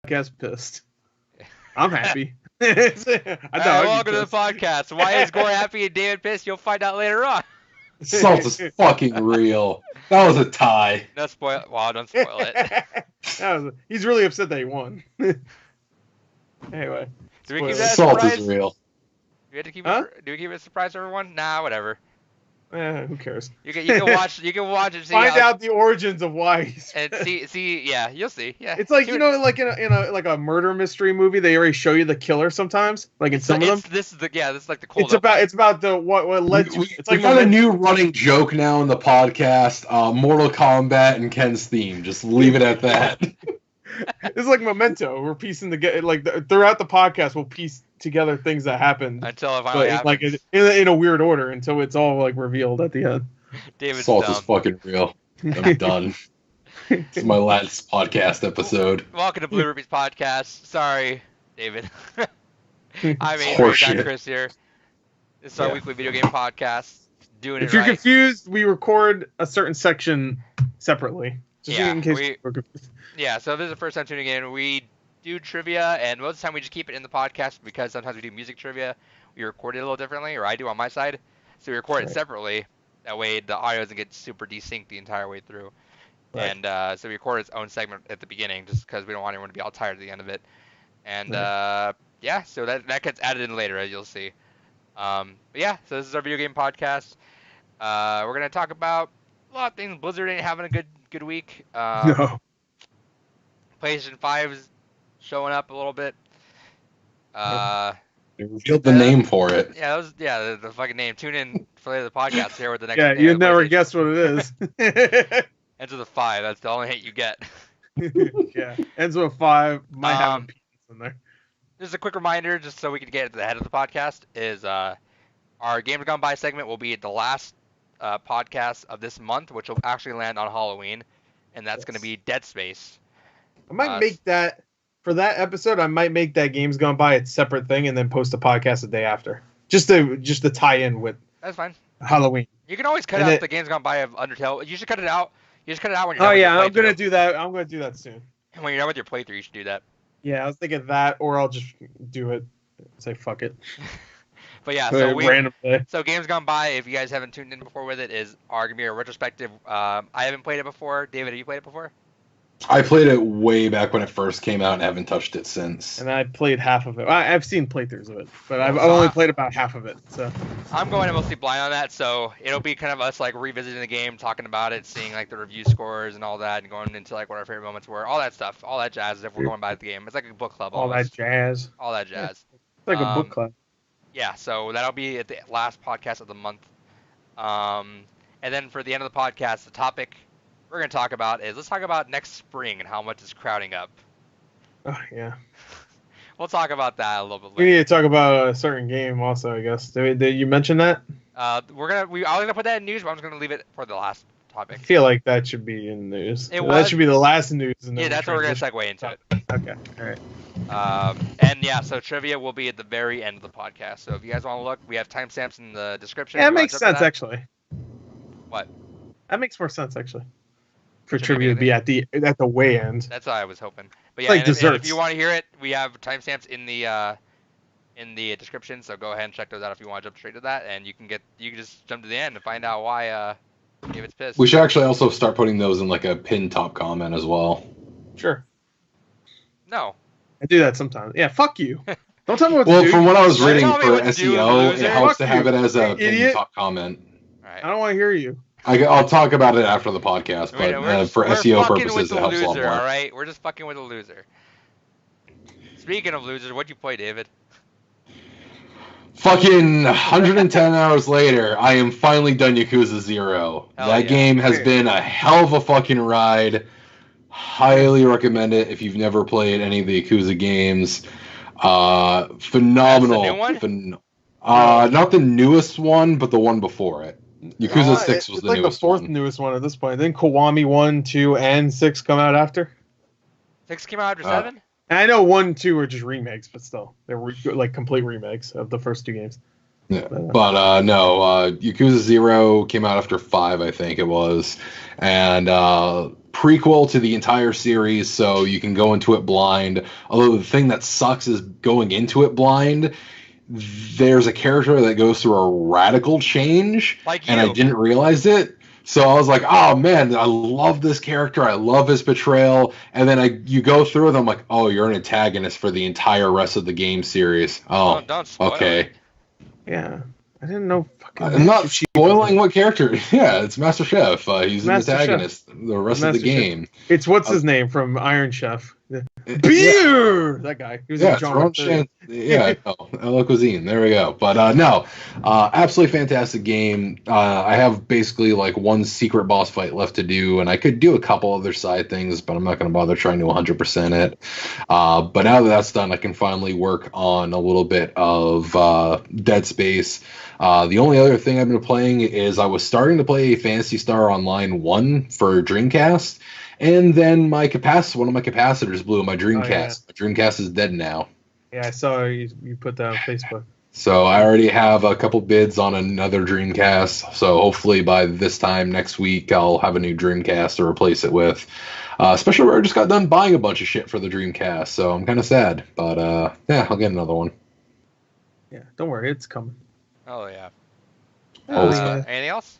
podcast pissed. I'm happy. Welcome to the podcast. Why is Gore happy and David pissed? You'll find out later on. Salt is fucking real. That was a tie. Don't spoil it. Well, don't spoil it. He's really upset that he won. Anyway. Do we keep that Salt surprise? is real. Do we keep it a surprise for everyone? Nah, whatever. Who cares? You can watch and see. Find out the origins of why he's and see. Yeah, you'll see. Yeah. It's like like in a murder mystery movie, they already show you the killer sometimes. Like in some of them. This is like the cold. It's about the what led to. It's like we got a new running joke now in the podcast. Mortal Kombat and Ken's theme. Just leave it at that. It's like Memento. We're piecing together throughout the podcast. We'll piece together things that happened until it finally happens. Like in a weird order until it's all like revealed at the end. David's Salt dumb. is fucking real. I'm done. This is my last podcast episode. Welcome to Blue Ruby's podcast. Sorry, David. I'm Chris here. This is our weekly video game podcast. If you're confused, we record a certain section separately. Just in case we're confused. Yeah, so if this is the first time tuning in, we do trivia, and most of the time we just keep it in the podcast because sometimes we do music trivia. We record it a little differently, or I do on my side. So we record it separately. That way the audio doesn't get super desynced the entire way through. Right. And so we record its own segment at the beginning just because we don't want anyone to be all tired at the end of it. And so that gets added in later, as you'll see. So this is our video game podcast. We're going to talk about a lot of things. Blizzard ain't having a good week. No. PlayStation 5 is showing up a little bit. They revealed the name for it. Yeah, the fucking name. Tune in for the podcast here with the next. Yeah, you never guess what it is. Ends with a 5. That's the only hint you get. Yeah, ends with a 5. Might have a penis in there. Just a quick reminder, just so we can get to the head of the podcast, is our Games Gone By segment will be the last podcast of this month, which will actually land on Halloween, and that's going to be Dead Space. I might make that for that episode. I might make that Games Gone By its separate thing, and then post a podcast the day after, just to tie in with. That's fine. Halloween. You can always cut out the Games Gone By of Undertale. You should cut it out. You just cut it out when you're. Oh yeah, I'm gonna do that. I'm gonna do that soon. And when you're done with your playthrough, you should do that. Yeah, I was thinking that, or I'll just do it. Say fuck it. But yeah, so Games Gone By, if you guys haven't tuned in before with it, are gonna be a retrospective. I haven't played it before. David, have you played it before? I played it way back when it first came out and haven't touched it since. And I played half of it. I've seen playthroughs of it, but I've only played about half of it. So I'm going mostly blind on that, so it'll be kind of us like revisiting the game, talking about it, seeing like the review scores and all that, and going into like what our favorite moments were, all that stuff, all that jazz. If we're going by the game, it's like a book club. All that jazz. All that jazz. It's like a book club. Yeah, so that'll be at the last podcast of the month. And then for the end of the podcast, the topic we're going to talk about is let's talk about next spring and how much it's crowding up. Oh, yeah. We'll talk about that a little bit later. We need to talk about a certain game also, I guess. Did you mention that? I was going to put that in news, but I'm just going to leave it for the last topic. I feel like that should be in news. That should be the last news. Yeah, that's what we're going to segue into it. Okay, all right. And yeah, so trivia will be at the very end of the podcast. So if you guys want to look, we have timestamps in the description. Yeah, it makes sense, actually. What? That makes more sense, actually. For trivia to be at the way end. That's what I was hoping. But yeah, like and if you want to hear it, we have timestamps in the description. So go ahead and check those out if you want to jump straight to that, and you can just jump to the end and find out why David's pissed. We should actually also start putting those in like a pinned top comment as well. Sure. No. I do that sometimes. Yeah, fuck you. Don't tell me what to do. Well, from what I was reading for SEO, it helps to have it as a pinned top comment. All right. I don't want to hear you. I'll talk about it after the podcast, but for SEO purposes, it helps a lot more. All right, we're just fucking with a loser. Speaking of losers, what'd you play, David? Fucking 110 hours later, I am finally done Yakuza 0. That game has been a hell of a fucking ride. Highly recommend it if you've never played any of the Yakuza games. Phenomenal. That's the new one? Not the newest one, but the one before it. Yakuza 6 was the like newest the fourth one. newest one at this point. Didn't Kiwami 1, 2, and 6 come out after? 6 came out after 7? I know 1, 2 are just remakes, but still. They're like complete remakes of the first 2 games. Yeah, but no, Yakuza 0 came out after 5, I think it was. And prequel to the entire series, so you can go into it blind. Although the thing that sucks is going into it blind. There's a character that goes through a radical change, and I didn't realize it. So I was like, oh man, I love this character. I love his portrayal. And then you go through it, I'm like, oh, you're an antagonist for the entire rest of the game series. Oh, don't spoil okay. it. Yeah. I didn't know. I'm not spoiling what character. Yeah, it's Master Chef. He's an antagonist the rest of the game. It's what's his name from Iron Chef? Beer! That guy. He was in John. Yeah, La Cuisine. There we go. But no, absolutely fantastic game. I have basically like one secret boss fight left to do, and I could do a couple other side things, but I'm not going to bother trying to 100% it. But now that that's done, I can finally work on a little bit of Dead Space. The only other thing I've been playing is I was starting to play Phantasy Star Online 1 for Dreamcast, and then one of my capacitors blew in my Dreamcast. Oh, yeah. My Dreamcast is dead now. Yeah, I saw you put that on Facebook. So I already have a couple bids on another Dreamcast, so hopefully by this time next week I'll have a new Dreamcast to replace it with. Especially where I just got done buying a bunch of shit for the Dreamcast, so I'm kind of sad. But yeah, I'll get another one. Yeah, don't worry, it's coming. Oh yeah. Anything else?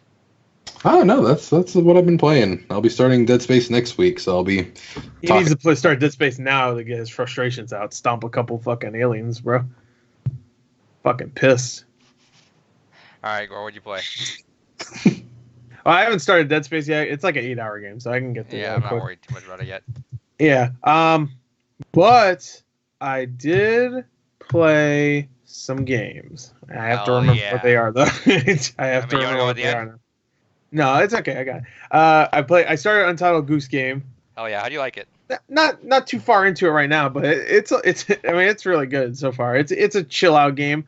Oh no, that's what I've been playing. I'll be starting Dead Space next week, so I'll be. He needs to start Dead Space now to get his frustrations out. Stomp a couple fucking aliens, bro. Fucking pissed. All right, Gore, what'd you play? Well, I haven't started Dead Space yet. It's like an 8-hour game, so I can get through. Yeah, I'm not worried too much about it yet. Yeah. But I did play some games. I have to remember what they are, though. I have to remember what they are now. No, it's okay. I got it. I started Untitled Goose Game. Oh yeah, how do you like it? Not too far into it right now, but it's I mean it's really good so far. It's a chill out game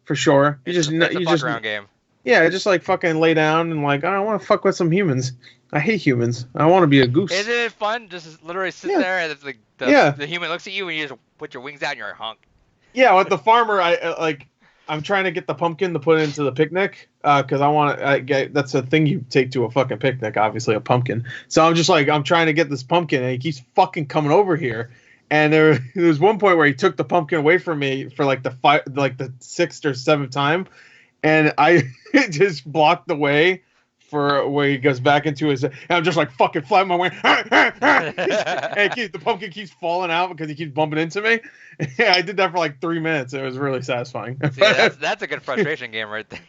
for sure. It's a fuck around game. Yeah, just like fucking lay down and like I don't want to fuck with some humans. I hate humans. I want to be a goose. Isn't it fun? Just literally sit there and it's like the human looks at you and you just put your wings out and you're a hunk. Yeah, with the farmer, I'm trying to get the pumpkin to put into the picnic because I want to. That's a thing you take to a fucking picnic, obviously a pumpkin. So I'm just like I'm trying to get this pumpkin, and he keeps fucking coming over here. And there was one point where he took the pumpkin away from me for like the 6th or 7th time, and I just blocked the way for where he goes back into his. And I'm just like fucking flapping my wing, and the pumpkin keeps falling out because he keeps bumping into me. Yeah, I did that for like 3 minutes. It was really sasatisfying. See, that's a good frustration game right there.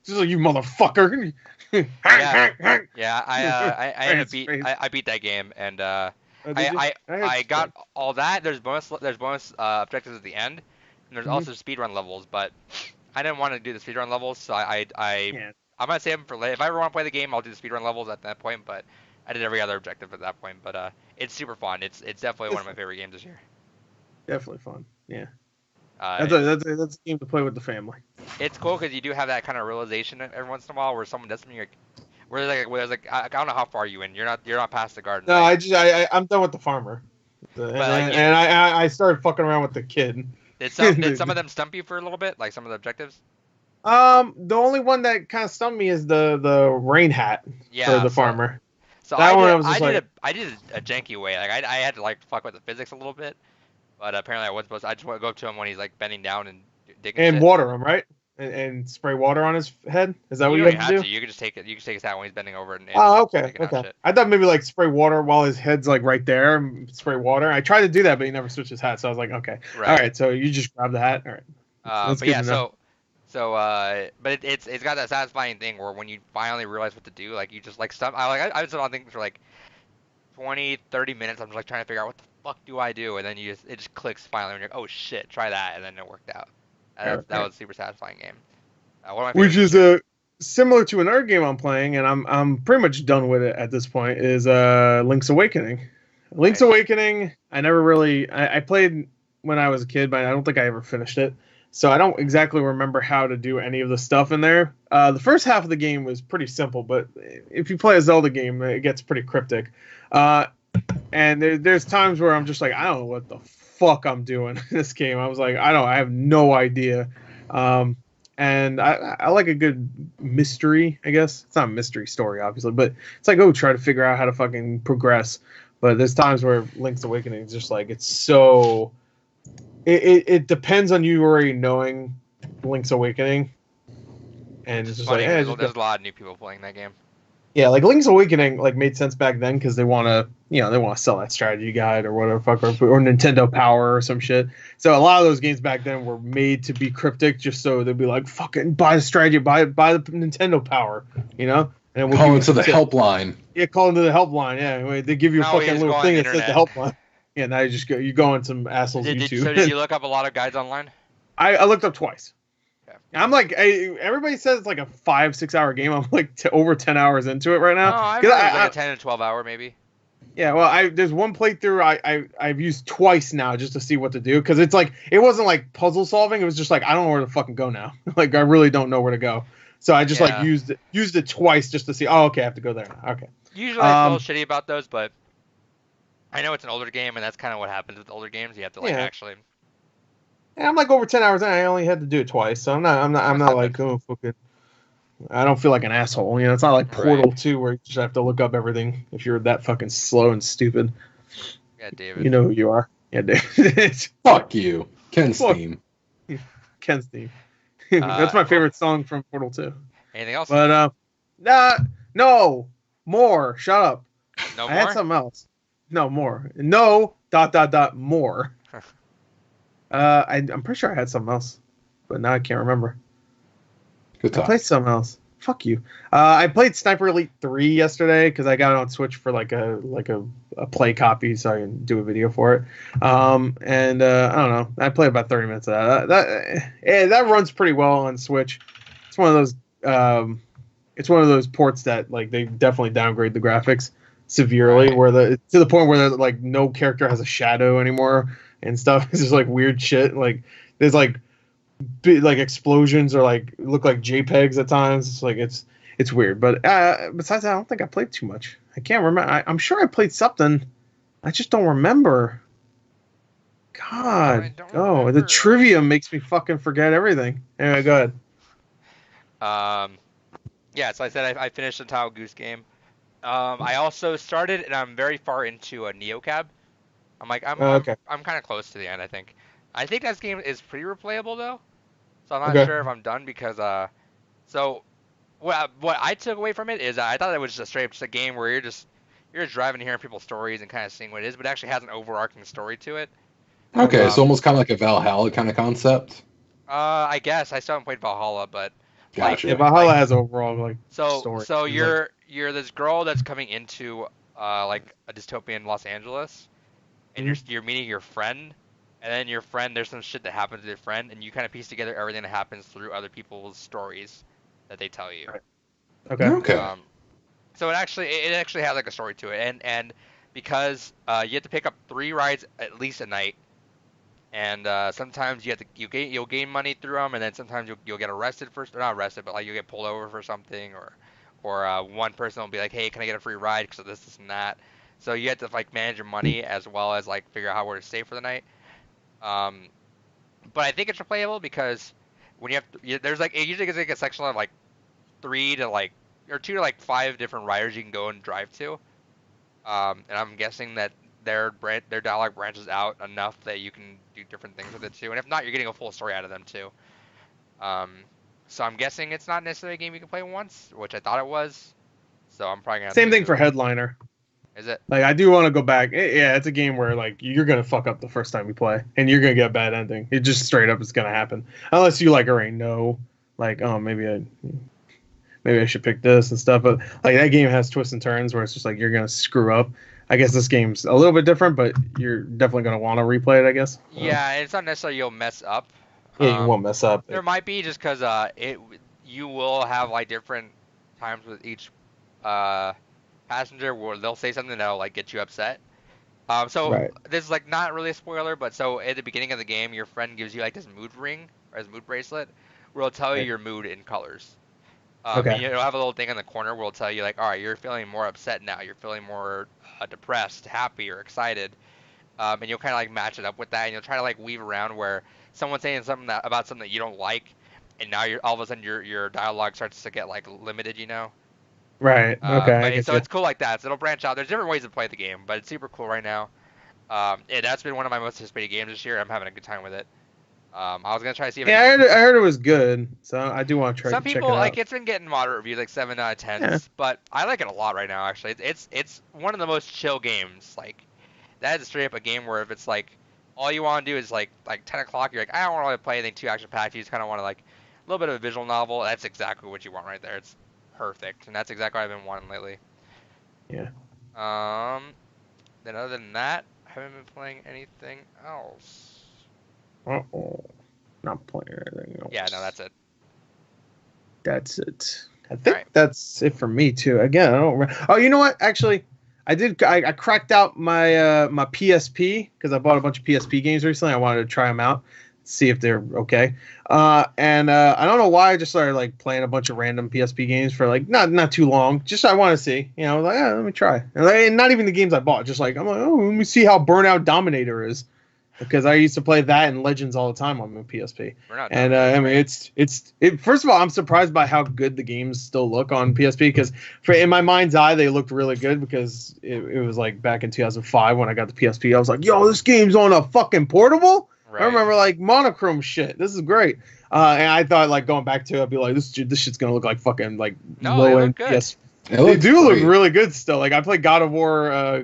Just like you motherfucker. Yeah, I beat that game and I got all that. There's bonus objectives at the end, and there's also speedrun levels, but I didn't want to do the speedrun levels, so I'm gonna save them for later. If I ever want to play the game, I'll do the speedrun levels at that point, but I did every other objective at that point. But it's super fun. It's definitely one of my favorite games this year. Definitely fun. Yeah. That's a game to play with the family. It's cool because you do have that kind of realization every once in a while where someone does something where there's like I don't know how far you in. You're not past the garden. No, right? I'm done with the farmer. I started fucking around with the kid. Did some of them stump you for a little bit, like some of the objectives? The only one that kind of stumped me is the rain hat for the farmer. So I did a janky way. Like I had to like fuck with the physics a little bit. But apparently I wasn't supposed to. I just want to go up to him when he's like bending down and digging and shit. Water him, right? And spray water on his head. Is that what you have to do? You can just take it. You can take his hat when he's bending over and okay. I thought maybe like spray water while his head's like right there. And spray water. I tried to do that, but he never switched his hat. So I was like, okay, all right. So you just grab the hat. All right. But yeah, but it's got that satisfying thing where when you finally realize what to do, like you just like stuff. I was on things for like 20, 30 minutes. I'm just like trying to figure out what the fuck do I do, and then it just clicks finally, and you're like, oh shit, try that, and then it worked out. That was a super satisfying game. Which is similar to another game I'm playing, and I'm pretty much done with it at this point. Is Link's Awakening. Link's Awakening. I never really I played when I was a kid, but I don't think I ever finished it. So I don't exactly remember how to do any of the stuff in there. The first half of the game was pretty simple, but if you play a Zelda game, it gets pretty cryptic. And there's times where I'm just like, I don't know what the fuck I'm doing in this game. I was like, I have no idea. And I like a good mystery, I guess. It's not a mystery story, obviously, but it's like, try to figure out how to fucking progress. But there's times where Link's Awakening is just like, it's so... It depends on you already knowing Link's Awakening. And it's just funny, like, there's a lot of new people playing that game. yeah, like Link's Awakening like made sense back then because they want to, they want to sell that strategy guide or whatever fuck, or Nintendo Power or some shit. So a lot of those games back then were made to be cryptic, just so they'd be like, fucking buy the strategy, buy the Nintendo Power, And we'll call into the helpline. Yeah, call into the helpline. Yeah, they give you a fucking little thing that says the helpline. Yeah, now you go on some assholes YouTube. So did you look up a lot of guides online? I looked up twice. I'm like, everybody says it's like a 5-6 hour game. I'm like over 10 hours into it right now. Oh, I've like a 10 to 12 hour maybe. Yeah, well, there's one playthrough I've used twice now just to see what to do, because it's like, it wasn't like puzzle solving. It was just like, I don't know where to fucking go now. Like, I really don't know where to go. So I just like used it twice just to see. Oh, okay, I have to go there now. Okay. Usually I feel shitty about those, but I know it's an older game, and that's kind of what happens with older games. You have to like actually. Yeah, I'm like over 10 hours in. I only had to do it twice, so I'm not like, oh, fucking. I don't feel like an asshole. It's not like Portal 2 where you just have to look up everything if you're that fucking slow and stupid. Yeah, David. You know who you are. Yeah, David. Fuck you. Ken's theme. Ken's theme. That's my favorite song from Portal 2. Anything else? But, no. More. Shut up. No more? I had something else. No, more. No, ... more. I'm pretty sure I had something else, but now I can't remember. Good talk. I played something else. Fuck you. I played Sniper Elite 3 yesterday because I got it on Switch for like a play copy, so I can do a video for it. I don't know. I played about 30 minutes of that. That runs pretty well on Switch. It's one of those. It's one of those ports that like they definitely downgrade the graphics severely, to the point where like no character has a shadow anymore and stuff. It's just like weird shit. Like there's like explosions or like look like JPEGs at times. It's like it's weird. But besides that, I don't think I played too much. I can't remember. I'm sure I played something. I just don't remember. God, the trivia makes me fucking forget everything. Anyway, go ahead. Yeah, so I said I finished the Untitled Goose Game. I also started, and I'm very far into a Neocab. I'm kind of close to the end, I think. I think that game is pretty replayable though, so I'm not sure if I'm done because so what I took away from it is I thought it was just a game where you're just driving and hearing people's stories and kind of seeing what it is, but it actually has an overarching story to it. Okay, so almost kind of like a Valhalla kind of concept. I guess I still haven't played Valhalla, but gotcha. Yeah, Valhalla has overall story. So you're this girl that's coming into like a dystopian Los Angeles, and you're meeting your friend. And then your friend, there's some shit that happens to your friend, and you kind of piece together everything that happens through other people's stories that they tell you. Right. Okay. So it actually has like a story to it, and because you have to pick up 3 rides at least a night, and sometimes you'll gain money through them, and then sometimes you'll get arrested first, or not arrested, but like you'll get pulled over for something, or one person will be like, hey, can I get a free ride because of this and that. So you have to like manage your money as well as like figure out where to stay for the night. But I think it's replayable because when there's like it usually gets like a section of like 2 to 5 different riders you can go and drive to, and I'm guessing that their dialogue branches out enough that you can do different things with it too, and if not, you're getting a full story out of them too. So I'm guessing it's not necessarily a game you can play once, which I thought it was. So I'm probably gonna same thing for Headliner. Is it? Like, I do want to go back. Yeah, it's a game where, like, you're going to fuck up the first time you play, and you're going to get a bad ending. It just straight up is going to happen. Unless you, like, already know, like, oh, maybe I should pick this and stuff. But, like, that game has twists and turns where it's just, like, you're going to screw up. I guess this game's a little bit different, but you're definitely going to want to replay it, I guess. Yeah, it's not necessarily you'll mess up. Yeah, you won't mess up. There might be just because you will have, like, different times with each passenger where they'll say something that'll like get you upset. This is like not really a spoiler, but so at the beginning of the game, your friend gives you like this mood ring or his mood bracelet, where it'll tell you your mood in colors. And it'll have a little thing in the corner where it'll tell you like, all right, you're feeling more upset now, you're feeling more depressed, happy, or excited, and you'll kind of like match it up with that, and you'll try to like weave around where someone's saying something about something that you don't like, and now you're all of a sudden your dialogue starts to get like limited, you know. Right. Okay. But so it's cool like that. So it'll branch out. There's different ways to play the game, but it's super cool right now. That's been one of my most anticipated games this year. I'm having a good time with it. I was gonna try to see if I heard it was good, so I do want to try. Some to check people it out. like it's been getting moderate reviews, like 7 out of 10. Yeah. But I like it a lot right now. Actually, it's one of the most chill games. Like that is straight up a game where if it's like all you want to do is like 10 o'clock, you're like I don't want to play anything too action packed. You just kind of want to like a little bit of a visual novel. That's exactly what you want right there. It's perfect, and that's exactly what I've been wanting lately. Yeah. Then other than that, I haven't been playing anything else. Uh-oh. Not playing anything else. Yeah, no, that's it. That's it. I think that's it for me too. Again, I don't remember. Oh, you know what? Actually, I cracked out my my PSP because I bought a bunch of PSP games recently. I wanted to try them out, see if they're okay. And I don't know why I just started like playing a bunch of random PSP games for like not too long. Just I want to see, you know, like let me try. And like, not even the games I bought. Just like I'm like, oh, let me see how Burnout Dominator is. Because I used to play that and Legends all the time on my PSP. And I mean, it's first of all, I'm surprised by how good the games still look on PSP. Because in my mind's eye, they looked really good because it was like back in 2005 when I got the PSP. I was like, yo, this game's on a fucking portable. Right. I remember like monochrome shit. This is great. And I thought like going back to it, I'd be like, this shit's gonna look like fucking like low end PS. They do look really good still. Like I played God of War.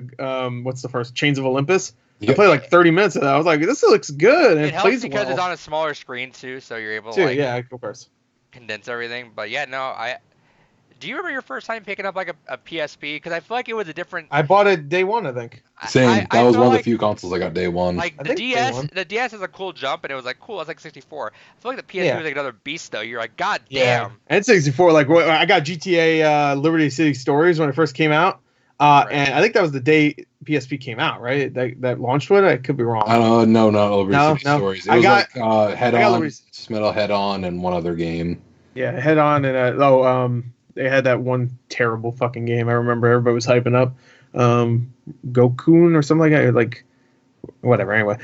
What's the first? Chains of Olympus. Yep. I played like 30 minutes of that. I was like, this looks good. And it helps because it's on a smaller screen too, so you're able to like, of course, condense everything. But yeah, no, do you remember your first time picking up like a PSP? Because I feel like it was a different. I bought it day one, I think. Same. That was one of the few consoles I got day one. Like the DS is a cool jump, and it was like cool. It's like 64. I feel like the PSP was like another beast though. You're like, god damn. And 64. Like I got GTA Liberty City Stories when it first came out. And I think that was the day PSP came out, right? That launched with it. I could be wrong. No, not Liberty City Stories. It was like Head On, Metal Head On, and one other game. Yeah, Head On and they had that one terrible fucking game. I remember everybody was hyping up, Gokun or something like that. Like whatever. Anyway,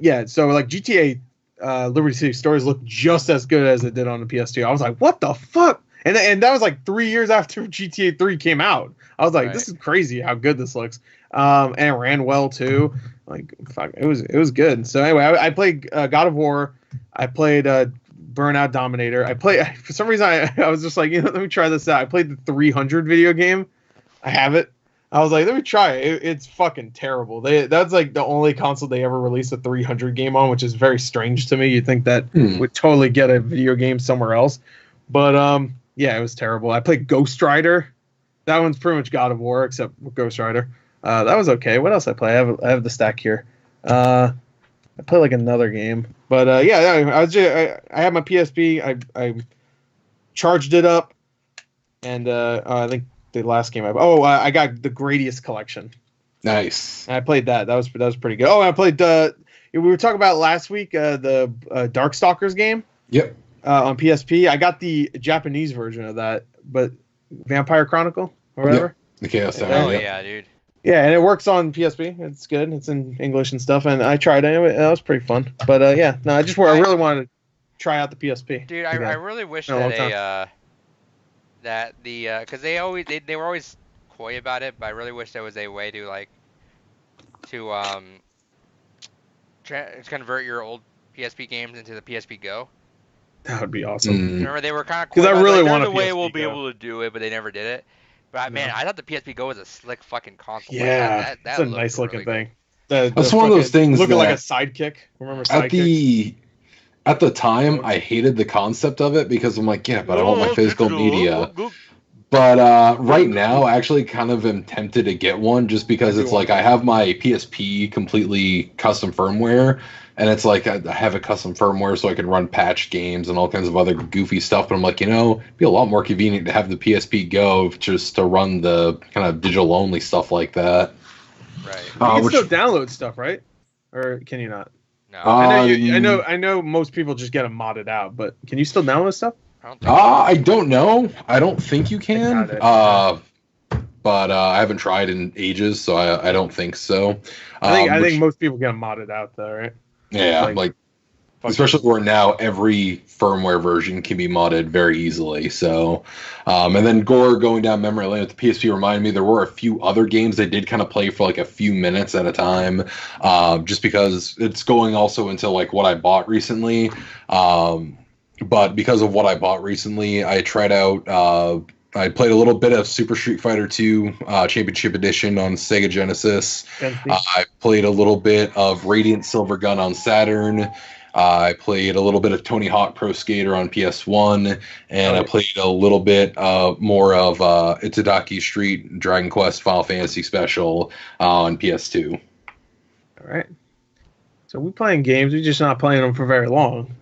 yeah. So like GTA Liberty City Stories looked just as good as it did on the PS2. I was like, what the fuck? And that was like 3 years after GTA 3 came out. I was like, this is crazy how good this looks. And it ran well too. Like, fuck, it was good. So anyway, I played God of War. I played Burnout Dominator. For some reason I was just like, let me try this out. I played the 300 video game. I have it. I was like, let me try it. It's fucking terrible. That's like the only console they ever released a 300 game on, which is very strange to me. You'd think that would totally get a video game somewhere else. But yeah, it was terrible. I played Ghost Rider. That one's pretty much God of War, except Ghost Rider. That was okay. What else I play? I have the stack here. I played like another game, but yeah, I had my PSP. I charged it up, and I think the last game I got the Gradius Collection. Nice. And I played that. That was pretty good. Oh, and I played we were talking about last week the Darkstalkers game. Yep. On PSP. I got the Japanese version of that, but Vampire Chronicle or whatever. Yep. The Chaos Tower. Oh yeah, dude. Yeah, and it works on PSP. It's good. It's in English and stuff, and I tried it. Anyway. That was pretty fun. But yeah, no, I really wanted to try out the PSP. Dude, I really wish that because they were always coy about it, but I really wish there was a way to convert your old PSP games into the PSP Go. That would be awesome. Remember, they were kind of cool. Because I really want a way we'll be able to do it, but they never did it. But man, I thought the PSP Go was a slick fucking console. Yeah, that's a nice looking thing. That's one of those things looking like a sidekick. Remember Sidekick? At the time, I hated the concept of it because I'm like, yeah, but I want my physical media. But right now, I actually kind of am tempted to get one just because it's like I have my PSP completely custom firmware. And it's like I have a custom firmware so I can run patched games and all kinds of other goofy stuff. But I'm like, it'd be a lot more convenient to have the PSP Go just to run the kind of digital only stuff like that. Right. You can still download stuff, right? Or can you not? No. I know most people just get them modded out, but can you still download stuff? I don't know. I don't think you can. But I haven't tried in ages, so I don't think so. I think most people get them modded out though, right? Yeah, like Especially where now every firmware version can be modded very easily. So, and then Gore, going down memory lane with the PSP, reminded me there were a few other games I did kind of play for like a few minutes at a time, just because it's going also into like what I bought recently. But because of what I bought recently, I tried out. I played a little bit of Super Street Fighter 2 Championship Edition on Sega Genesis. I played a little bit of Radiant Silver Gun on Saturn. I played a little bit of Tony Hawk Pro Skater on PS1, and I played a little bit more of Itadaki Street Dragon Quest Final Fantasy Special on PS2. All right. So we're playing games. We're just not playing them for very long.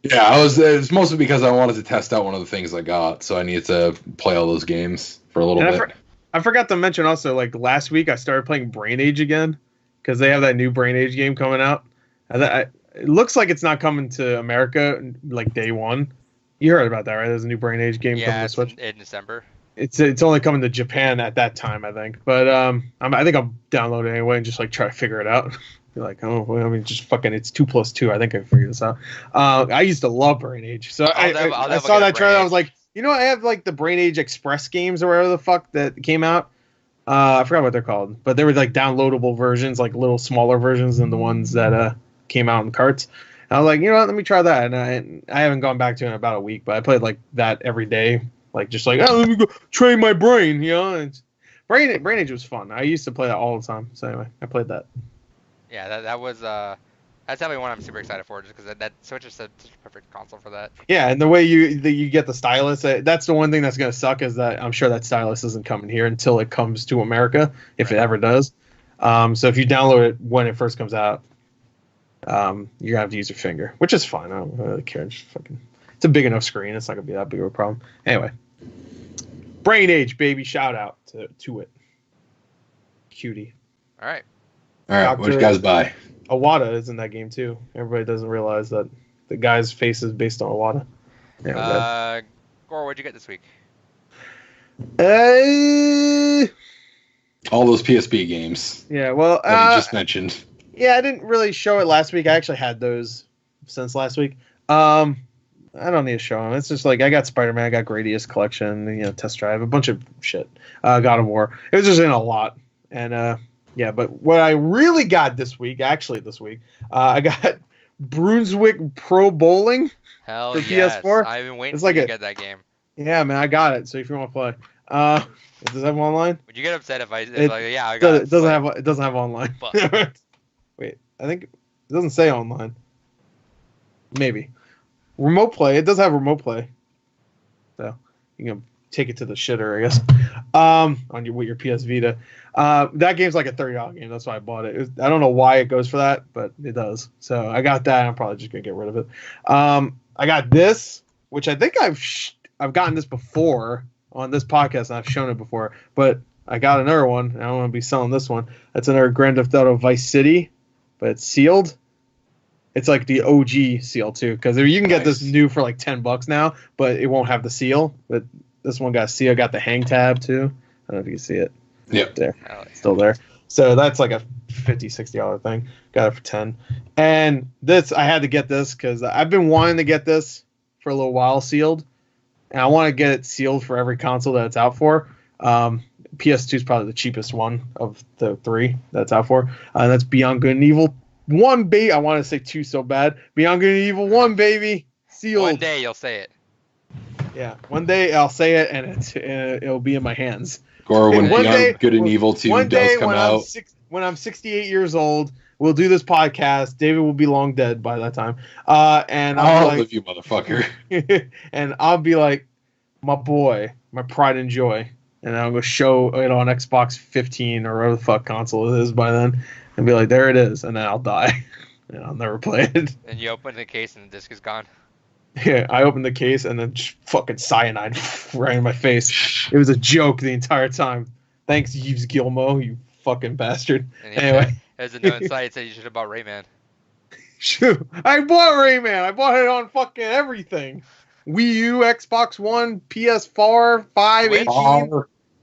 Yeah, it's mostly because I wanted to test out one of the things I got, so I needed to play all those games for a little bit. I forgot to mention also, like last week, I started playing Brain Age again because they have that new Brain Age game coming out. It looks like it's not coming to America like day one. You heard about that, right? There's a new Brain Age game coming to Switch in December. It's only coming to Japan at that time, I think. But I think I'll download it anyway and just like try to figure it out. Be like, oh, well, I mean, just fucking, it's 2 + 2. I think I figured this out. I used to love Brain Age, so I saw that trailer. I was like, you know, I have like the Brain Age Express games or whatever the fuck that came out. I forgot what they're called, but they were like downloadable versions, like little smaller versions than the ones that came out in carts. And I was like, you know what, let me try that. And I haven't gone back to it in about a week, but I played like that every day, like just like, oh, let me go train my brain, you know. And Brain Age was fun. I used to play that all the time. So anyway, I played that. Yeah, that was that's definitely one I'm super excited for, just because that Switch is such a perfect console for that. Yeah, and the way you get the stylus, that's the one thing that's gonna suck, is that I'm sure that stylus isn't coming here until it comes to America, if it ever does. So if you download it when it first comes out, you're gonna have to use your finger, which is fine. I don't really care. It's a big enough screen. It's not gonna be that big of a problem. Anyway, Brain Age, baby, shout out to it. Cutie. All right. What you guys buy? Iwata is in that game too. Everybody doesn't realize that the guy's face is based on Iwata. Yeah, Gore, what'd you get this week? All those PSP games. Yeah, well, that you just mentioned. Yeah, I didn't really show it last week. I actually had those since last week. I don't need to show them. It's just like I got Spider-Man, I got Gradius Collection, you know, Test Drive, a bunch of shit. God of War. It was just in a lot, and yeah, but what I really got this week, I got Brunswick Pro Bowling for yes. PS4. I've been waiting to get that game. Yeah, man, I got it. So if you want to play, does it have online? Would you get upset if I I got it? It doesn't have online. Wait, I think it doesn't say online. Maybe remote play. It does have remote play, so you can take it to the shitter, I guess. With your PS Vita. That game's like a $30 game. That's why I bought it. I don't know why it goes for that, but it does. So I got that. I'm probably just gonna get rid of it. I got this, which I think I've gotten this before on this podcast, and I've shown it before. But I got another one, and I don't want to be selling this one. That's another Grand Theft Auto Vice City, but it's sealed. It's like the OG seal too, because you can get this new for like $10 now, but it won't have the seal. But this one got a seal, got the hang tab too. I don't know if you can see it. Yep. There. Still there. So that's like a $50, $60 thing. Got it for $10. And this, I had to get this because I've been wanting to get this for a little while sealed. And I want to get it sealed for every console that it's out for. PS2 is probably the cheapest one of the three that's out for. And that's Beyond Good and Evil 1, baby. I want to say 2 so bad. Beyond Good and Evil 1, baby. Sealed. One day you'll say it. Yeah, one day I'll say it, and it'll be in my hands. Or when Beyond Good and Evil 2 does come out. When I'm 68 years old, we'll do this podcast. David will be long dead by that time. And I'll live you, motherfucker. And I'll be like, my boy, my pride and joy. And I'm going to show it on Xbox 15 or whatever the fuck console it is by then. And be like, there it is. And then I'll die. And I'll never play it. And you open the case and the disc is gone. Yeah, I opened the case and then just fucking cyanide right in my face. It was a joke the entire time. Thanks, Yves Gilmo, you fucking bastard. Anyway. As a note inside, it said you should have bought Rayman. Shoot, I bought Rayman. I bought it on fucking everything. Wii U, Xbox One, PS4, 5, 18.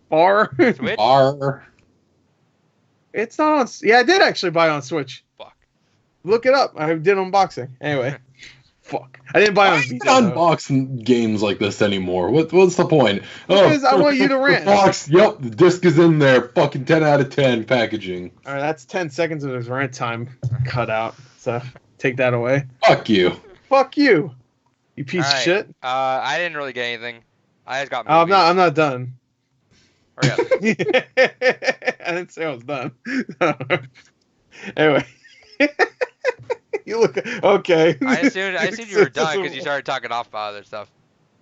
Bar. Switch? Bar. It's not on... Yeah, I did actually buy it on Switch. Fuck. Look it up. I did unboxing. Anyway. Fuck. I didn't buy it on Vita. Unboxing games like this anymore. What's the point? Because I want you to rant. Box. Yep, the disc is in there. Fucking 10 out of 10 packaging. All right, that's 10 seconds of his rant time cut out. So take that away. Fuck you. Fuck you. You piece of shit. I didn't really get anything. I just got movies. I'm not done. Hurry up. I didn't say I was done. Anyway. You look okay. I assumed you were done because you started talking off about other stuff.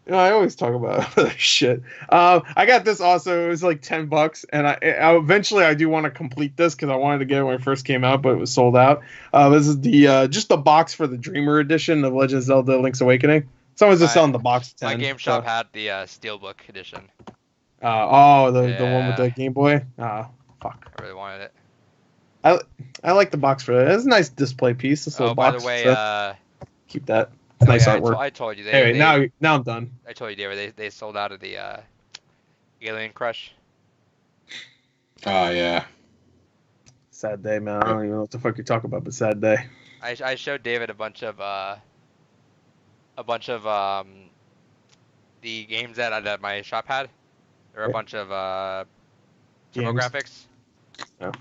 You know, I always talk about other shit. I got this also. It was like $10, and I eventually I do want to complete this because I wanted to get it when it first came out, but it was sold out. This is the just the box for the Dreamer edition of Legend of Zelda: Link's Awakening. Someone's just selling the box. 10, my game shop had the Steelbook edition. The one with the Game Boy. Fuck. I really wanted it. I like the box for that. It's a nice display piece. This little box. By the way, so keep that. It's nice artwork. I told you. Anyway, now I'm done. I told you, David. They sold out of the Alien Crush. Oh yeah. Sad day, man. I don't even know what the fuck you're talking about, but sad day. I showed David a bunch of the games that my shop had. There were a bunch of TurboGrafx. Oh.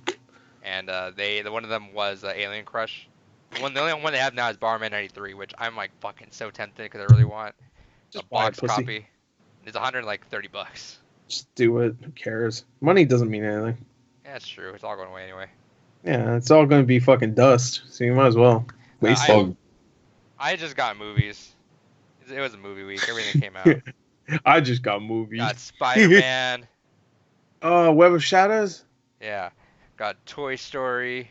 And the one of them was Alien Crush. The only one they have now is Barman 93, which I'm like fucking so tempted because I really want a box copy. It's $130. Just do it. Who cares? Money doesn't mean anything. Yeah, that's true. It's all going away anyway. Yeah, it's all going to be fucking dust. So you might as well waste it. I just got movies. It was a movie week. Everything came out. I just got movies. Got Spider-Man. Oh, Web of Shadows? Yeah. Got Toy Story.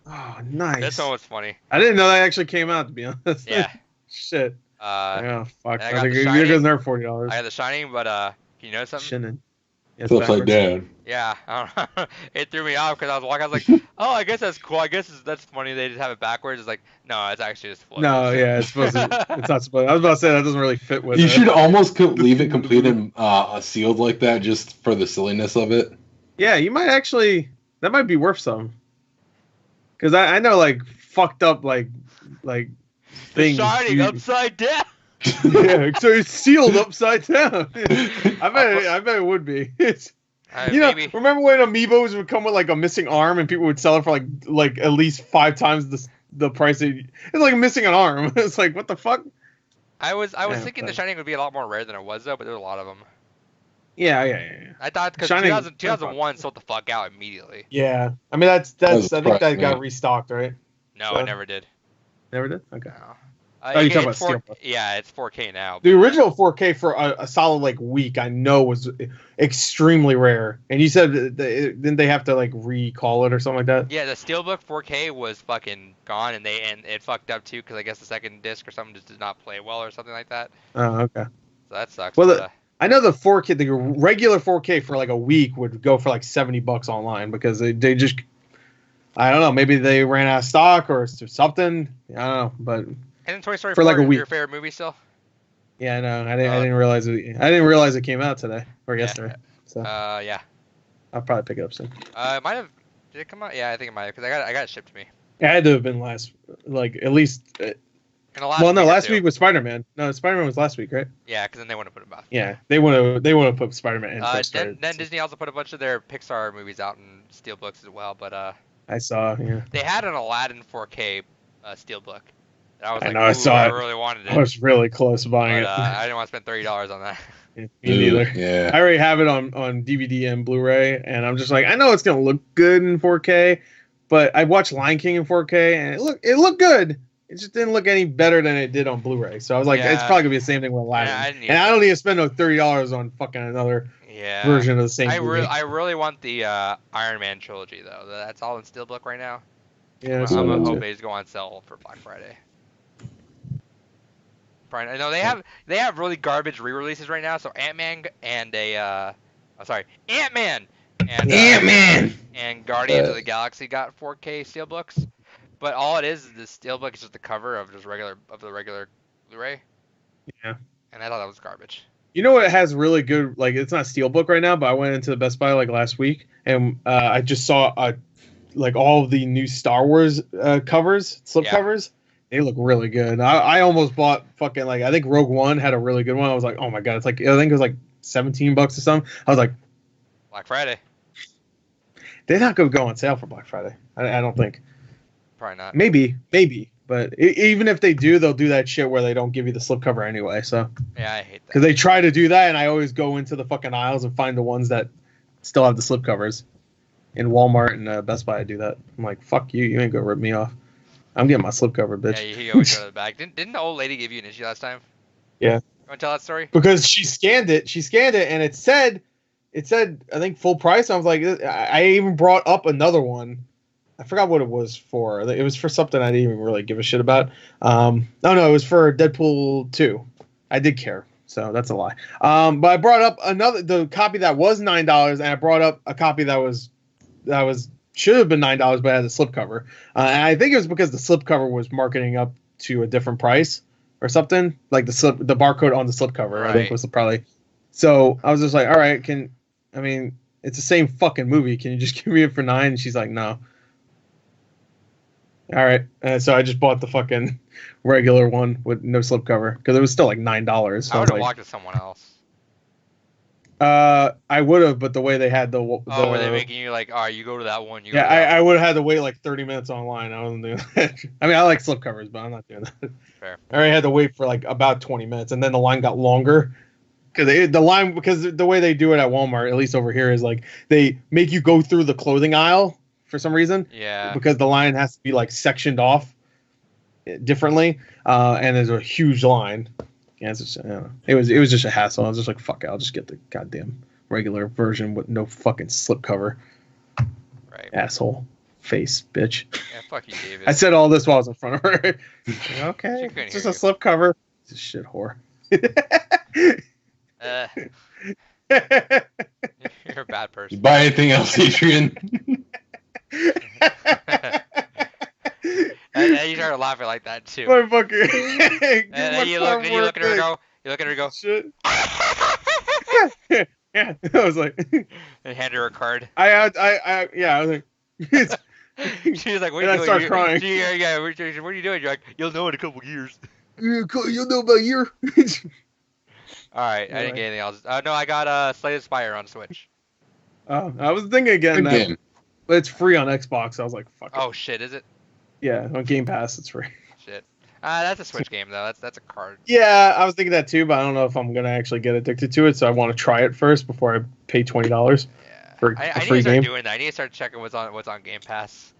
Oh, nice. This one was funny. I didn't know that actually came out, to be honest. Yeah. Shit. Yeah, fuck. I think you're going to $40. I got The Shining, but you know something? Shining. It's upside down. Yeah, I don't know. It threw me off because I was walking. I was like, "Oh, I guess that's cool. I guess that's funny. They just have it backwards." It's like, no, it's actually just flipped. No, yeah, it's supposed to. It's not supposed. I was about to say that doesn't really fit with. You should almost leave it complete and sealed like that, just for the silliness of it. Yeah, you might actually. That might be worth some. Because I know like fucked up like things. Shining upside down. Yeah, so it's sealed upside down. I bet it would be. Maybe. Remember when Amiibos would come with like a missing arm and people would sell it for like at least 5 times the price? It's like missing an arm. It's like, what the fuck? I was thinking The Shining would be a lot more rare than it was though, but there were a lot of them. Yeah. I thought because 2001 sold the fuck out immediately. Yeah, I mean that's I think that got restocked, right? No, it never did. Never did? Okay. No. You talking about Steelbook? Yeah, it's 4K now. The original 4K for a solid like week, I know, was extremely rare. And you said didn't they have to like recall it or something like that? Yeah, the Steelbook 4K was fucking gone, and it fucked up too because I guess the second disc or something just did not play well or something like that. Oh, okay. So that sucks. Well, I know the 4K, the regular 4K for like a week would go for like $70 online because they just, I don't know, maybe they ran out of stock or something. I don't know, but. Isn't Toy Story for like a week. Your favorite movie still? Yeah, no, I didn't realize it. I didn't realize it came out today or yesterday. So. Yeah. I'll probably pick it up soon. It might have. Did it come out? Yeah, I think it might have because I got it shipped to me. It had to have been at least. Last week was Spider-Man. No, Spider-Man was last week, right? Yeah, because then they want to put it back. Yeah, they want to put Spider-Man in. Then Disney also put a bunch of their Pixar movies out in steelbooks as well, but I saw, yeah. They had an Aladdin 4K steelbook. I was like, I saw it. I really wanted it. I was really close to buying it. I didn't want to spend $30 on that. Me neither. Yeah. I already have it on DVD and Blu-ray, and I'm just like, I know it's gonna look good in 4K, but I watched Lion King in 4K, and it looked good. It just didn't look any better than it did on Blu-ray. So I was like, it's probably gonna be the same thing with Aladdin. And I don't need to spend no $30 on fucking another version of the same movie. I really want the Iron Man trilogy though. That's all in steelbook right now. Yeah, I'm hoping it's going on sale for Black Friday. I know they have really garbage re-releases right now. So Ant-Man and Guardians of the Galaxy got 4K steelbooks, but all it is the steelbook is just the cover of the regular Blu-ray. Yeah. And I thought that was garbage. You know what has really good, like, it's not steelbook right now, but I went into the Best Buy like last week and I just saw like all of the new Star Wars covers, slip covers. They look really good. I almost bought fucking like I think Rogue One had a really good one. I was like, oh my god, it's like I think it was like $17 or something. I was like, Black Friday. They're not gonna go on sale for Black Friday. I don't think. Probably not. Maybe, but even if they do, they'll do that shit where they don't give you the slipcover anyway. So yeah, I hate that because they try to do that, and I always go into the fucking aisles and find the ones that still have the slipcovers. In Walmart and Best Buy, I do that. I'm like, fuck you, you ain't gonna rip me off. I'm getting my slipcover, bitch. Yeah, you always go to the back. Didn't the old lady give you an issue last time? Yeah. You want to tell that story? Because she scanned it, and it said, I think full price. I was like, I even brought up another one. I forgot what it was for. It was for something I didn't even really give a shit about. No, it was for Deadpool 2. I did care, so that's a lie. But I brought up the copy that was $9, and I brought up a copy that should have been $9, but had a slipcover. And I think it was because the slipcover was marketing up to a different price or something. Like the barcode on the slipcover, right. I think was probably. So I was just like, all right, it's the same fucking movie. Can you just give me it for $9? And she's like, no. All right. So I just bought the fucking regular one with no slipcover because it was still like $9. So I would have walked to someone else. I would have, but the way they had were they making you like, all right, you go to that one? I would have had to wait like 30 minutes online. I wasn't doing that. I mean, I like slipcovers, but I'm not doing that. Fair. I already had to wait for like about 20 minutes, and then the line got longer. Because the way they do it at Walmart, at least over here, is like they make you go through the clothing aisle for some reason. Yeah. Because the line has to be like sectioned off differently, and there's a huge line. Yeah, it's just, it was just a hassle. I was just like, fuck it, I'll just get the goddamn regular version with no fucking slipcover. Right. Asshole. Face, bitch. Yeah, fuck you, David. I said all this while I was in front of her. Okay, it's just a slipcover. It's a shit whore. You're a bad person. You buy anything else, Adrian? And you started laughing like that too. Motherfucker. And you look at her and go. You look at her and go. Shit. Yeah. I was like. And hand her a card. I was like. She was like, "What are you doing?" And I start crying. Yeah. What are you doing? You're like, "You'll know in a couple years." You'll know about a year. All right, I didn't get anything else. No, I got Slay the Spire on Switch. Oh, I was thinking again Good that, game. but it's free on Xbox. I was like, fuck it. Oh shit, is it? Yeah, on Game Pass it's free. Shit. That's a Switch game though. That's a card. Yeah, I was thinking that too, but I don't know if I'm gonna actually get addicted to it. So I want to try it first before I pay $20 for a I free need to game. start doing that. I need to start checking what's on Game Pass.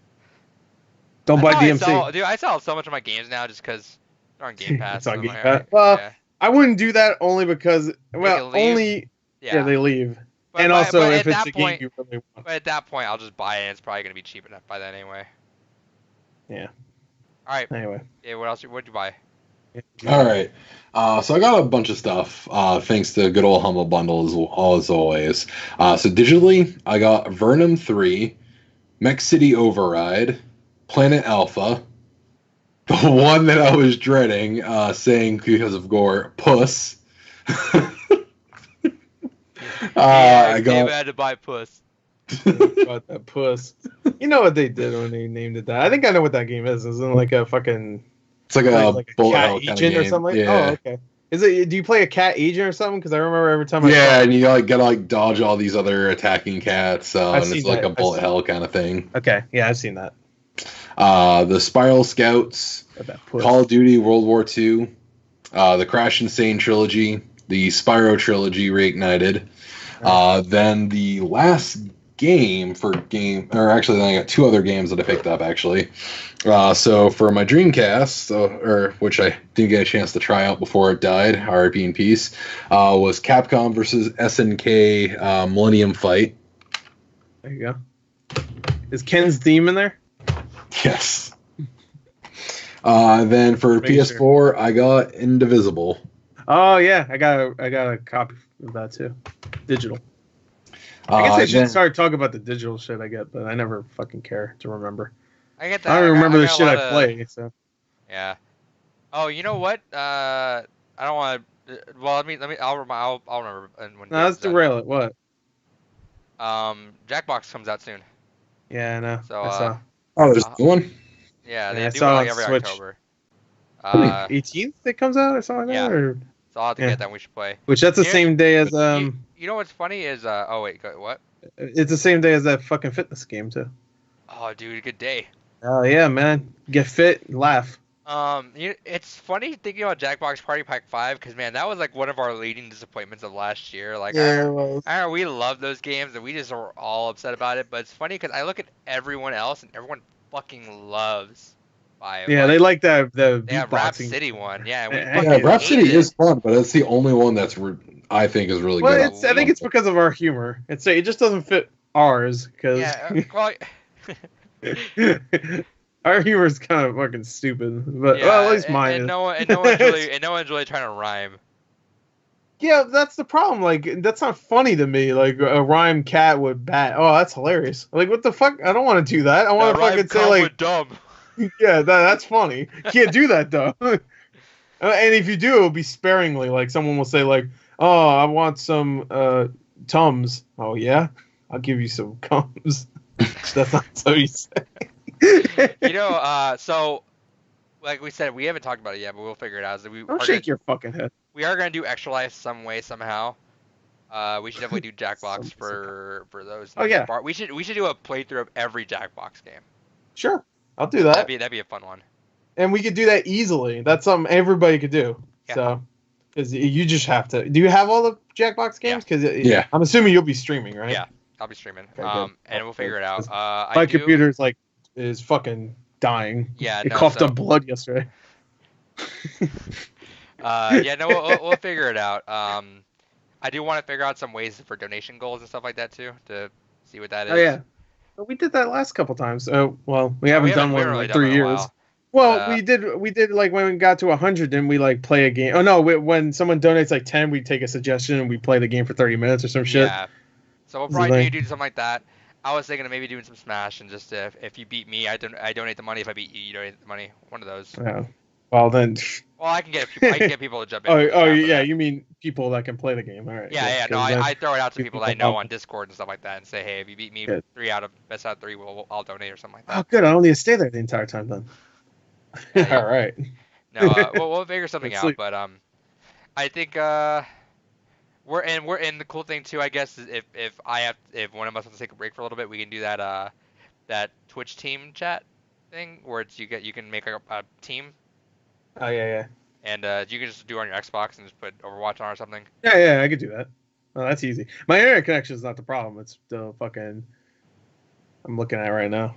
Don't buy DMC. I sell so much of my games now just because they're on Game Pass. It's on I'm Game like, Pass. alright, Well, yeah. I wouldn't do that only because Yeah. they leave. But- And but- also but if at it's that a point- game you really want. But at that point, I'll just buy it. And it's probably gonna be cheap enough by then anyway. Yeah. All right. Anyway. Yeah. What else? What'd you buy? All right. So I got a bunch of stuff thanks to good old Humble Bundle as always. So digitally, I got Vernum 3, Mech City Override, Planet Alpha, the one that I was dreading, saying because of gore, Puss. I David had to buy Puss. About that Puss. You know what they did when they named it that? I think I know what that game is. Isn't it like a fucking... It's like a bullet cat hell kind of agent or game. something? Yeah. Oh, okay. Is it? Do you play a cat agent or something? Because I remember every time I Yeah, and you gotta dodge all these other attacking cats, and seen it's like that. a bullet hell kind of thing. Okay, yeah, I've seen that. The Spiral Scouts, Call of Duty World War II, the Crash Insane trilogy, the Spyro trilogy reignited. Then the last game then I got two other games that I picked up actually. So for my Dreamcast, which I didn't get a chance to try out before it died, RIP in peace, was Capcom versus SNK Millennium Fight. There you go. Is Ken's theme in there? Yes. Then for PS4, I got Indivisible. Oh yeah, I got a copy of that too, digital. I guess I should start talking about the digital shit I get, but I never fucking care to remember. I get that. I don't remember the got shit a I lot of- play. So Yeah. Oh, you know what? I don't want to. Well, let me. I'll remember. When no, let's derail it. What? Jackbox comes out soon. Yeah, I know. So, I saw. Oh, there's one. Yeah, Yeah, they I do it saw like on every Switch. October. 18th it comes out or something like yeah. that. Or So I'll have to yeah. get that. We should play. Which that's the Yeah, same day as You know what's funny is oh wait, what? It's the same day as that fucking fitness game too. Oh, dude, good day. Oh yeah, man. Get fit, laugh. It's funny thinking about Jackbox Party Pack 5 because man, that was like one of our leading disappointments of last year. Like, Yeah, it was. we love those games and we just are all upset about it. But it's funny because I look at everyone else and everyone fucking loves 5. Yeah, they like the they have Rap beatboxing. City one. Yeah, and we Yeah, fucking Rhapsody hated is it. fun, but it's the only one that's I think is really Well, good. I think it's because of our humor. It just doesn't fit ours because Well, our humor is kind of fucking stupid. But yeah, well, at least mine. and is. no one's really trying to rhyme. Yeah, that's the problem. Like, that's not funny to me. Like, a rhyme cat with bat. Oh, that's hilarious. Like, what the fuck? I don't want to do that. I want to fucking say, like, dumb. yeah, that's funny. Can't do that, though. And if you do, it'll be sparingly. Like, someone will say, like, oh, I want some Tums. Oh, yeah? I'll give you some Cums. That's not so you say. So, like we said, we haven't talked about it yet, but we'll figure it out. So Don't shake your fucking head. We are gonna do Extra Life some way somehow. We should definitely do Jackbox for those. Oh yeah. We should do a playthrough of every Jackbox game. Sure, I'll do that. That'd be a fun one. And we could do that easily. That's something everybody could do. Yeah. So, because you just have to. Do you have all the Jackbox games? Because yeah, I'm assuming you'll be streaming, right? Yeah, I'll be streaming. Okay, and we'll figure it out. My computer's is fucking dying. Yeah, it coughed up blood yesterday. We'll figure it out. I do want to figure out some ways for donation goals and stuff like that too, to see what that is. Oh yeah, but we did that last couple times. Well, we haven't done one in really like 3 years. Well, we did like when we got to 100, then we like play a game. Oh no, when someone donates like 10, we take a suggestion and we play the game for 30 minutes or some shit. Yeah. So we'll probably need to do something like that. I was thinking of maybe doing some Smash and just if you beat me, I donate the money. If I beat you, you donate the money. One of those. Yeah. Well then. Well, I can get people to jump in. Oh yeah, you mean people that can play the game? All right. Yeah. No, I throw it out to people that I know on Discord and stuff like that, and say, hey, if you beat me best out of 3, I'll donate or something like that. Oh, good. I don't need to stay there the entire time then. Yeah. All right. No, we'll figure something out. But I think we're in the cool thing too. I guess is if one of us wants to take a break for a little bit, we can do that Twitch team chat thing where you can make a team. Oh yeah. And you can just do it on your Xbox and just put Overwatch on or something. Yeah, I could do that. Oh, that's easy. My internet connection is not the problem. It's the fucking. I'm looking at it right now.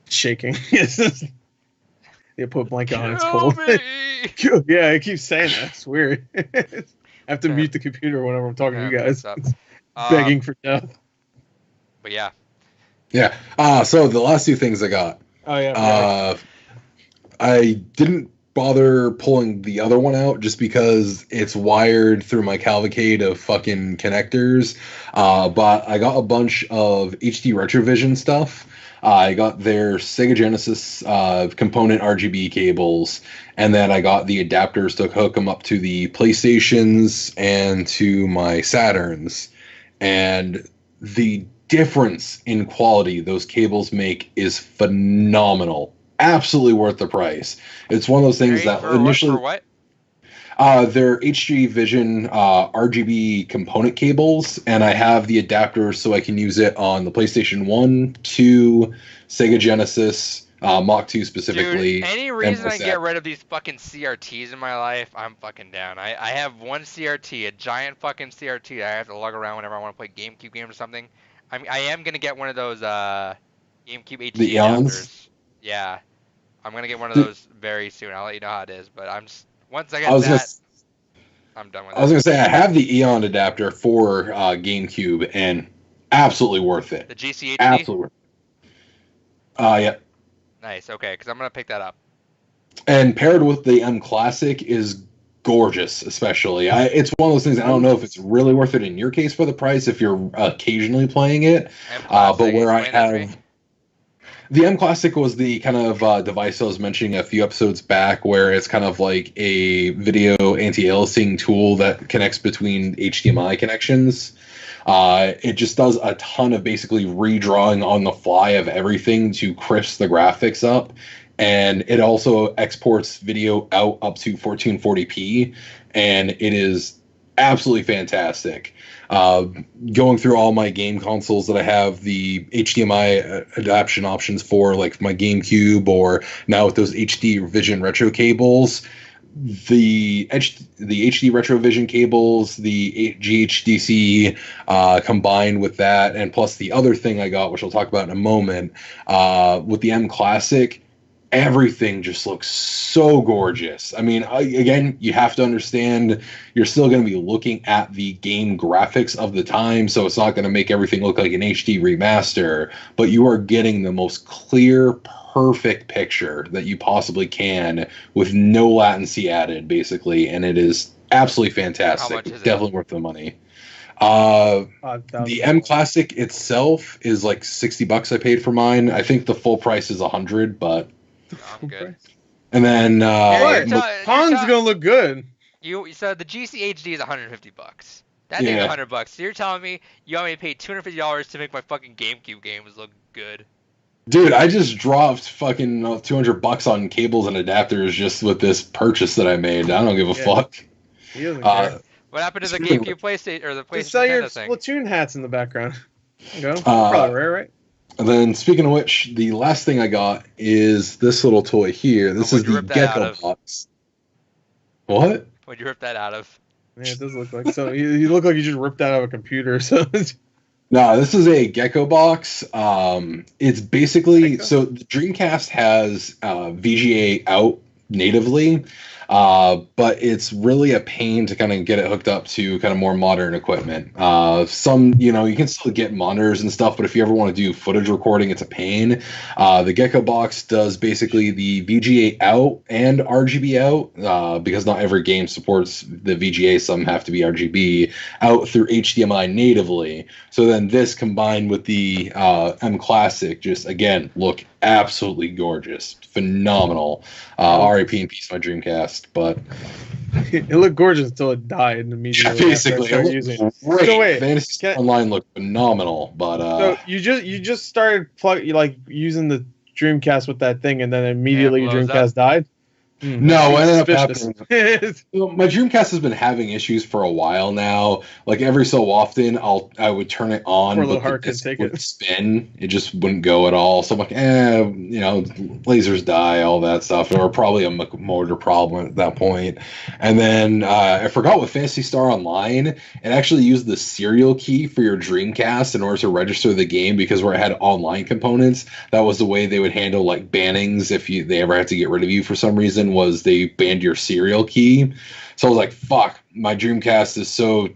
It's shaking. They put a blanket on. It's cold. Yeah, I keep saying that. It's weird. I have to mute the computer whenever I'm talking to you guys. It's begging for death. But yeah. Yeah. So the last 2 things I got. Oh yeah. I didn't bother pulling the other one out just because it's wired through my cavalcade of fucking connectors. But I got a bunch of HD Retrovision stuff. I got their Sega Genesis component RGB cables, and then I got the adapters to hook them up to the PlayStations and to my Saturns. And the difference in quality those cables make is phenomenal. Absolutely worth the price. It's one of those things that initially... For what? They're HD Vision RGB component cables, and I have the adapter so I can use it on the PlayStation 1, 2, Sega Genesis, Mach 2 specifically. Dude, any reason I get rid of these fucking CRTs in my life, I'm fucking down. I have one CRT, a giant fucking CRT that I have to lug around whenever I want to play GameCube games or something. I am going to get one of those GameCube HD adapters. Yeah. I'm going to get one of those very soon. I'll let you know how it is, but once I get I'm done with it. I was going to say, I have the Eon adapter for GameCube, and absolutely worth it. The GCHD? Absolutely worth it. Yeah. Nice, okay, because I'm going to pick that up. And paired with the M Classic is gorgeous, especially. It's one of those things, I don't know if it's really worth it in your case for the price if you're occasionally playing it, but where I have... The M Classic was the kind of device I was mentioning a few episodes back, where it's kind of like a video anti-aliasing tool that connects between HDMI connections. It just does a ton of basically redrawing on the fly of everything to crisp the graphics up. And it also exports video out up to 1440p, and it is absolutely fantastic. Going through all my game consoles that I have the HDMI adaptation options for, like my GameCube, or now with those HD Vision retro cables, the HD Retrovision cables, the GHDC combined with that, and plus the other thing I got, which I'll talk about in a moment, with the M Classic, everything just looks so gorgeous. I mean, again, you have to understand you're still going to be looking at the game graphics of the time, so it's not going to make everything look like an HD remaster, but you are getting the most clear, perfect picture that you possibly can with no latency added, basically, and it is absolutely fantastic. How much is it? Definitely worth the money. The M Classic itself is like $60 I paid for mine. I think the full price is $100, but I'm good. and then Pong's gonna look good. So the GCHD is $150. That thing's $100. So you're telling me you want me to pay $250 to make my fucking GameCube games look good? Dude, I just dropped fucking $200 on cables and adapters just with this purchase that I made. I don't give a fuck. He doesn't care. What happened to the GameCube PlayStation or the PlayStation? Just sell your thing? Splatoon hats in the background. There you go. Probably rare, right? And then, speaking of which, the last thing I got is this little toy here. This is the Gecko box. What? What'd you rip that out of? Yeah, it does look like so. You look like you just ripped that out of a computer. So. No, this is a Gecko box. It's basically so the Dreamcast has VGA out natively, but it's really a pain to kind of get it hooked up to kind of more modern equipment. Some, you can still get monitors and stuff, but if you ever want to do footage recording, it's a pain. The Gecko box does basically the VGA out and RGB out, because not every game supports the VGA. Some have to be RGB out through HDMI natively. So then this combined with the M Classic just, again, look absolutely gorgeous. Phenomenal. RIP in peace, my Dreamcast, but it looked gorgeous until it died immediately. Basically, it using it. Great. So wait, Fantasy Online looked phenomenal, but so you just started using the Dreamcast with that thing, and then immediately your Dreamcast died. No, what ended up happening. My Dreamcast has been having issues for a while now. Like every so often, I would turn it on, but the disc would spin. It just wouldn't go at all. So I'm like, lasers die, all that stuff, or probably a motor problem at that point. And then I forgot with Phantasy Star Online, it actually used the serial key for your Dreamcast in order to register the game, because where it had online components, that was the way they would handle like bannings if they ever had to get rid of you for some reason. Was they banned your serial key. So I was like, fuck, my Dreamcast is so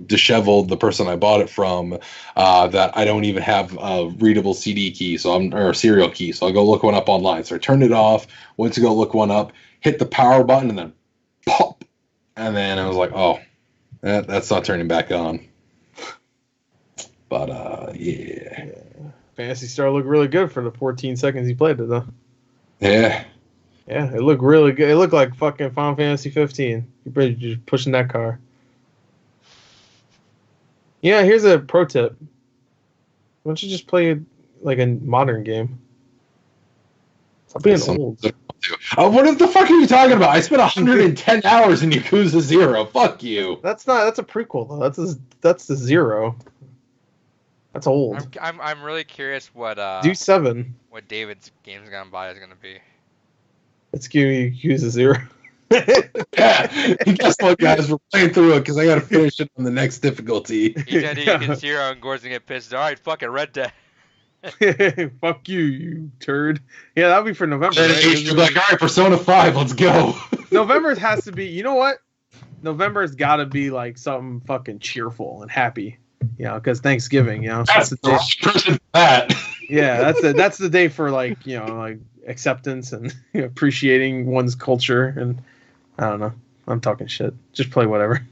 disheveled, the person I bought it from, that I don't even have a readable CD key, or a serial key, so I'll go look one up online. So I turned it off, went to go look one up, hit the power button, and then pop, and then I was like, oh, that's not turning back on. But yeah. Phantasy Star looked really good for the 14 seconds you played it, though. Yeah. Yeah, it looked really good. It looked like fucking Final Fantasy 15. You're just pushing that car. Yeah, here's a pro tip. Why don't you just play like a modern game? Stop being old. What the fuck are you talking about? I spent 110 hours in Yakuza 0. Fuck you. That's a prequel though. That's the 0. That's old. I'm really curious what do 7. What David's games gonna buy is gonna be. Let's give you Yakuza 0. Yeah, guess what, guys? We're playing through it because I gotta finish it on the next difficulty. He's gonna do Yakuza 0 and Gord's gonna get pissed. All right, fucking Red Dead. Fuck you turd. Yeah, that'll be for November. Right? You're like, all right, Persona 5, let's go. November has to be. You know what? November's got to be like something fucking cheerful and happy. Because Thanksgiving. That's the day. Yeah, that's the day for like acceptance and appreciating one's culture, and I don't know. I'm talking shit. Just play whatever.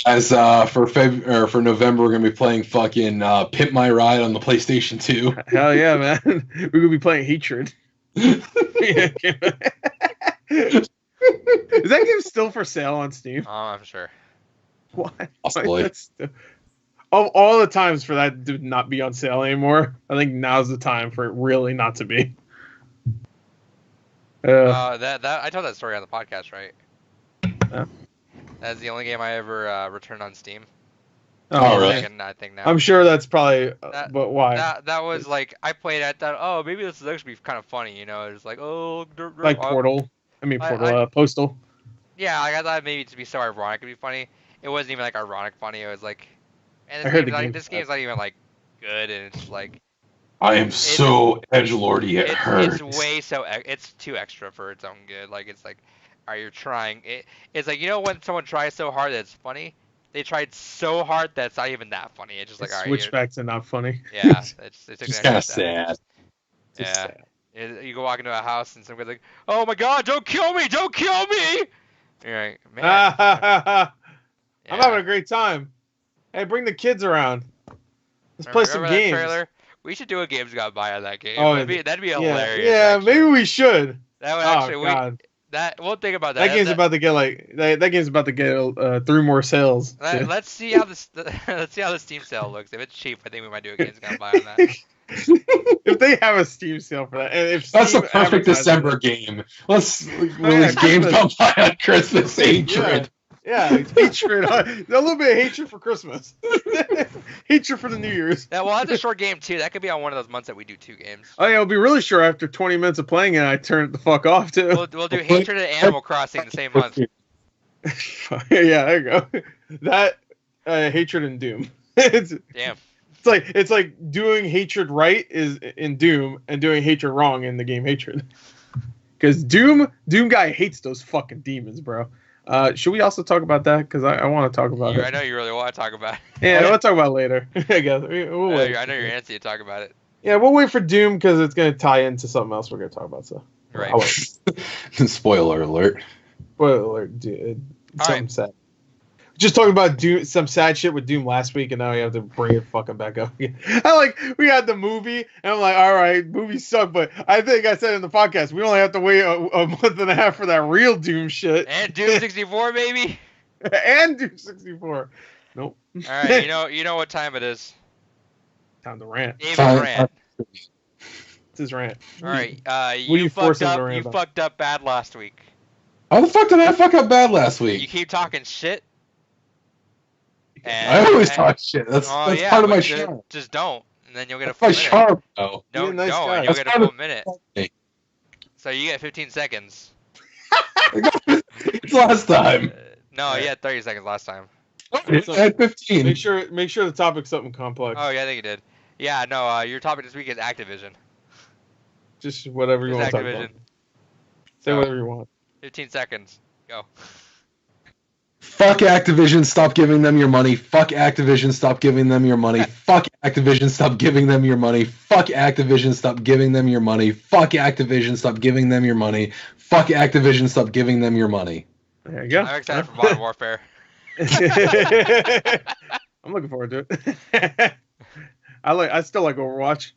As for November, we're gonna be playing fucking Pimp My Ride on the PlayStation 2. Hell yeah, man! We're gonna be playing Hatred. Is that game still for sale on Steam? Oh, I'm sure. Why? Possibly. of all the times for that to not be on sale anymore, I think now's the time for it really not to be. That I told that story on the podcast, right? Yeah. That's the only game I ever returned on Steam. Oh, really? I think now. I'm sure that's probably, but why? That was like, I played it, I thought, oh, maybe this is actually kind of funny, you know? It's like, oh, like Portal. Postal. Yeah, like, I thought maybe to be so ironic it'd be funny. It wasn't even like ironic funny. It was like, and this game's not even like good, and it's like. I am so edgelordy, it hurts. It's too extra for its own good. Like, it's like, are you trying? It's like, you know, when someone tries so hard that it's funny, they tried so hard that it's not even that funny. It's just like, all right, switch back to not funny. Yeah, it's just kind of sad. Yeah, sad. You go walk into a house and some guy's like, "Oh my God, don't kill me! Don't kill me!" You're like, man. I'm having a great time. Hey, bring the kids around. Let's play some games. Trailer? We should do a Games Gone By on that game. Oh, that'd be hilarious. Yeah, maybe we should. That would actually. We'll think about that. That game's about to get that game's about to get 3 more sales. Let's see how the Steam sale looks. If it's cheap, I think we might do a Games Gone By on that. If they have a Steam sale for that, and if that's a perfect December game. Let's release Games Gone By on Christmas. Hatred. Yeah, hatred. A little bit of hatred for Christmas. Hatred for the New Year's. Yeah, well, that's a short game too. That could be on one of those months that we do 2 games. Oh yeah, it'll be really short after 20 minutes of playing it. I turn it the fuck off too. We'll do Hatred and Animal Crossing the same month. Yeah, there you go. That Hatred and Doom. Damn. It's like doing Hatred right is in Doom and doing Hatred wrong in the game Hatred. Because Doom guy hates those fucking demons, bro. Should we also talk about that? Because I want to talk about it. I know you really want to talk about it. Yeah, we'll talk about it later. I guess. We'll wait. I know you're antsy to talk about it. Yeah, we'll wait for Doom because it's going to tie into something else we're going to talk about. So. Right. Spoiler alert. Spoiler alert, dude. Something right. sad. Just talking about Doom, some sad shit with Doom last week, and now we have to bring it fucking back up. We had the movie, and I'm like, all right, movies suck, but I think I said in the podcast, we only have to wait a month and a half for that real Doom shit. And Doom 64, baby. And Doom 64. Nope. All right, you know what time it is. Time to rant. David's rant. It's his rant. All right, you fucked up bad last week. How the fuck did I fuck up bad last week? You keep talking shit. I always talk shit. That's part of my charm. Just don't, and then you'll get a full minute. Charm, though. Don't, and you'll get a full minute. So you get 15 seconds. It's last time. No, you had 30 seconds last time. I had 15. Make sure the topic's something complex. Oh yeah, I think you did. Yeah, no. Your topic this week is Activision. Just whatever you want to talk about. Say whatever you want. 15 seconds. Go. Fuck Activision, stop giving them your money. Fuck Activision, stop giving them your money. Fuck Activision, stop giving them your money. Fuck Activision, stop giving them your money. Fuck Activision, stop giving them your money. Fuck Activision, stop giving them your money. There you go. I'm excited for Modern Warfare. I'm looking forward to it. I still like Overwatch.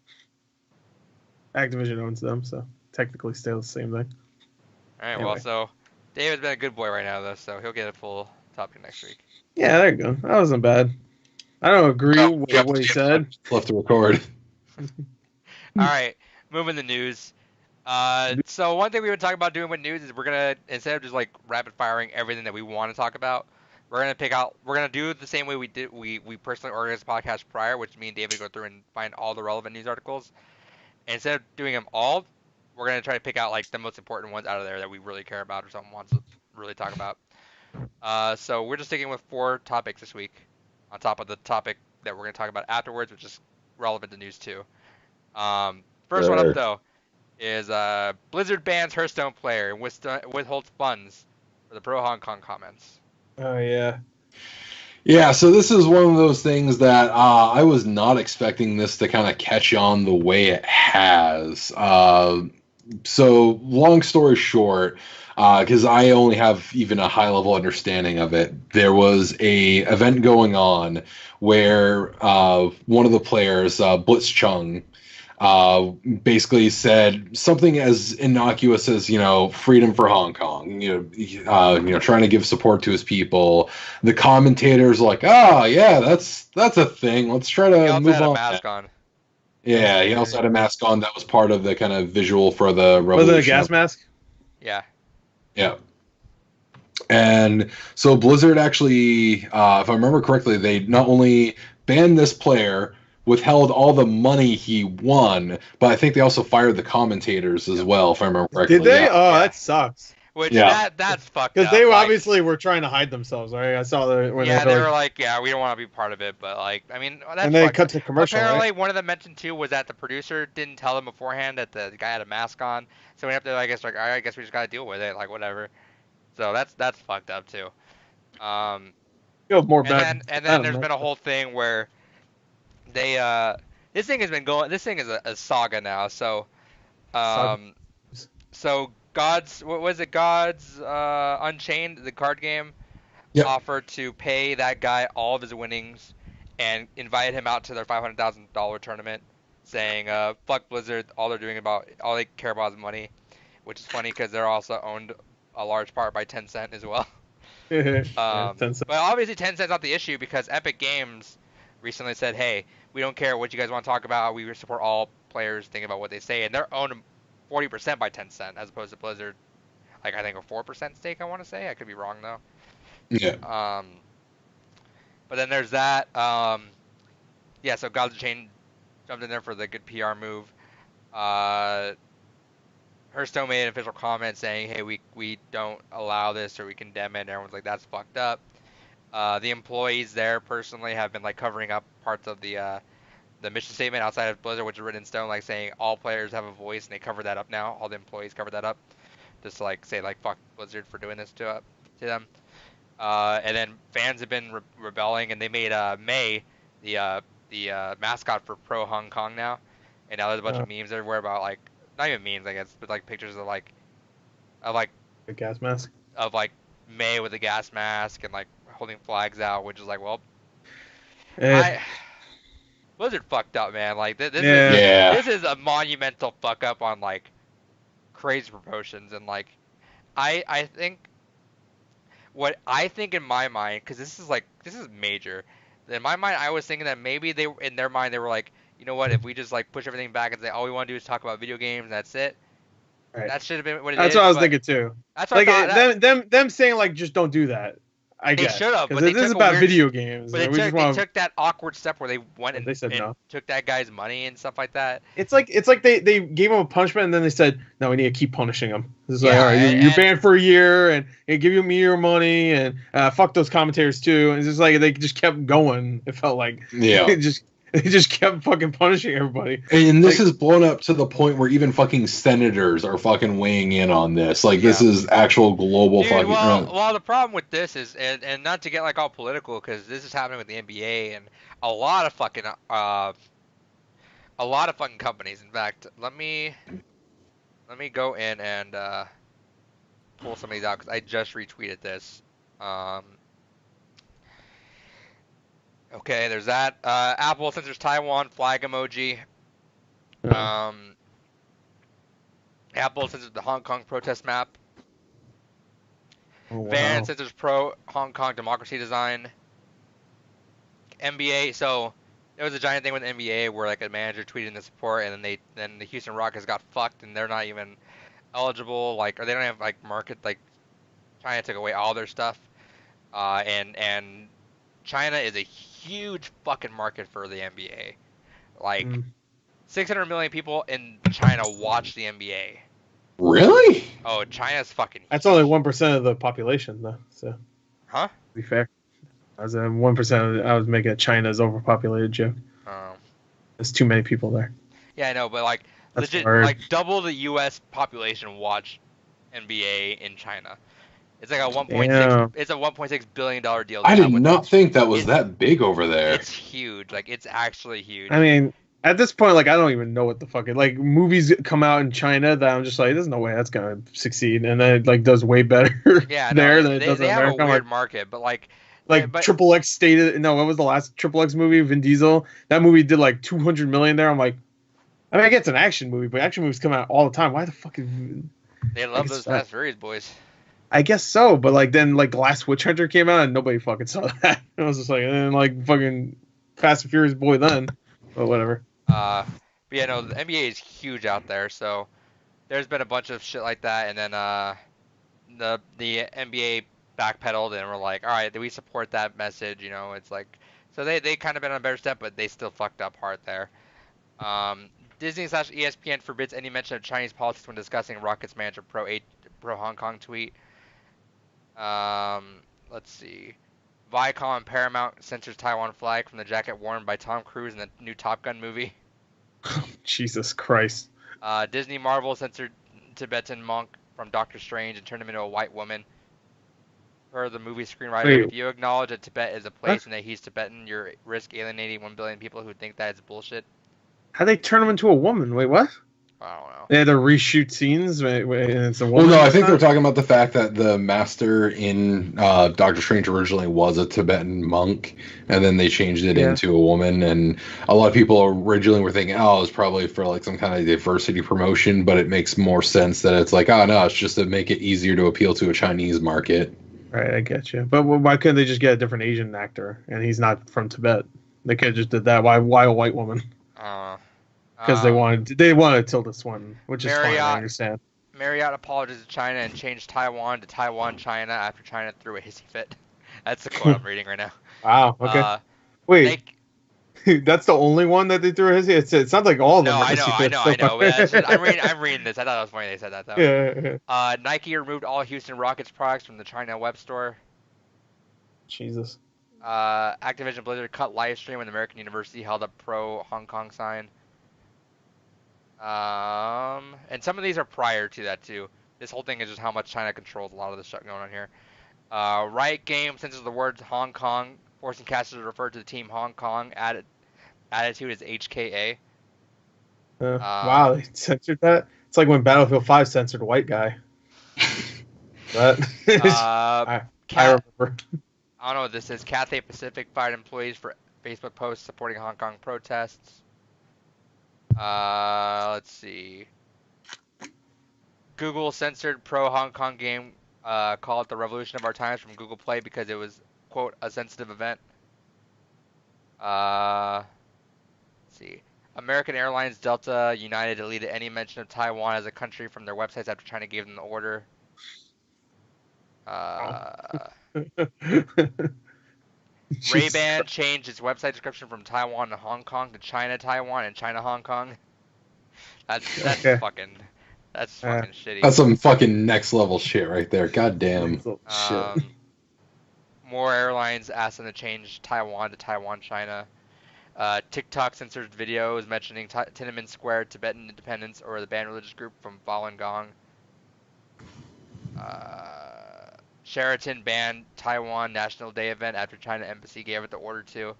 Activision owns them, so technically still the same thing. All right, well, so David's been a good boy right now, though, so he'll get a full topic next week. Yeah, there you go. That wasn't bad. I don't agree with what he said. Left to record. All right, moving the news. So one thing we've been talking about doing with news is we're gonna, instead of just like rapid firing everything that we want to talk about, we're gonna do it the same way we did. We personally organized the podcast prior, which me and David go through and find all the relevant news articles. And instead of doing them all, we're gonna try to pick out like the most important ones out of there that we really care about or someone wants to really talk about. So we're just sticking with 4 topics this week, on top of the topic that we're gonna talk about afterwards, which is relevant to news too. First one up though is Blizzard bans Hearthstone Player and withholds funds for the pro Hong Kong comments. Oh yeah. Yeah, so this is one of those things that I was not expecting this to kind of catch on the way it has. So long story short, because I only have even a high level understanding of it, there was a event going on where one of the players, Blitzchung, basically said something as innocuous as, freedom for Hong Kong, trying to give support to his people. The commentators like, oh yeah, that's a thing. Let's try to also move had a on. mask on. Yeah, he also had a mask on. That was part of the kind of visual for the revolution. Was it a gas mask? Yeah. Yeah. And so Blizzard actually, if I remember correctly, they not only banned this player, withheld all the money he won, but I think they also fired the commentators as well, if I remember correctly. Did they? Yeah. Oh, that sucks. Which Yeah. that's fucked up. Because they obviously were trying to hide themselves, right? I saw that when they were like, yeah, we don't want to be part of it, but like, I mean, that's and they fucked cut up. to commercial. Apparently, right? one of them mentioned too was that the producer didn't tell them beforehand that the guy had a mask on, so we have to, I guess, like, all right, I guess we just gotta deal with it, like whatever. So that's fucked up too. Feels more bad. And then there's been a whole thing where they this thing has been going. This thing is a saga now. So so Gods, what was it? Gods Unchained, the card game, offered to pay that guy all of his winnings and invite him out to their $500,000 tournament, saying, "Fuck Blizzard, all they care about is money," which is funny because they're also owned a large part by Tencent as well. Tencent. But obviously Tencent's not the issue because Epic Games recently said, "Hey, we don't care what you guys want to talk about. We support all players thinking about what they say," and they're owned 40% by Tencent as opposed to Blizzard, like I think a 4% stake. I want to say, I could be wrong though. Yeah. But then there's that. Yeah. So Gods Chain jumped in there for the good PR move. Hearthstone made an official comment saying, "Hey, we don't allow this or we condemn it." And everyone's like, "That's fucked up." The employees there personally have been like covering up parts of the mission statement outside of Blizzard, which is written in stone, like saying all players have a voice, and they cover that up now. All the employees cover that up, just to, like, say like fuck Blizzard for doing this to them. And then fans have been rebelling, and they made May the mascot for Pro Hong Kong now, and now there's a bunch of memes everywhere about, like, not even memes I guess, but like pictures of the gas mask of like May with a gas mask and like holding flags out, which is like, well, Blizzard fucked up, man. Like this is a monumental fuck up on like crazy proportions, and like I think what I think in my mind, because this is major. In my mind, I was thinking that maybe in their mind they were like, you know what, if we just like push everything back and say all we want to do is talk about video games and that's it. Right. That should have been what it is. That's what I was thinking too. That's what like I thought. Them saying like just don't do that. I guess they should have. Because this is about video games. But they took that awkward step where they went and took that guy's money and stuff like that. It's like they gave him a punishment and then they said, no, we need to keep punishing him. This is like, all right, you're banned for a year and give me your money and fuck those commentators too. And it's just like they just kept going. It felt like they just kept fucking punishing everybody. And this is blown up to the point where even fucking senators are fucking weighing in on this. Like, this is actual global fucking... Well, the problem with this is, and not to get, like, all political, because this is happening with the NBA and a lot of fucking companies. In fact, let me go in and pull some of these out, because I just retweeted this. Okay, there's that. Apple censors Taiwan flag emoji. Apple censors the Hong Kong protest map. Van censors pro Hong Kong democracy design. NBA. So there was a giant thing with the NBA where like a manager tweeted the support, and then the Houston Rockets got fucked, and they're not even eligible. Like, or they don't have like market. Like, China took away all their stuff. And China is a huge fucking market for the NBA. Like, 600 million people in China watch the NBA. Really? Oh, China's fucking huge. That's only 1% of the population, though. So, to be fair, I was 1%. I was making a China's overpopulated joke. Oh. There's too many people there. Yeah, I know, but like That's legit, hard. like double the U.S. population watch NBA in China. It's like a 1.6. It's a $1.6 billion deal. I did not think that was that big over there. It's huge. Like, it's actually huge. I mean, at this point, like, I don't even know what the fuck. Like, movies come out in China that I'm just like, there's no way that's gonna succeed, and then it like does way better there than it does in America. They have a weird market, but like Triple X stated. No, what was the last Triple X movie? Vin Diesel. That movie did like 200 million there. I'm like, I mean, I get it's an action movie, but action movies come out all the time. Why the fuck is... They love those Fast Furious boys. I guess so, but like then like The Last Witch Hunter came out and nobody fucking saw that. I was just like, and then like fucking Fast and Furious boy then, but whatever. But yeah, no, the NBA is huge out there, so there's been a bunch of shit like that, and then the NBA backpedaled and were like, all right, we support that message, you know. It's like, so they kind of been on a better step, but they still fucked up hard there. Disney/ESPN forbids any mention of Chinese politics when discussing Rockets manager pro Hong Kong tweet. Let's see. Viacom and Paramount censors Taiwan flag from the jacket worn by Tom Cruise in the new Top Gun movie. Jesus Christ. Disney Marvel censored Tibetan monk from Doctor Strange and turned him into a white woman. Per the movie screenwriter, if you acknowledge that Tibet is a place and that he's Tibetan, you risk alienating 1 billion people who think that it's bullshit. How'd they turn him into a woman? Wait, what? I don't know. They had to reshoot scenes and it's a woman. Well, no, I think they're talking about the fact that the master in Doctor Strange originally was a Tibetan monk, and then they changed it into a woman. And a lot of people originally were thinking, oh, it's probably for like some kind of diversity promotion, but it makes more sense that it's like, oh, no, it's just to make it easier to appeal to a Chinese market. Right, I get you. But why couldn't they just get a different Asian actor, and he's not from Tibet? They could have just did that. Why a white woman? Because they wanted Tilda Swinton, which is fine, I understand. Marriott apologized to China and changed Taiwan to Taiwan, China after China threw a hissy fit. That's the quote I'm reading right now. Wow, okay. Wait, that's the only one that they threw a hissy? It sounds like all of them are hissy fits. I know. I'm reading this. I thought it was funny they said that, though. Yeah. Nike removed all Houston Rockets products from the China web store. Jesus. Activision Blizzard cut live stream when the American University held up pro Hong Kong sign. And some of these are prior to that too. This whole thing is just how much China controls a lot of the stuff going on here. Riot Games censors the words Hong Kong, forcing casters to refer to the team Hong Kong. Attitude is HKA. Wow, they censored that? It's like when Battlefield 5 censored a white guy. I remember. I don't know what this is. Cathay Pacific fired employees for Facebook posts supporting Hong Kong protests. Let's see. Google censored pro Hong Kong game called The Revolution of Our Times from Google Play because it was, quote, a sensitive event. Let's see. American Airlines, Delta, United deleted any mention of Taiwan as a country from their websites after China gave them the order. Ray-Ban changed its website description from Taiwan to Hong Kong to China Taiwan and China Hong Kong. That's fucking shitty. That's some fucking next level shit right there. God damn. More airlines asked them to change Taiwan to Taiwan China. TikTok censored videos mentioning Tiananmen Square, Tibetan independence, or the banned religious group from Falun Gong. Sheraton banned Taiwan National Day event after China Embassy gave it the order to.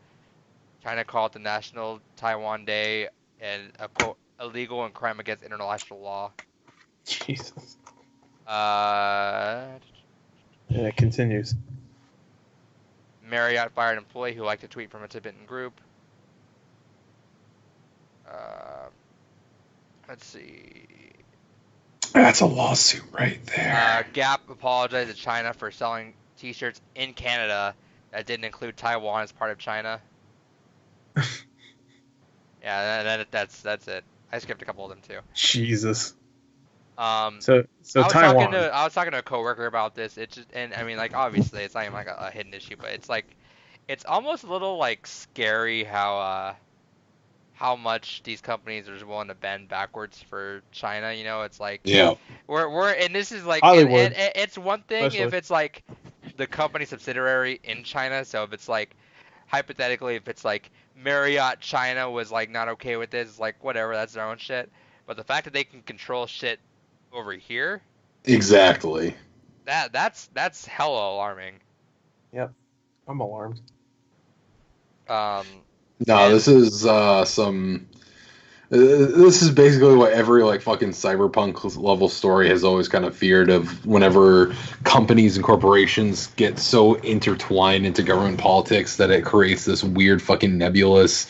China called the National Taiwan Day and a quote illegal and crime against international law. Jesus. Yeah, it continues. Marriott fired an employee who liked a tweet from a Tibetan group. Let's see. That's a lawsuit right there. Gap apologized to China for selling T-shirts in Canada that didn't include Taiwan as part of China. Yeah, that's it. I skipped a couple of them too. Jesus. So I was Taiwan. I was talking to a coworker about this. It's just, and I mean, like, obviously, it's not even like a hidden issue, but it's like, it's almost a little like scary how much these companies are just willing to bend backwards for China. You know, it's like, we're and this is like, and it's one thing if it's like the company subsidiary in China. So if it's like, hypothetically, if it's like Marriott China was like not okay with this, it's like whatever, that's their own shit. But the fact that they can control shit over here, exactly. That's hella alarming. Yep, I'm alarmed. No, this is this is basically what every like fucking cyberpunk level story has always kind of feared of. Whenever companies and corporations get so intertwined into government politics that it creates this weird fucking nebulous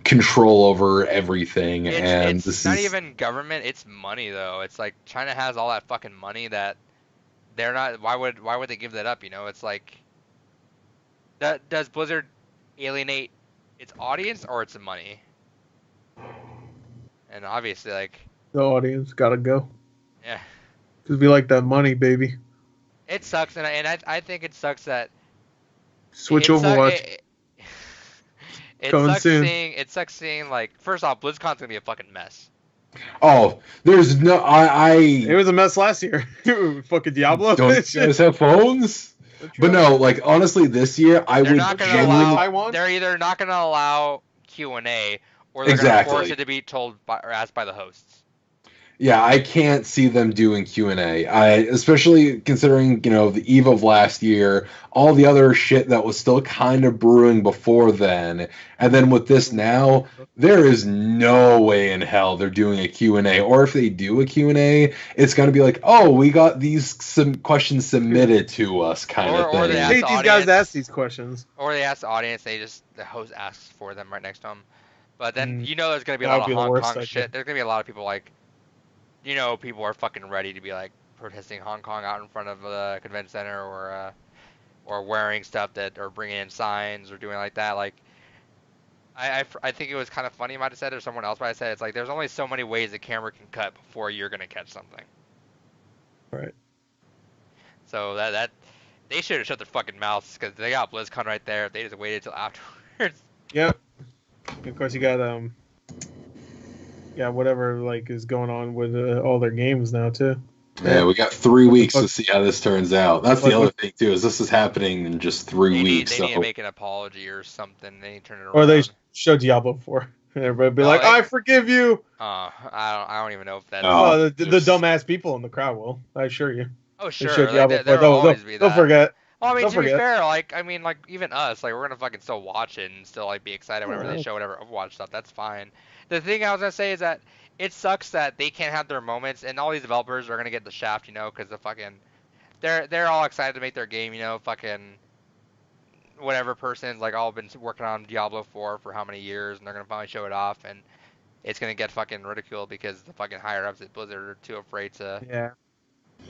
control over everything. It's this not is even government. It's money though. It's like China has all that fucking money that they're not. Why would they give that up? You know, it's like, does Blizzard alienate its audience or its money? And obviously, like, The audience gotta go. yeah, Because we like that money, baby. it sucks, and I think it sucks that Switch it suck- Overwatch. it Coming sucks soon. it sucks seeing, like, first off, BlizzCon's gonna be a fucking mess. there's no It was a mess last year. Fucking Diablo. don't you guys have phones? But no, like, honestly, this year I They're would not gonna genuinely. Taiwan? They're either not gonna allow Q&A, or they're Exactly. gonna force it to be told by, or asked by the hosts. Yeah, I can't see them doing Q&A. Especially considering, the eve of last year, all the other shit that was still kind of brewing before then, and then with this now, there is no way in hell they're doing a Q&A. Or if they do a Q&A, it's going to be like, oh, we got these questions submitted to us kind of Or thing. they I ask hate the these guys audience. ask these questions. Or they ask the audience, the host asks for them right next to them. But then, there's gonna be a That lot would of be the Hong worst Kong idea. shit. There's gonna be a lot of people, like, people are fucking ready to be, like, protesting Hong Kong out in front of the convention center, or wearing stuff that, or bringing in signs, or doing like that. Like, I think it was kind of funny, you might have said, or someone else might have said, it's like, there's only so many ways the camera can cut before you're gonna catch something. Right. So that they should have shut their fucking mouths, because they got BlizzCon right there. If they just waited till afterwards. Yep. Of course, you got whatever like is going on with all their games now too. Yeah, we got 3 weeks to see how this turns out. That's the other thing too, is this is happening in just 3 weeks. They need to make an apology or something. They need to turn it around. Or they show Diablo 4. And everybody be like, I forgive you. I don't even know if that's. The dumbass people in the crowd will. I assure you. Oh sure, Show Diablo 4. there'll always be that. Don't forget. Well, I mean, Don't to be forget. fair, like even us, like, we're gonna fucking still watch it and still, like, be excited whenever they show whatever Overwatch stuff. That's fine. The thing I was gonna say is that it sucks that they can't have their moments, and all these developers are gonna get the shaft, because the fucking they're all excited to make their game, fucking whatever person's, like, all been working on Diablo 4 for how many years, and they're gonna finally show it off, and it's gonna get fucking ridiculed because the fucking higher ups at Blizzard are too afraid to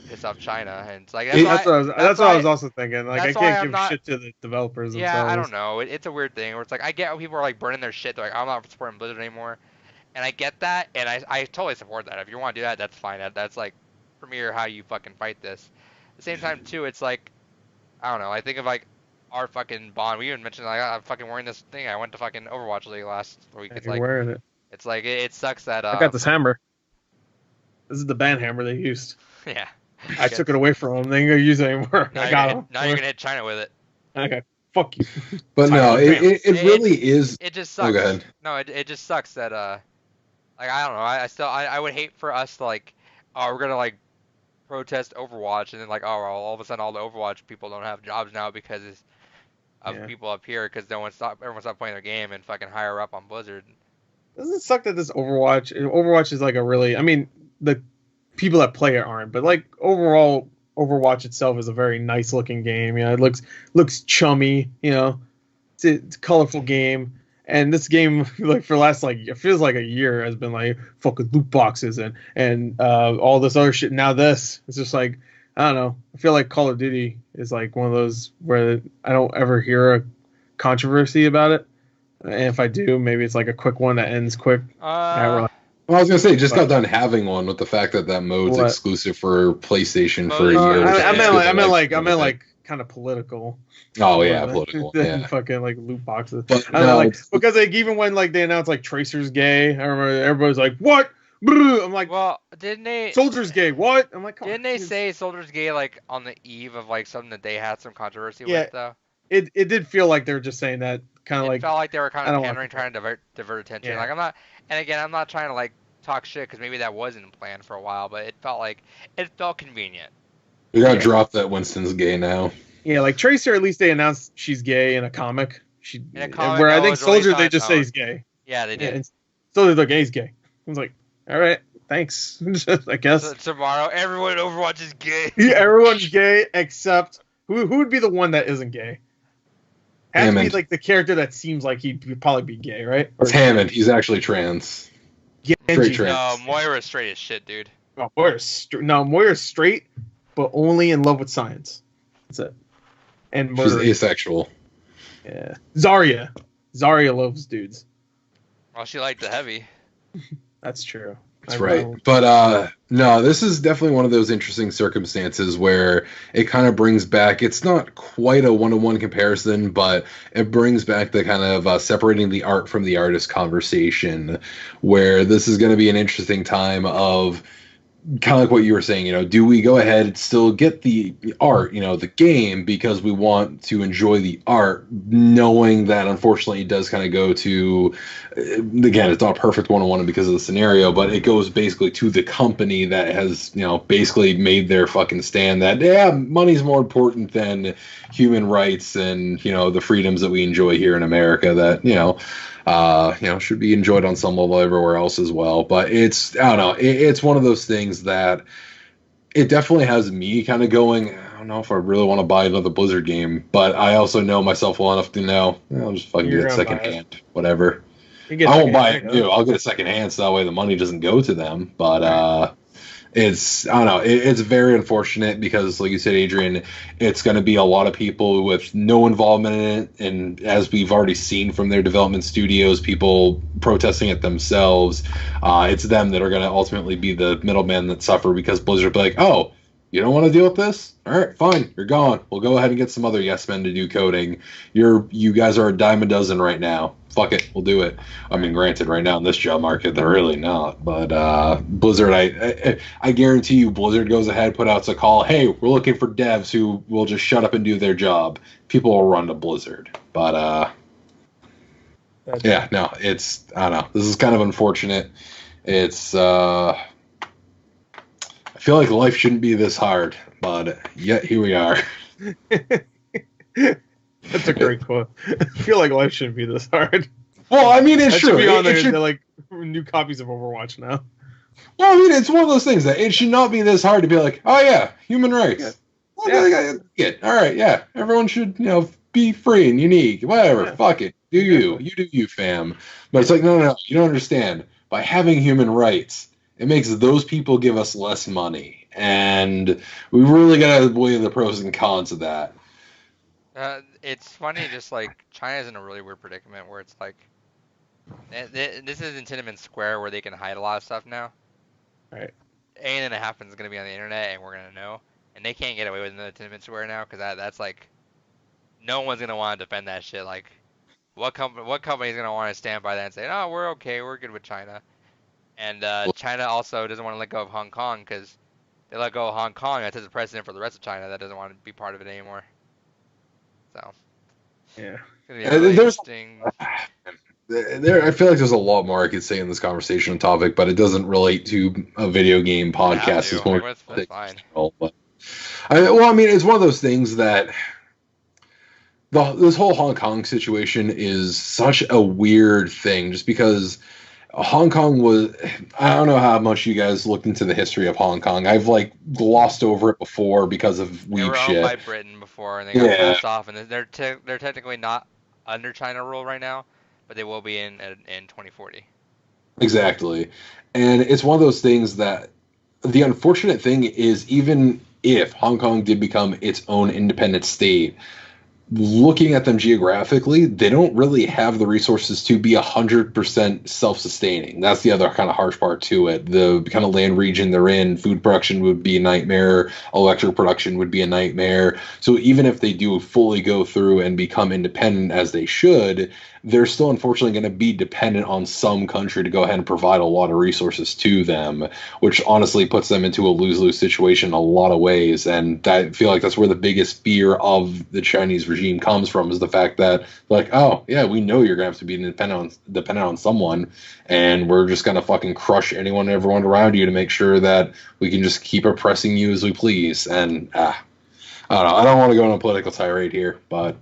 piss off China, and it's like That's what I was also thinking. Like, I can't give shit to the developers themselves. Yeah, I don't know. It's a weird thing where it's like, I get when people are, like, burning their shit. They're like, I'm not supporting Blizzard anymore, and I get that, and I totally support that. If you want to do that, that's fine. That's like, for me, or how you fucking fight this. At the same time too, it's like, I don't know. I think of, like, our fucking bond. We even mentioned, like, I'm fucking wearing this thing. I went to fucking Overwatch League last week. It's You're like, wearing it. It's like, it sucks that I got this hammer. This is the band hammer they used. Yeah. I took it away from them. They ain't gonna use it anymore. Now I got them. Now you're gonna hit China with it. Okay. Fuck you. But no, it really is. It just sucks. Oh, go ahead. No, it just sucks that like, I don't know. I would hate for us to, like, we're gonna, like, protest Overwatch, and then, like, well, all of a sudden all the Overwatch people don't have jobs now because of people up here, because everyone stopped playing their game and fucking higher up on Blizzard. Doesn't it suck that this Overwatch is like a really, I mean, the people that play it aren't, but, like, overall Overwatch itself is a very nice looking game. It looks chummy, it's a colorful game. And this game, like, for the last, like, it feels like a year, has been like fucking loot boxes and all this other shit. Now it's just like, I don't know. I feel like Call of Duty is like one of those where I don't ever hear a controversy about it. And if I do, maybe it's like a quick one that ends quick. Well, I was gonna say, just got done having one with the fact that mode's exclusive for PlayStation for a year. I meant like kind of political. Oh yeah, political. Yeah. Fucking like loot boxes. But because like even when like they announced like Tracer's gay, I remember everybody's like, "What?" I'm like, well, didn't they? Soldier's gay. What? I'm like, didn't they say Soldier's gay, like, on the eve of, like, something that they had some controversy with, though? It did feel like they were just saying that, kind of like. It felt like they were kind of pandering, trying to divert attention. Yeah. Like, I'm not trying to, like, talk shit, because maybe that wasn't planned for a while, but it felt convenient. We gotta drop that Winston's gay now. Yeah, like Tracer, at least they announced she's gay in a comic. Comic, where I think Soldier, they just say he's gay. Yeah, they did. And Soldier, like, he's gay. I was like, all right, thanks. I guess. So tomorrow, everyone in Overwatch is gay. Yeah, everyone's gay except who would be the one that isn't gay? Has to be Hammond. like the character that seems like he'd probably be gay, right? It's Hammond. He's actually trans. Straight Genji. trans. No, Moira's straight as shit, dude. Oh, Moira's straight, but only in love with science. That's it. And She's murder. asexual. Yeah. Zarya loves dudes. Well, she liked the heavy. That's true. That's right. But no, this is definitely one of those interesting circumstances where it kind of brings back, it's not quite a one-to-one comparison, but it brings back the kind of separating the art from the artist conversation, where this is going to be an interesting time of kind of like what you were saying, do we go ahead and still get the art, the game, because we want to enjoy the art, knowing that unfortunately it does kind of go to, again, it's not perfect one-on-one because of the scenario, but it goes basically to the company that has, basically made their fucking stand that, yeah, money's more important than human rights and, the freedoms that we enjoy here in America that, should be enjoyed on some level everywhere else as well. But it's, I don't know, it's one of those things that it definitely has me kind of going, I don't know if I really want to buy another Blizzard game, but I also know myself well enough to know, I'll just fucking get it secondhand, whatever. I won't buy it new. I'll get it secondhand so that way the money doesn't go to them. But it's, I don't know, it's very unfortunate because, like you said, Adrian, it's going to be a lot of people with no involvement in it. And as we've already seen from their development studios, people protesting it themselves, it's them that are going to ultimately be the middlemen that suffer because Blizzard will be like, oh, you don't want to deal with this? All right, fine, you're gone. We'll go ahead and get some other yes men to do coding. You guys are a dime a dozen right now. Fuck it, we'll do it. I mean, granted, right now in this job market, they're really not. But Blizzard, I guarantee you, Blizzard goes ahead, put out a call. Hey, we're looking for devs who will just shut up and do their job. People will run to Blizzard. But yeah, no, it's, I don't know. This is kind of unfortunate. It's I feel like life shouldn't be this hard, but yet here we are. That's a great quote. I feel like life shouldn't be this hard. Well, I mean, it's true. Should be on they're like new copies of Overwatch now. Well, I mean, it's one of those things that it should not be this hard to be like, oh yeah, human rights. Yeah. All right, yeah, everyone should, be free and unique. Whatever, fuck it. Do you do you, fam. But it's like, no, you don't understand. By having human rights, it makes those people give us less money, and we really gotta weigh the pros and cons of that. It's funny, just like China's in a really weird predicament where it's like, this is in Tiananmen Square where they can hide a lot of stuff now. Right. Anything that happens is gonna be on the internet, and we're gonna know, and they can't get away with it in Tiananmen Square now because that's like, no one's gonna want to defend that shit. Like, what company's gonna want to stand by that and say, oh, we're okay, we're good with China, and China also doesn't want to let go of Hong Kong because they let go of Hong Kong, that sets a precedent for the rest of China that doesn't want to be part of it anymore. So, yeah, really interesting. I feel like there's a lot more I could say in this conversation topic, but it doesn't relate to a video game podcast. It's more that's fine. But, I mean, it's one of those things that this whole Hong Kong situation is such a weird thing, just because Hong Kong was, I don't know how much you guys looked into the history of Hong Kong. I've like glossed over it before because of weeb shit. They were owned by Britain before, and they got passed off, and they're technically not under China rule right now, but they will be in 2040. Exactly. And it's one of those things that the unfortunate thing is, even if Hong Kong did become its own independent state, looking at them geographically, they don't really have the resources to be 100% self-sustaining. That's the other kind of harsh part to it. The kind of land region they're in, food production would be a nightmare, electric production would be a nightmare. So even if they do fully go through and become independent as they should, they're still unfortunately going to be dependent on some country to go ahead and provide a lot of resources to them, which honestly puts them into a lose-lose situation in a lot of ways. And I feel like that's where the biggest fear of the Chinese regime comes from, is the fact that, like, oh, yeah, we know you're going to have to be dependent on someone, and we're just going to fucking crush anyone and everyone around you to make sure that we can just keep oppressing you as we please. And, I don't know. I don't want to go on a political tirade here, but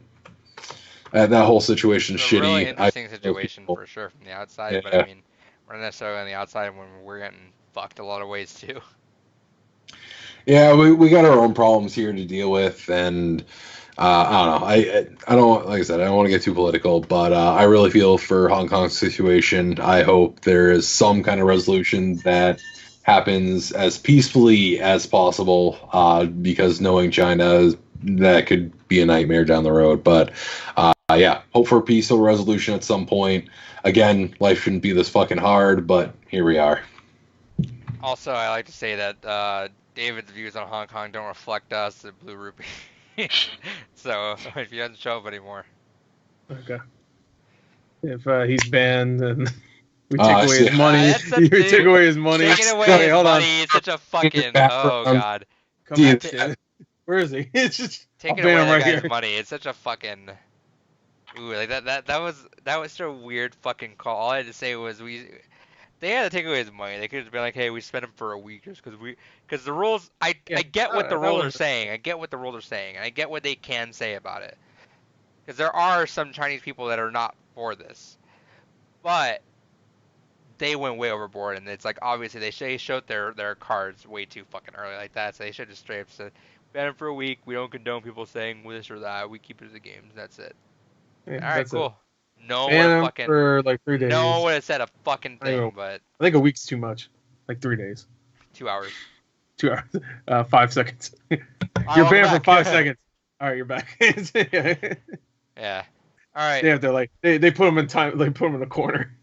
that whole situation is shitty. It's a really interesting situation for sure from the outside, but I mean, we're not necessarily on the outside when we're getting fucked a lot of ways too. Yeah, we got our own problems here to deal with, and I don't know. I don't, like I said, I don't want to get too political, but I really feel for Hong Kong's situation. I hope there is some kind of resolution that happens as peacefully as possible, because knowing China, that could be a nightmare down the road. But yeah, hope for a peaceful resolution at some point. Again, life shouldn't be this fucking hard, but here we are. Also, I like to say that David's views on Hong Kong don't reflect us at Blue Rupee. So if he doesn't show up anymore. Okay. If he's banned, then we take away his money. You take away his money. Taking away his money is such a fucking. Oh god. Come back to, where is he? It's just taking away that guy's money. It's such a fucking. Ooh, like that was such a weird fucking call. All I had to say was they had to take away his money. They could have been like, hey, we spent him for a week just because the rules. I get what the rules are saying. I get what the rules are saying, and I get what they can say about it. Because there are some Chinese people that are not for this, but they went way overboard, and it's like obviously they showed their cards way too fucking early like that. So they should just straight up said, ban him for a week. We don't condone people saying this or that. We keep it as a game. That's it. Yeah, all right, cool. It. No one fucking for like 3 days. No one would have said a fucking thing, but I think a week's too much. Like 3 days. 2 hours. 2 hours. 5 seconds. You're banned for 5 seconds. All right, you're back. Yeah. All right. Yeah, they're like they put him in time. They put him in a corner.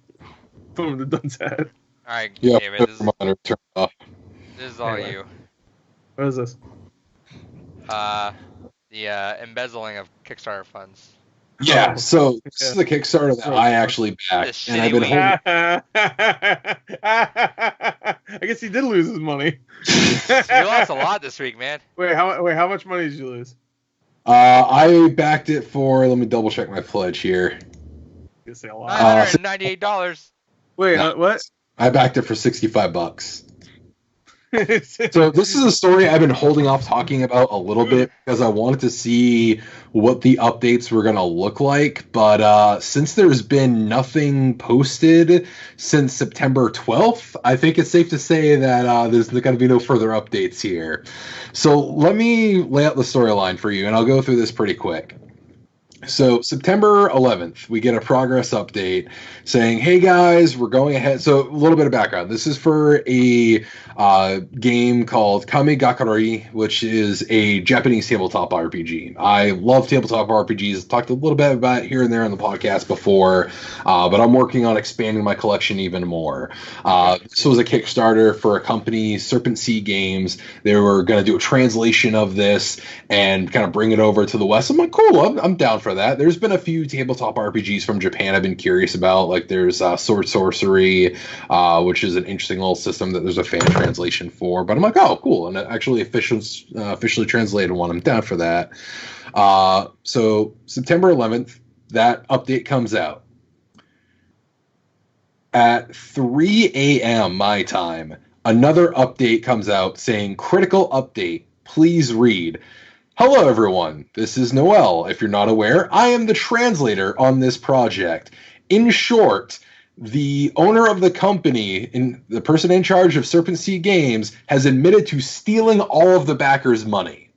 Put him in the dunce head. All right, yeah, David. Turn off. This is all you. What is this? The embezzling of Kickstarter funds. Yeah, so this is the Kickstarter that I actually backed, and I've been holding. I guess he did lose his money. You lost a lot this week, man. Wait, how much money did you lose? I backed it for. Let me double check my pledge here. You say a lot. $998. Wait, what? I backed it for $65. So this is a story I've been holding off talking about a little bit because I wanted to see what the updates were going to look like. But since there's been nothing posted since September 12th, I think it's safe to say that there's going to be no further updates here. So let me lay out the storyline for you, and I'll go through this pretty quick. So September 11th, we get a progress update saying, hey guys, we're going ahead. So a little bit of background. This is for a game called Kamigakari, which is a Japanese tabletop RPG. I love tabletop RPGs. Talked a little bit about it here and there on the podcast before, but I'm working on expanding my collection even more. This was a Kickstarter for a company, Serpent Sea Games. They were going to do a translation of this and kind of bring it over to the West. I'm like, cool, I'm down for that. There's been a few tabletop RPGs from Japan I've been curious about. Like there's Sword Sorcery, which is an interesting little system that there's a fan translation for. But I'm like, oh, cool. And actually officially translated one. I'm down for that. So September 11th, that update comes out. At 3 a.m. my time, another update comes out saying, critical update, please read. Hello, everyone. This is Noel. If you're not aware, I am the translator on this project. In short, the owner of the company, the person in charge of Serpent Sea Games, has admitted to stealing all of the backers' money.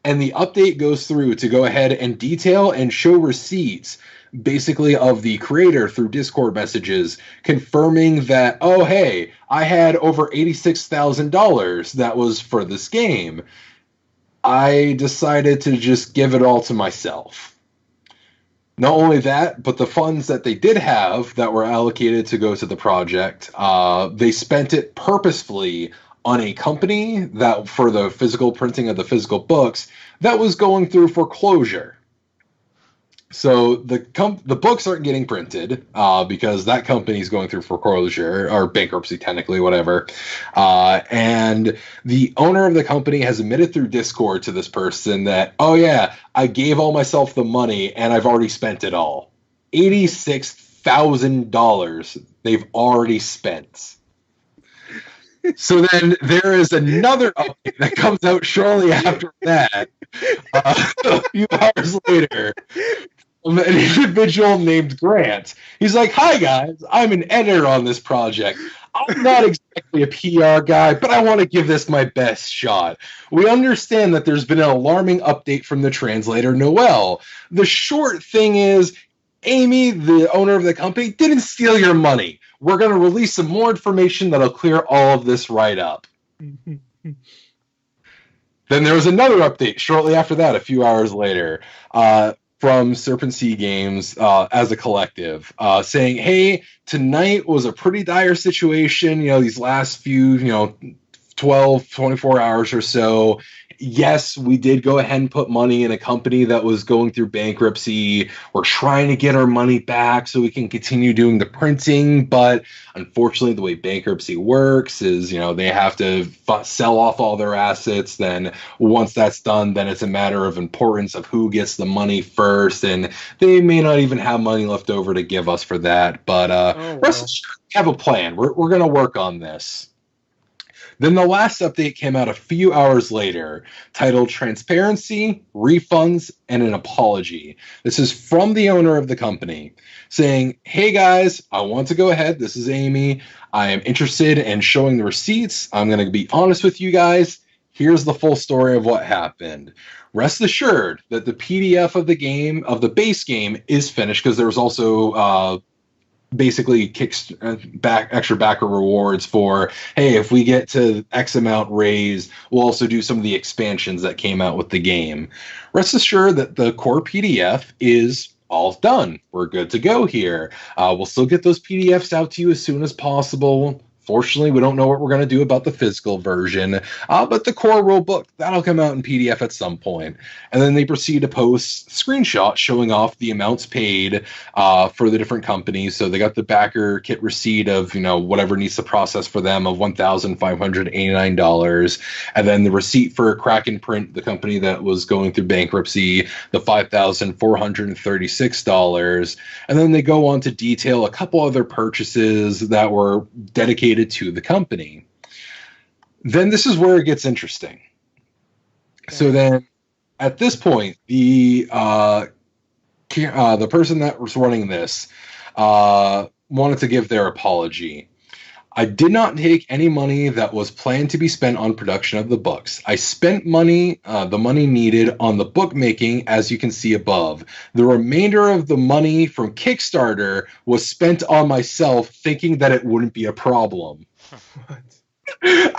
And the update goes through to go ahead and detail and show receipts, basically, of the creator through Discord messages, confirming that, oh, hey, I had over $86,000 that was for this game. I decided to just give it all to myself. Not only that, but the funds that they did have that were allocated to go to the project, they spent it purposefully on a company that, for the physical printing of the physical books, that was going through foreclosure. So the books aren't getting printed because that company's going through foreclosure or bankruptcy, technically, whatever. And the owner of the company has admitted through Discord to this person that, oh yeah, I gave all myself the money and I've already spent it all. $86,000 they've already spent. So then there is another update that comes out shortly after that. A few hours later, an individual named Grant. He's like, hi guys, I'm an editor on this project. I'm not exactly a PR guy, but I want to give this my best shot. We understand that there's been an alarming update from the translator, Noel. The short thing is, Amy, the owner of the company, didn't steal your money. We're going to release some more information that'll clear all of this right up. Then there was another update shortly after that, a few hours later, from Serpent Sea Games as a collective, saying, hey, tonight was a pretty dire situation, these last few, 12, 24 hours or so. Yes, we did go ahead and put money in a company that was going through bankruptcy. We're trying to get our money back so we can continue doing the printing. But unfortunately, the way bankruptcy works is, they have to sell off all their assets. Then once that's done, then it's a matter of importance of who gets the money first. And they may not even have money left over to give us for that. But rest assured, we have a plan. We're going to work on this. Then the last update came out a few hours later, titled Transparency, Refunds, and an Apology. This is from the owner of the company, saying, hey guys, I want to go ahead. This is Amy. I am interested in showing the receipts. I'm going to be honest with you guys. Here's the full story of what happened. Rest assured that the PDF of the game, of the base game, is finished, because there was also basically extra backer rewards for, hey, if we get to X amount raised, we'll also do some of the expansions that came out with the game. Rest assured that the core PDF is all done. We're good to go here. We'll still get those PDFs out to you as soon as possible. Fortunately, we don't know what we're going to do about the physical version, but the core rulebook, that'll come out in PDF at some point. And then they proceed to post screenshots showing off the amounts paid for the different companies. So they got the backer kit receipt of, whatever needs to process for them of $1,589. And then the receipt for Kraken Print, the company that was going through bankruptcy, the $5,436. And then they go on to detail a couple other purchases that were dedicated to the company. Then this is where it gets interesting. Okay. So then at this point, the person that was running this wanted to give their apology. I did not take any money that was planned to be spent on production of the books. I spent money, the money needed, on the bookmaking, as you can see above. The remainder of the money from Kickstarter was spent on myself, thinking that it wouldn't be a problem.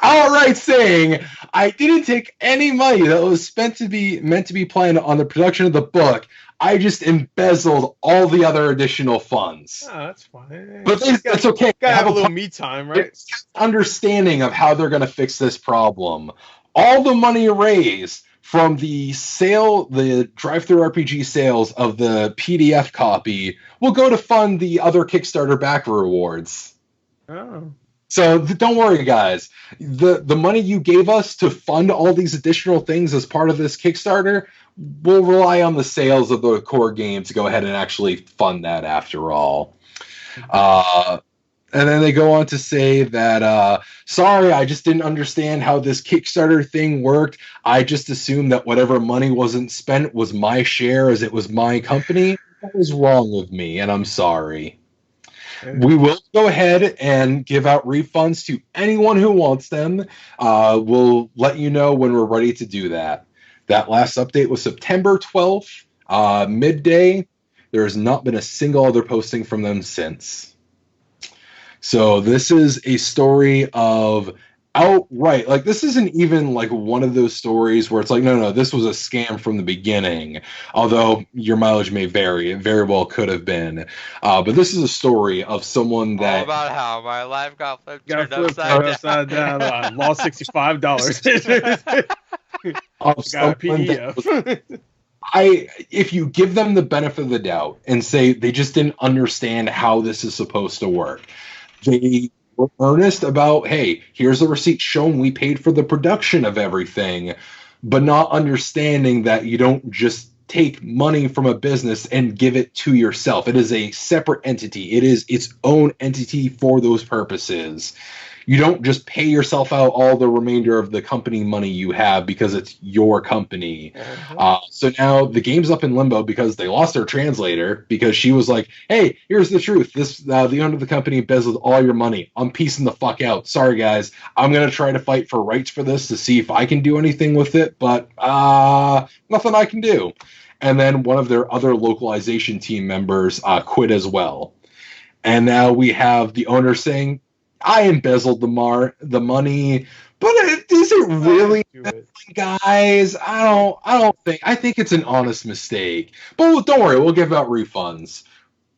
Outright saying, I didn't take any money that was meant to be planned on the production of the book. I just embezzled all the other additional funds. Oh, that's fine. But that's okay. Gotta have a little me time, right? Understanding of how they're going to fix this problem. All the money raised from the sale, the drive-thru RPG sales of the PDF copy, will go to fund the other Kickstarter backer rewards. Oh. So don't worry, guys. The money you gave us to fund all these additional things as part of this Kickstarter will rely on the sales of the core game to go ahead and actually fund that after all. And then they go on to say that, sorry, I just didn't understand how this Kickstarter thing worked. I just assumed that whatever money wasn't spent was my share, as it was my company. That was wrong with me, and I'm sorry. We will go ahead and give out refunds to anyone who wants them. We'll let you know when we're ready to do that. That last update was September 12th, midday. There has not been a single other posting from them since. So this is a story of outright, like, this isn't even like one of those stories where it's like, no, this was a scam from the beginning. Although your mileage may vary, it very well could have been. But this is a story of someone that... All about how my life got flipped upside down. I lost $65. PDF. If you give them the benefit of the doubt and say they just didn't understand how this is supposed to work, they were earnest about, hey, here's the receipt showing we paid for the production of everything, but not understanding that you don't just take money from a business and give it to yourself. It is a separate entity. It is its own entity for those purposes. you don't just pay yourself out all the remainder of the company money you have because it's your company. So now the game's up in limbo because they lost their translator, because she was like, hey, here's the truth. The owner of the company embezzled all your money. I'm piecing the fuck out. Sorry, guys. I'm going to try to fight for rights for this to see if I can do anything with it, but nothing I can do. And then one of their other localization team members quit as well. And now we have the owner saying, I embezzled the money, but is it really, guys? I think it's an honest mistake. But don't worry, we'll give out refunds.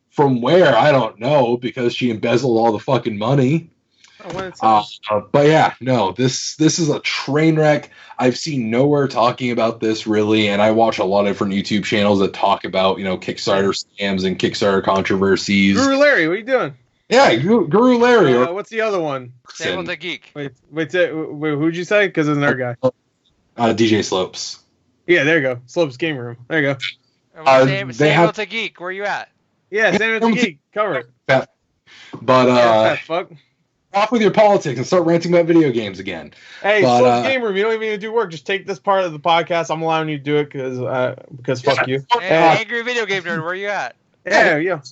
From where, I don't know, because she embezzled all the fucking money. But yeah, no, this is a train wreck. I've seen nowhere talking about this really, and I watch a lot of different YouTube channels that talk about, Kickstarter scams and Kickstarter controversies. Guru Larry, what are you doing? Yeah, Guru Larry. What's the other one? Samuel the Geek. Wait, who'd you say? Because there's another guy. DJ Slopes. Yeah, there you go. Slopes Game Room. There you go. Samuel the Geek, where you at? Yeah, Samuel the Geek. Cover it. But fuck. Off with your politics and start ranting about video games again. Hey, Slopes Game Room, you don't even need to do work. Just take this part of the podcast. I'm allowing you to do it because fuck you. Hey, Angry Video Game Nerd, where you at? Yeah.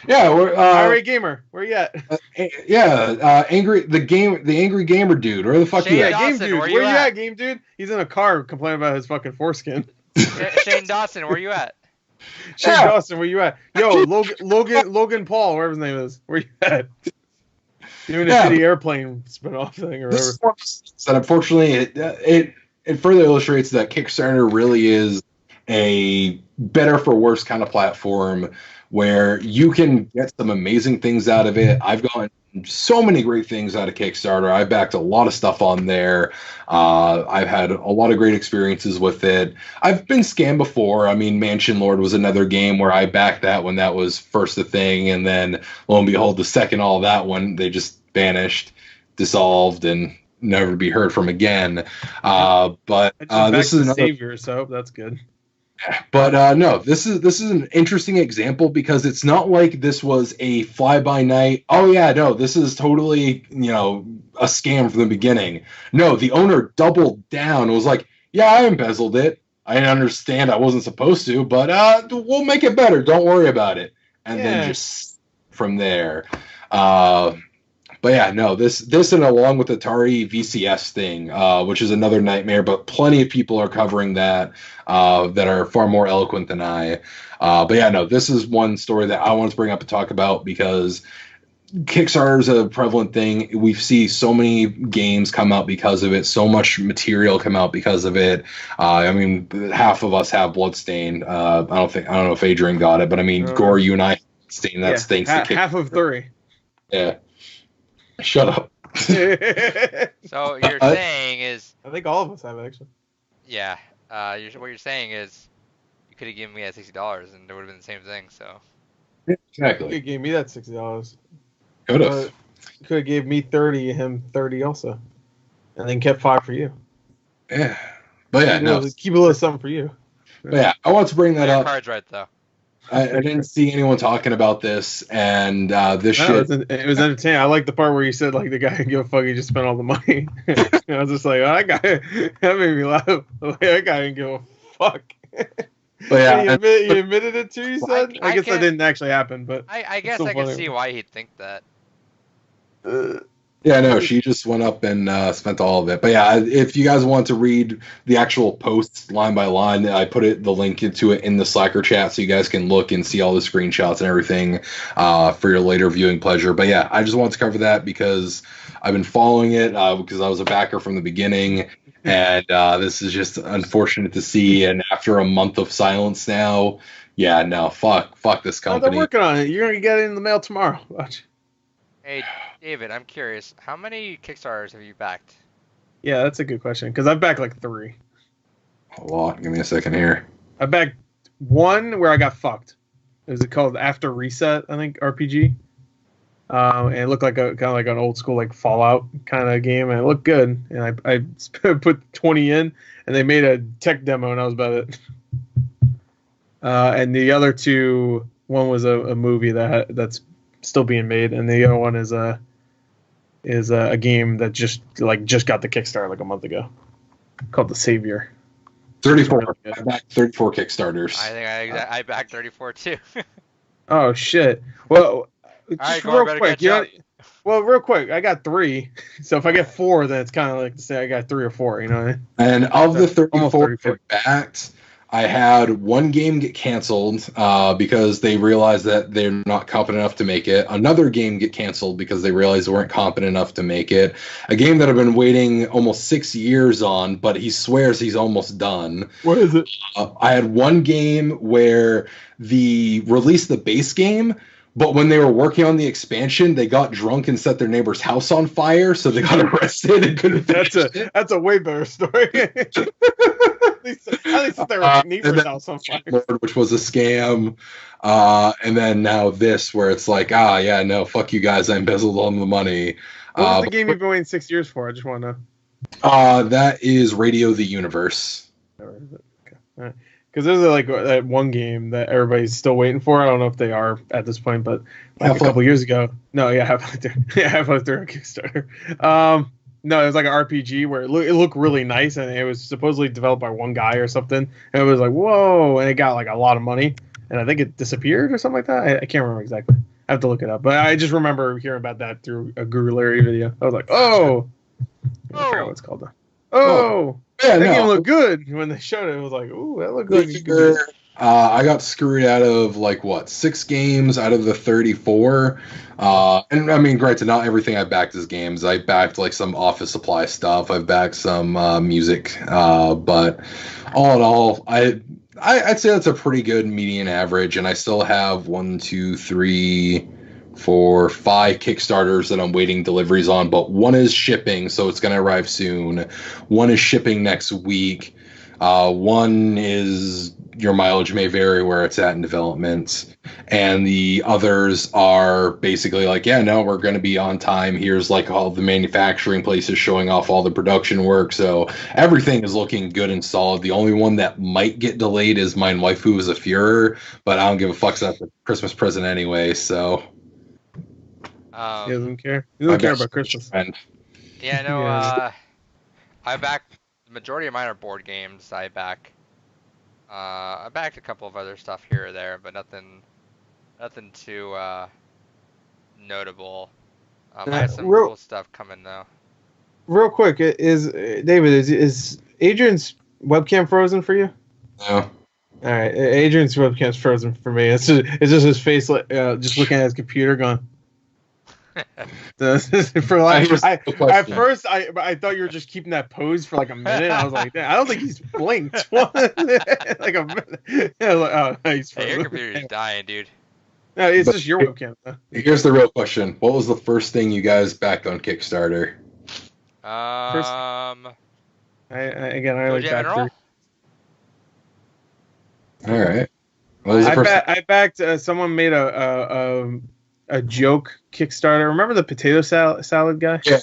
We're Irate Gamer, where you at? The angry gamer dude. Where the fuck you at? Game Dude, where you at, Game Dude? He's in a car complaining about his fucking foreskin. Shane Dawson, where you at? Dawson, where you at? Yo, Logan Paul, whatever his name is, where you at? Doing a shitty airplane spinoff thing or whatever. And unfortunately, it further illustrates that Kickstarter really is a better for worse kind of platform where you can get some amazing things out of it. I've gotten so many great things out of Kickstarter. I backed a lot of stuff on there. I've had a lot of great experiences with it. I've been scammed before. I mean, Mansion Lord was another game where I backed that when that was first a thing, and then lo and behold, the second all that one, they just vanished, dissolved, and never to be heard from again. But this is another savior, so that's good. But no, this is an interesting example because it's not like this was a fly-by-night, oh yeah, no, this is totally, a scam from the beginning. No, the owner doubled down and was like, yeah, I embezzled it. I understand I wasn't supposed to, but we'll make it better. Don't worry about it. And then just from there. But yeah, no, this and along with the Atari VCS thing, which is another nightmare, but plenty of people are covering that are far more eloquent than I. But yeah, no, this is one story that I want to bring up and talk about because Kickstarter is a prevalent thing. We see so many games come out because of it, so much material come out because of it. I mean, half of us have Bloodstained. I don't know if Adrian got it, but I mean, Gore, you and I, Bloodstained. That's thanks to Kickstarter. Half of 3. Yeah. Shut up. So you're saying is... I think all of us have, actually. Yeah. What you're saying is you could have given me that $60 and it would have been the same thing, so... Exactly. You could have gave me that $60. Could have. You could have gave me 30 and him 30 also. And then kept 5 for you. Yeah. But yeah, no. Keep a little something for you. But yeah, I want to bring that up. Cards right, though. I didn't see anyone talking about this, and this shit. It was entertaining. I like the part where you said, like, the guy didn't give a fuck, he just spent all the money. I was just like, oh, that made me laugh. Like, that guy didn't give a fuck. But yeah, you admitted it too, you said? I guess that didn't actually happen, but... I guess I can see why he'd think that. Yeah, no, she just went up and spent all of it. But yeah, if you guys want to read the actual posts line by line, I put the link into it in the Slacker chat so you guys can look and see all the screenshots and everything for your later viewing pleasure. But yeah, I just wanted to cover that because I've been following it because I was a backer from the beginning. And this is just unfortunate to see. And after a month of silence now, yeah, no, fuck this company. They're working on it. You're going to get it in the mail tomorrow. Watch. Hey, David, I'm curious. How many Kickstarters have you backed? Yeah, that's a good question. Because I've backed like 3. A lot. Give me a second here. I backed 1 where I got fucked. Is it called After Reset, I think, RPG? And it looked like kind of like an old school like Fallout kind of game, and it looked good. And I put 20 in, and they made a tech demo, and that was about it. And the other 2, one was a movie that's still being made, and the other one is is a game that just got the Kickstarter like a month ago, called The Savior. 34. I backed 34 Kickstarters. I think I backed 34 too. Oh shit! Well, Alright, real quick, real quick, I got 3. So if I get 4, then it's kind of like to say I got 3 or 4. You know what I mean? And of the 34 backed, I had one game get canceled because they realized that they're not competent enough to make it. Another game get canceled because they realized they weren't competent enough to make it. A game that I've been waiting almost 6 years on, but he swears he's almost done. What is it? I had one game where released the base game, but when they were working on the expansion, they got drunk and set their neighbor's house on fire, so they got arrested and couldn't finish it. That's a way better story. At least their neighbor's house on fire. Which was a scam. And then now this, where it's like, no, fuck you guys, I embezzled all the money. What was the game you've been waiting 6 years for? I just want to know. That is Radio the Universe. Okay. All right. Because there's like that one game that everybody's still waiting for. I don't know if they are at this point, but like a couple years ago. No, yeah, Half-Life 3 on Kickstarter. No, it was like an RPG where it looked really nice, and it was supposedly developed by one guy or something. And it was like, whoa, and it got like a lot of money. And I think it disappeared or something like that. I can't remember exactly. I have to look it up. But I just remember hearing about that through a Guru Larry video. I was like, oh. I forgot what it's called though. Oh. Yeah, that game looked good when they showed it. It was like, ooh, that looked good. I got screwed out of 6 games out of the 34. And I mean, granted, not everything I backed is games. I backed some office supply stuff. I've backed some music. But all in all, I'd say that's a pretty good median average. And I still have 1, 2, 3, 4, 5 Kickstarters that I'm waiting deliveries on, but one is shipping, so it's going to arrive soon. One is shipping next week. One is your mileage may vary where it's at in development. And the others are basically we're going to be on time. Here's all the manufacturing places showing off all the production work. So everything is looking good and solid. The only one that might get delayed is Mein Waifu is a Führer, but I don't give a fuck. That's a Christmas present anyway, so... he doesn't care. He doesn't care about Christmas. Yeah, no. I back the majority of mine are board games. I backed a couple of other stuff here or there, but nothing too notable. I have some cool stuff coming though. Real quick, is Adrian's webcam frozen for you? No. All right, Adrian's webcam's frozen for me. It's just his face, just looking at his computer, going. For I thought you were just keeping that pose for a minute. I was like, I don't think he's blinked. A minute. Yeah, he's hey, your computer's dying, dude. No, it's just your webcam. Here's the real question: what was the first thing you guys backed on Kickstarter? I only backed 3. All right. I backed. Someone made a joke Kickstarter. Remember the potato salad guy? Yeah.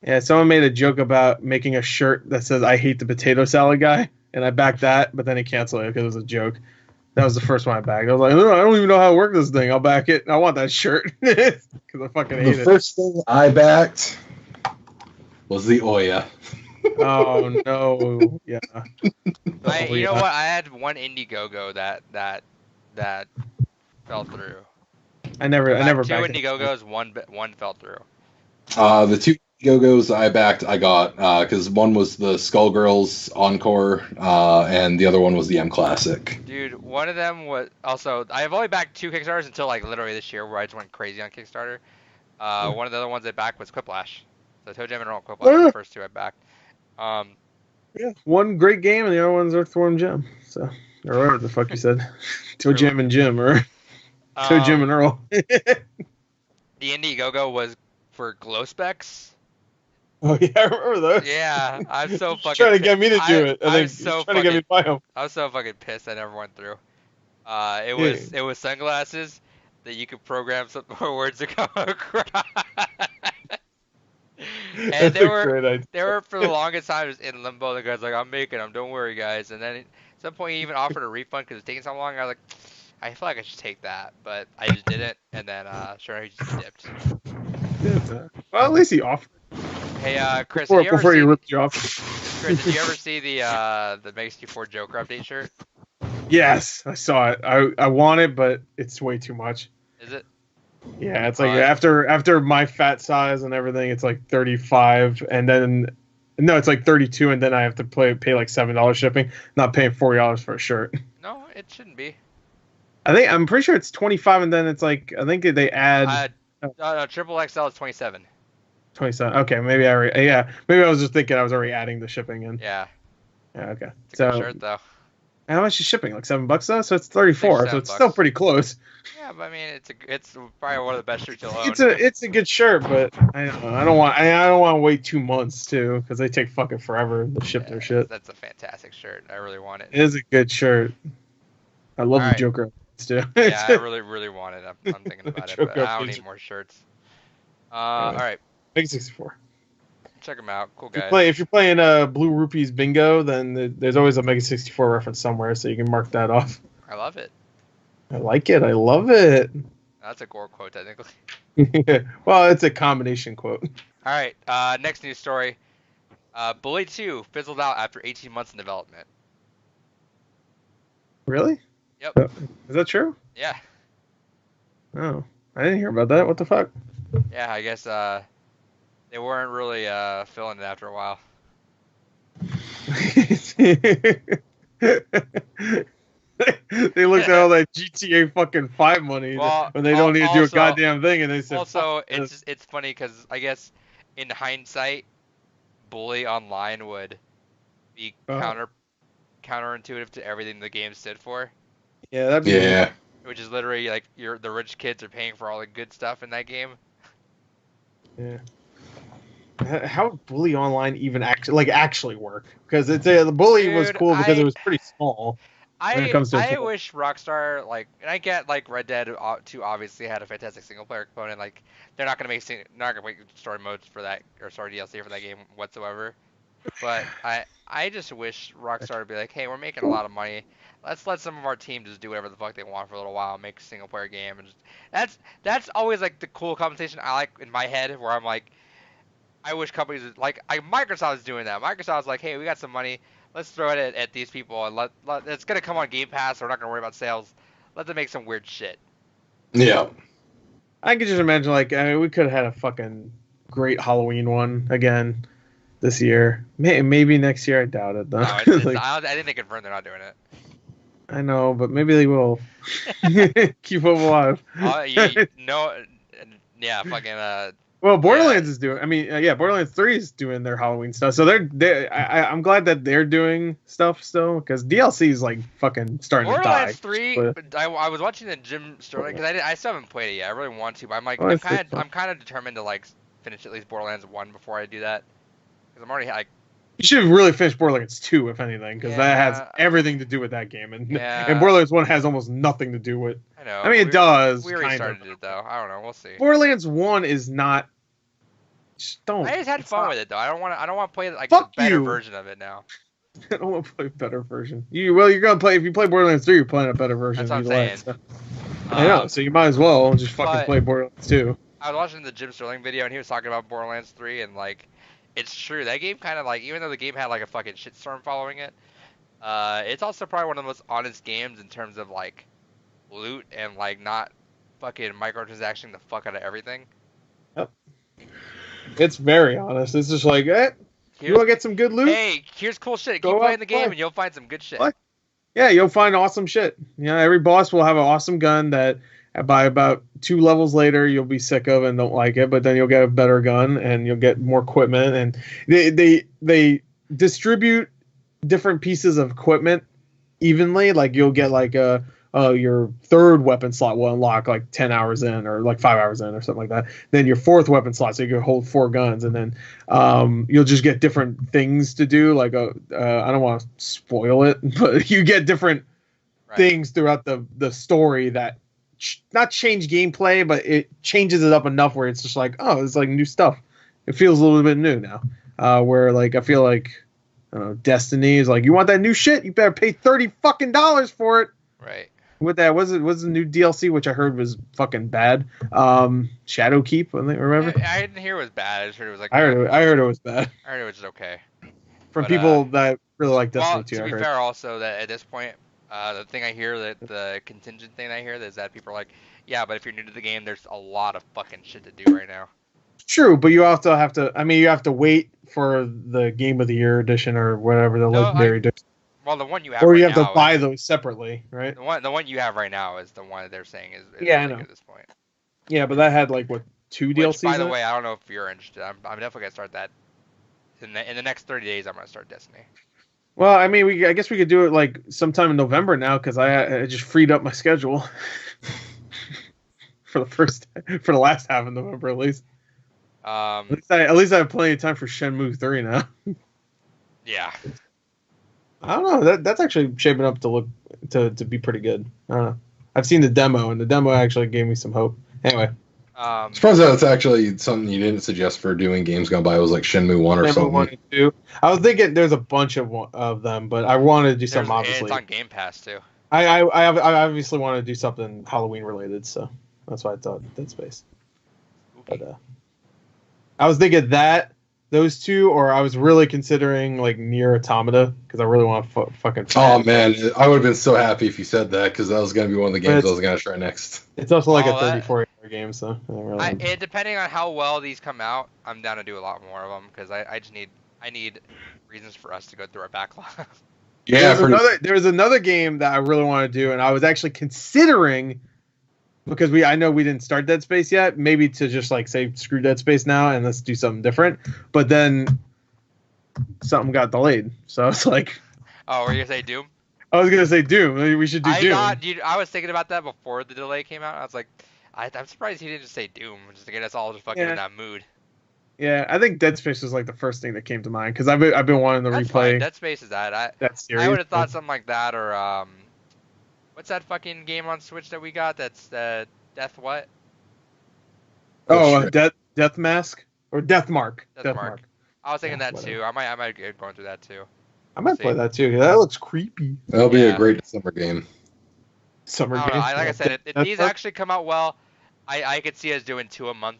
Yeah, someone made a joke about making a shirt that says "I hate the potato salad guy," and I backed that, but then he canceled it because it was a joke. That was the first one I backed. I was like, I don't even know how to work this thing. I'll back it. I want that shirt because I fucking hate it. The first thing I backed was the Oya. Oh no! Yeah. You know what? I had one Indiegogo that fell through. I never Two Indiegogos, one fell through. The 2 Indiegogos I backed, I got because one was the Skullgirls Encore, and the other one was the M Classic. Dude, one of them was also. I have only backed 2 Kickstarters until literally this year, where I just went crazy on Kickstarter. One of the other ones I backed was Quiplash. So Toe Jam and Earl Quiplash were the first 2 I backed. Yeah, one great game and the other one's Earthworm Jim. So, or whatever the fuck you said, Toe Jam and Jim, or Toe Jim and Earl. The Indiegogo was for glow specs. Oh yeah, I remember those. Yeah, I'm so fucking. Trying to get me to do it. I was so trying to get me to buy them. I was so fucking pissed I never went through. It was sunglasses that you could program some more words to come across. And they were for the longest time just in limbo. The guy's like, I'm making them, don't worry guys. And then at some point he even offered a refund because it's taking so long. I was like, I feel like I should take that, but I just didn't. And then sure, he just dipped. Well, at least he offered. Hey, Chris, Before you ripped you off. Chris, did you ever see the Mega 64 Joker update shirt? Yes, I saw it. I want it, but it's way too much. Is it? Yeah, it's like after my fat size and everything, it's like 35, and then no, it's like 32, and then I have to pay like $7 shipping. Not paying $40 for a shirt. No, it shouldn't be. I'm pretty sure it's 25, and then it's like I think they add. No, triple XL is 27. 27. Okay, maybe maybe I was just thinking I was already adding the shipping in. Yeah. Yeah. Okay. It's a good shirt though. How much is shipping? Like $7 though, so it's 34. So it's still pretty close. Yeah, but I mean, it's probably one of the best shirts you'll own. It's a good shirt, but I don't want to wait 2 months too, because they take fucking forever to ship their shit. That's a fantastic shirt. I really want it. It is a good shirt. I love the Joker too. Yeah, I really want it. I'm thinking about it, but I don't need more shirts. All right. Mega 64. Check them out. Cool guys. If you're playing Blue Rupees Bingo, then there's always a Mega 64 reference somewhere, so you can mark that off. I love it. I like it. I love it. That's a gore quote, technically. Well, it's a combination quote. All right. Next news story. Bully 2 fizzled out after 18 months in development. Really? Yep. Is that true? Yeah. Oh, I didn't hear about that. What the fuck? Yeah, I guess they weren't really feeling it after a while. They looked at all that GTA fucking 5 money when they don't need to do a goddamn thing, and they said. Also, it's funny because I guess in hindsight, Bully Online would be counterintuitive to everything the game stood for. Yeah, that'd be Which is literally like the rich kids are paying for all the good stuff in that game. Yeah. How would Bully Online even actually work? Because the Bully was cool because it was pretty small. I wish Rockstar and I get Red Dead 2 obviously had a fantastic single player component. Like they're not gonna make story modes for that or story DLC for that game whatsoever. But I just wish Rockstar would be like, hey, we're making a lot of money. Let's let some of our team just do whatever the fuck they want for a little while, make a single player game, and that's always like the cool conversation I like in my head where I'm like, I wish companies Microsoft is doing that. Microsoft's like, hey, we got some money. Let's throw it at these people, and it's gonna come on Game Pass. So we're not gonna worry about sales. Let them make some weird shit. Yeah. I could just imagine we could have had a fucking great Halloween one again this year. Maybe next year. I doubt it though. No, I think they confirmed they're not doing it. I know, but maybe they will. Keep hope alive. Yeah, fucking. Well, Borderlands is doing. I mean, Borderlands 3 is doing their Halloween stuff. So I'm glad that they're doing stuff still, because DLC is fucking starting to die. Borderlands 3. I was watching the Jim Sterling because I still haven't played it yet. I really want to, but I'm kind of determined to finish at least Borderlands 1 before I do that, because I'm already You should really finish Borderlands 2, if anything, because that has everything to do with that game, and Borderlands 1 has almost nothing to do with. I know. I mean, it does. We already started it though. I don't know. We'll see. Borderlands 1 is not. I just had fun with it though. I don't want to play the better version of it now. I don't want to play a better version. You're gonna play if you play Borderlands 3, you're playing a better version. That's what I'm saying. So. I know, so you might as well just fucking play Borderlands 2. I was watching the Jim Sterling video and he was talking about Borderlands 3 and it's true. That game kind of even though the game had a fucking shitstorm following it, it's also probably one of the most honest games in terms of loot and not fucking microtransacting the fuck out of everything. Yep. It's very honest. It's just you want to get some good loot? Hey, here's cool shit. Keep playing the game and you'll find some good shit. Yeah, you'll find awesome shit. Every boss will have an awesome gun that by about 2 levels later you'll be sick of and don't like it, but then you'll get a better gun and you'll get more equipment, and they distribute different pieces of equipment evenly. You'll get your 3rd weapon slot will unlock 10 hours in or 5 hours in or something like that. Then your 4th weapon slot, so you can hold 4 guns, and then you'll just get different things to do. I don't want to spoil it, but you get different things throughout the story that not change gameplay, but it changes it up enough where it's just it's new stuff. It feels a little bit new now. Where I feel Destiny is you want that new shit, you better pay $30 fucking for it. Right. With that was the new DLC, which I heard was fucking bad. Shadow Keep, I think, remember? I didn't hear it was bad. I just heard it was like. I heard it was bad. I heard it was just okay. From people that really like Destiny 2. To be fair, also that at this point, the thing I hear that the contingent thing I hear is that people are like, yeah, but if you're new to the game, there's a lot of fucking shit to do right now. True, but you also have to. I mean, you have to wait for the Game of the Year edition or whatever the legendary edition. Well, the one you have. Or you have to buy those separately, right? The one you have right now is the one that they're saying is I know. At this point. Yeah, but that had like what 2 DLCs. By the way, I don't know if you're interested. I'm definitely gonna start that. In the next 30 days, I'm gonna start Destiny. Well, I mean, I guess we could do it like sometime in November now because I just freed up my schedule for the last half of November at least. At least I have plenty of time for Shenmue 3 now. Yeah. I don't know. That's actually shaping up to look to be pretty good. I don't know. I've seen the demo, and the demo actually gave me some hope. Anyway. Surprised that it's actually something you didn't suggest for doing games gone by. It was like Shenmue 1 or something. 1 and 2. I was thinking there's a bunch of them, but I wanted to do something obviously. It's on Game Pass too. I obviously want to do something Halloween related, so that's why I thought Dead Space. But I was thinking those two, or I was really considering like Nier Automata because I really want to fucking. Oh man, I would have been so happy if you said that because that was gonna be one of the games I was gonna try next. It's also like a 34-hour game, so. Depending on how well these come out, I'm down to do a lot more of them because I just need reasons for us to go through our backlog. Yeah, there was another game that I really want to do, and I was actually considering. Because I know we didn't start Dead Space yet, maybe to just like say screw Dead Space now and let's do something different. But then something got delayed, so it's like. Oh, were you gonna say Doom? I was gonna say Doom. We should do Doom. I was thinking about that before the delay came out. I was like, I'm surprised he didn't just say Doom, just to get us all just fucking in that mood. Yeah, I think Dead Space was like the first thing that came to mind because I've been wanting to replay. Fine. Dead Space is that. Series. I would have thought something like that or what's that fucking game on Switch that we got? That's Death what? Oh, Death Mask or Death Mark. Death Mark. I was thinking that too. I might get going through that too. I might play that too. That looks creepy. That'll be a great summer game. Like I said, if these actually come out well, I could see us doing 2 a month,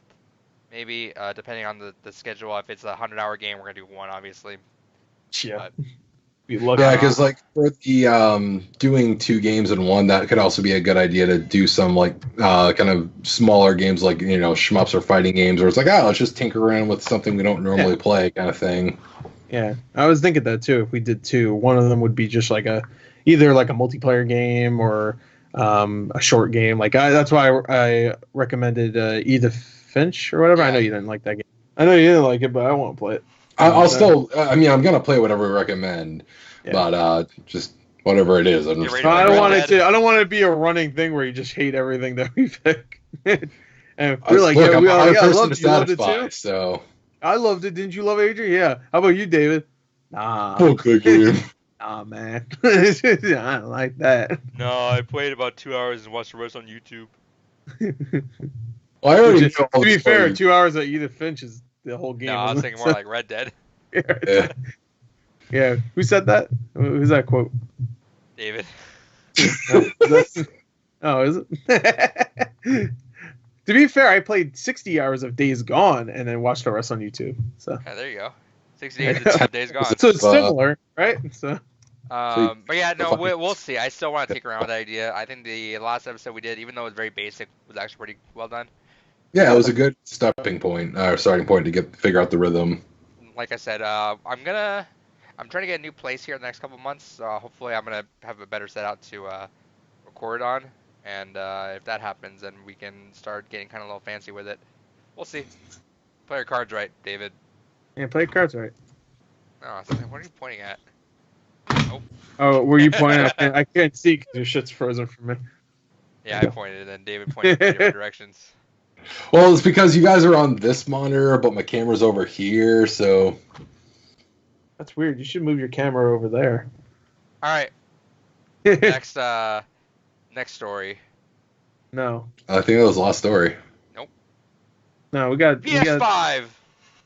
maybe depending on the schedule. If it's a 100-hour game, we're gonna do 1, obviously. Yeah. Yeah, because like for the doing 2 games in 1, that could also be a good idea to do some like kind of smaller games like shmups or fighting games, where it's like let's just tinker around with something we don't normally play kind of thing. Yeah, I was thinking that too. If we did 2, one of them would be just like either like a multiplayer game or a short game. Like that's why I recommended Edith Finch or whatever. Yeah. I know you didn't like that game. I know you didn't like it, but I want to play it. I'll still. I mean, I'm gonna play whatever we recommend, but just whatever it is. I don't want it to. I don't want it to be a running thing where you just hate everything that we pick. And we're like, look, I'm I loved it too. So I loved it. Didn't you love it, Adrian? Yeah. How about you, David? Nah. Okay. Nah, man. I don't like that. No, I played about 2 hours and watched the rest on YouTube. Well, I already to be fair, 2 hours of Edith Finch is the whole game. No, I was thinking more like Red Dead. Yeah. Who said that? Who's that quote? David. Oh, is it? To be fair, I played 60 hours of Days Gone and then watched the rest on YouTube. So yeah, there you go. 60 Days Gone. So it's similar, right? So. But yeah, no, we'll see. I still want to take around with that idea. I think the last episode we did, even though it was very basic, was actually pretty well done. Yeah, it was a good starting point to figure out the rhythm. Like I said, I'm trying to get a new place here in the next couple months. Hopefully, I'm gonna have a better setup to record on, and if that happens, then we can start getting kind of a little fancy with it. We'll see. Play your cards right, David. Yeah, play your cards right. Oh, what are you pointing at? Nope. Oh, were you pointing at? I can't see because your shit's frozen for me. Yeah, I pointed, and then David pointed in different directions. Well, it's because you guys are on this monitor, but my camera's over here, so... That's weird. You should move your camera over there. All right. Next story. No. I think that was the last story. Nope. No, we got... PS5!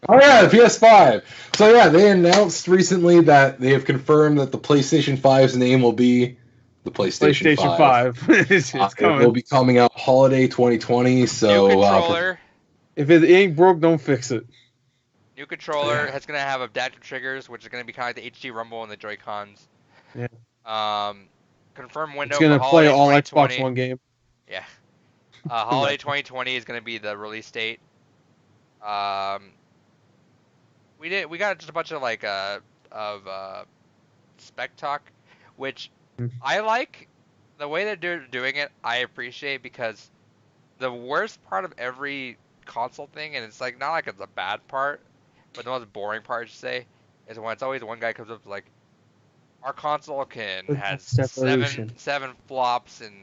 Oh yeah, the PS5. So yeah, they announced recently that they have confirmed that the PlayStation 5's name will be the PlayStation 5. It's coming. It will be coming out holiday 2020. So New controller. If it ain't broke, don't fix it. New controller. It's gonna have adaptive triggers, which is gonna be kind of like the HD Rumble and the Joy Cons. Yeah. Confirmed window. It's gonna for play holiday all 2020. Xbox One game. Yeah. Holiday 2020 is gonna be the release date. We got just a bunch of like spec talk, which I like. The way that they're doing it, I appreciate, because the worst part of every console thing, and it's like not like it's a bad part, but the most boring part, I should say, is when it's always one guy comes up with like, our console has seven flops and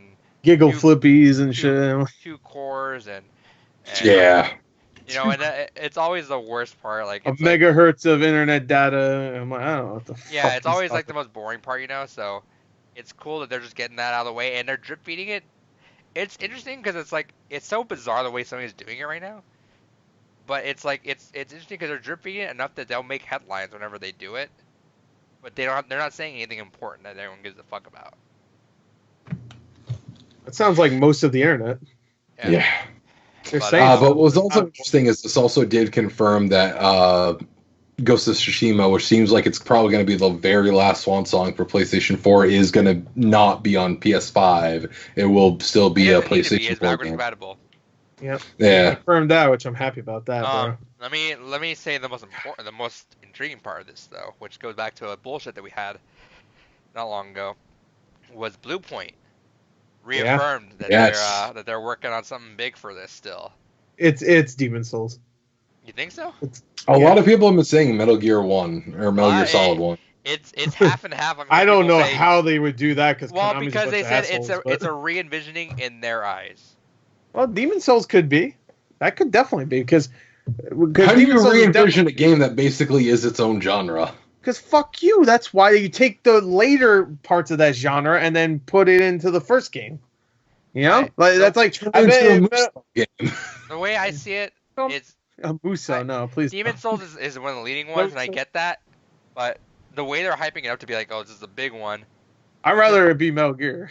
giggle flippies and shit. 2 cores and yeah. You know, and it's always the worst part. Like of megahertz of internet data. I'm like, I don't know what the fuck. Yeah, it's always like the most boring part, you know. So it's cool that they're just getting that out of the way and they're drip feeding it. It's interesting because it's like it's so bizarre the way somebody's doing it right now. But it's like it's interesting because they're drip feeding it enough that they'll make headlines whenever they do it. But they're not saying anything important that everyone gives a fuck about. It sounds like most of the internet. Yeah. But what was also interesting is this also did confirm that Ghost of Tsushima, which seems like it's probably going to be the very last swan song for PlayStation 4, is going to not be on PS5. It will still be a PlayStation 4 game. Compatible. Yep. Yeah. Confirmed that, which I'm happy about that. Bro. Let me say the most intriguing part of this though, which goes back to a bullshit that we had not long ago, was Blue Point reaffirmed that they're working on something big for this still. It's Demon's Souls. You think so? A lot of people have been saying Metal Gear 1 or Metal Gear Solid 1. It's half and half. I don't know how they would do that because they said it's a re-envisioning in their eyes. Well, Demon's Souls could be. That could definitely be because. How do you re-envision a game that basically is its own genre? Because fuck you. That's why you take the later parts of that genre and then put it into the first game. You know, that's like the way I see it. It's Muso. No, please. Demon's Souls is one of the leading ones, and I get that. But the way they're hyping it up to be like, oh, this is a big one. I'd rather it be Metal Gear.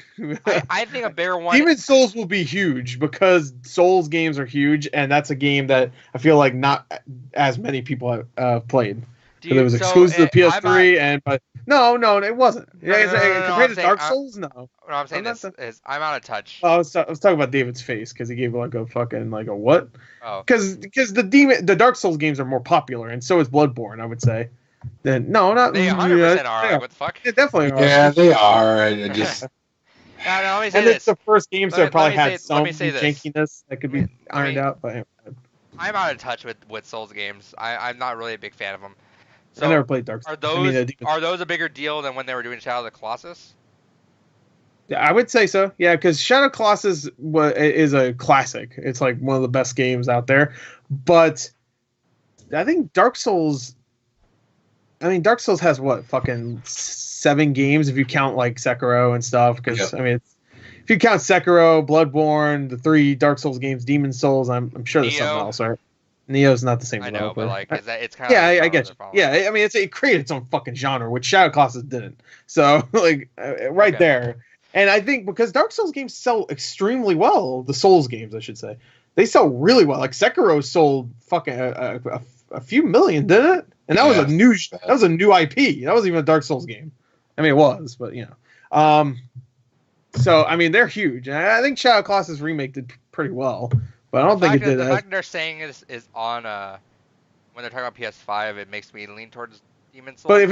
I think a bigger one. Demon's Souls will be huge because Souls games are huge, and that's a game that I feel like not as many people have played. Because it was exclusive to PS3, no, it wasn't. Compared to Dark Souls, no. What I'm saying is I'm out of touch. I was talking about David's face because he gave like a fucking like a what? Oh. Because the Dark Souls games are more popular, and so is Bloodborne, I would say. Then no, not they 100% are. Like, what the fuck? They definitely are. Yeah, they are. I just. Let me say and this. It's the first games that probably had some jankiness that could be ironed out. But I'm out of touch with Souls games. I'm not really a big fan of them. So I never played Dark Souls. Are those a bigger deal than when they were doing Shadow of the Colossus? Yeah, I would say so. Yeah, because Shadow of the Colossus is a classic. It's like one of the best games out there. But I think Dark Souls has what, fucking 7 games if you count like Sekiro and stuff. Because I mean, if you count Sekiro, Bloodborne, the 3 Dark Souls games, Demon's Souls, I'm sure there's something else. Right? Neo's not the same. I know, but like, it's kind of I get you. Yeah, I mean, it created its own fucking genre, which Shadow of the Colossus didn't. So like, there. And I think because Dark Souls games sell extremely well, the Souls games, I should say, they sell really well. Like Sekiro sold fucking a few million, didn't it? And that was a new IP. That wasn't even a Dark Souls game. I mean, it was, but you know. So I mean, they're huge. And I think Shadow of the Colossus remake did pretty well, but I don't think it did. The fact they're saying is on when they're talking about PS5, it makes me lean towards Demon's Souls. But if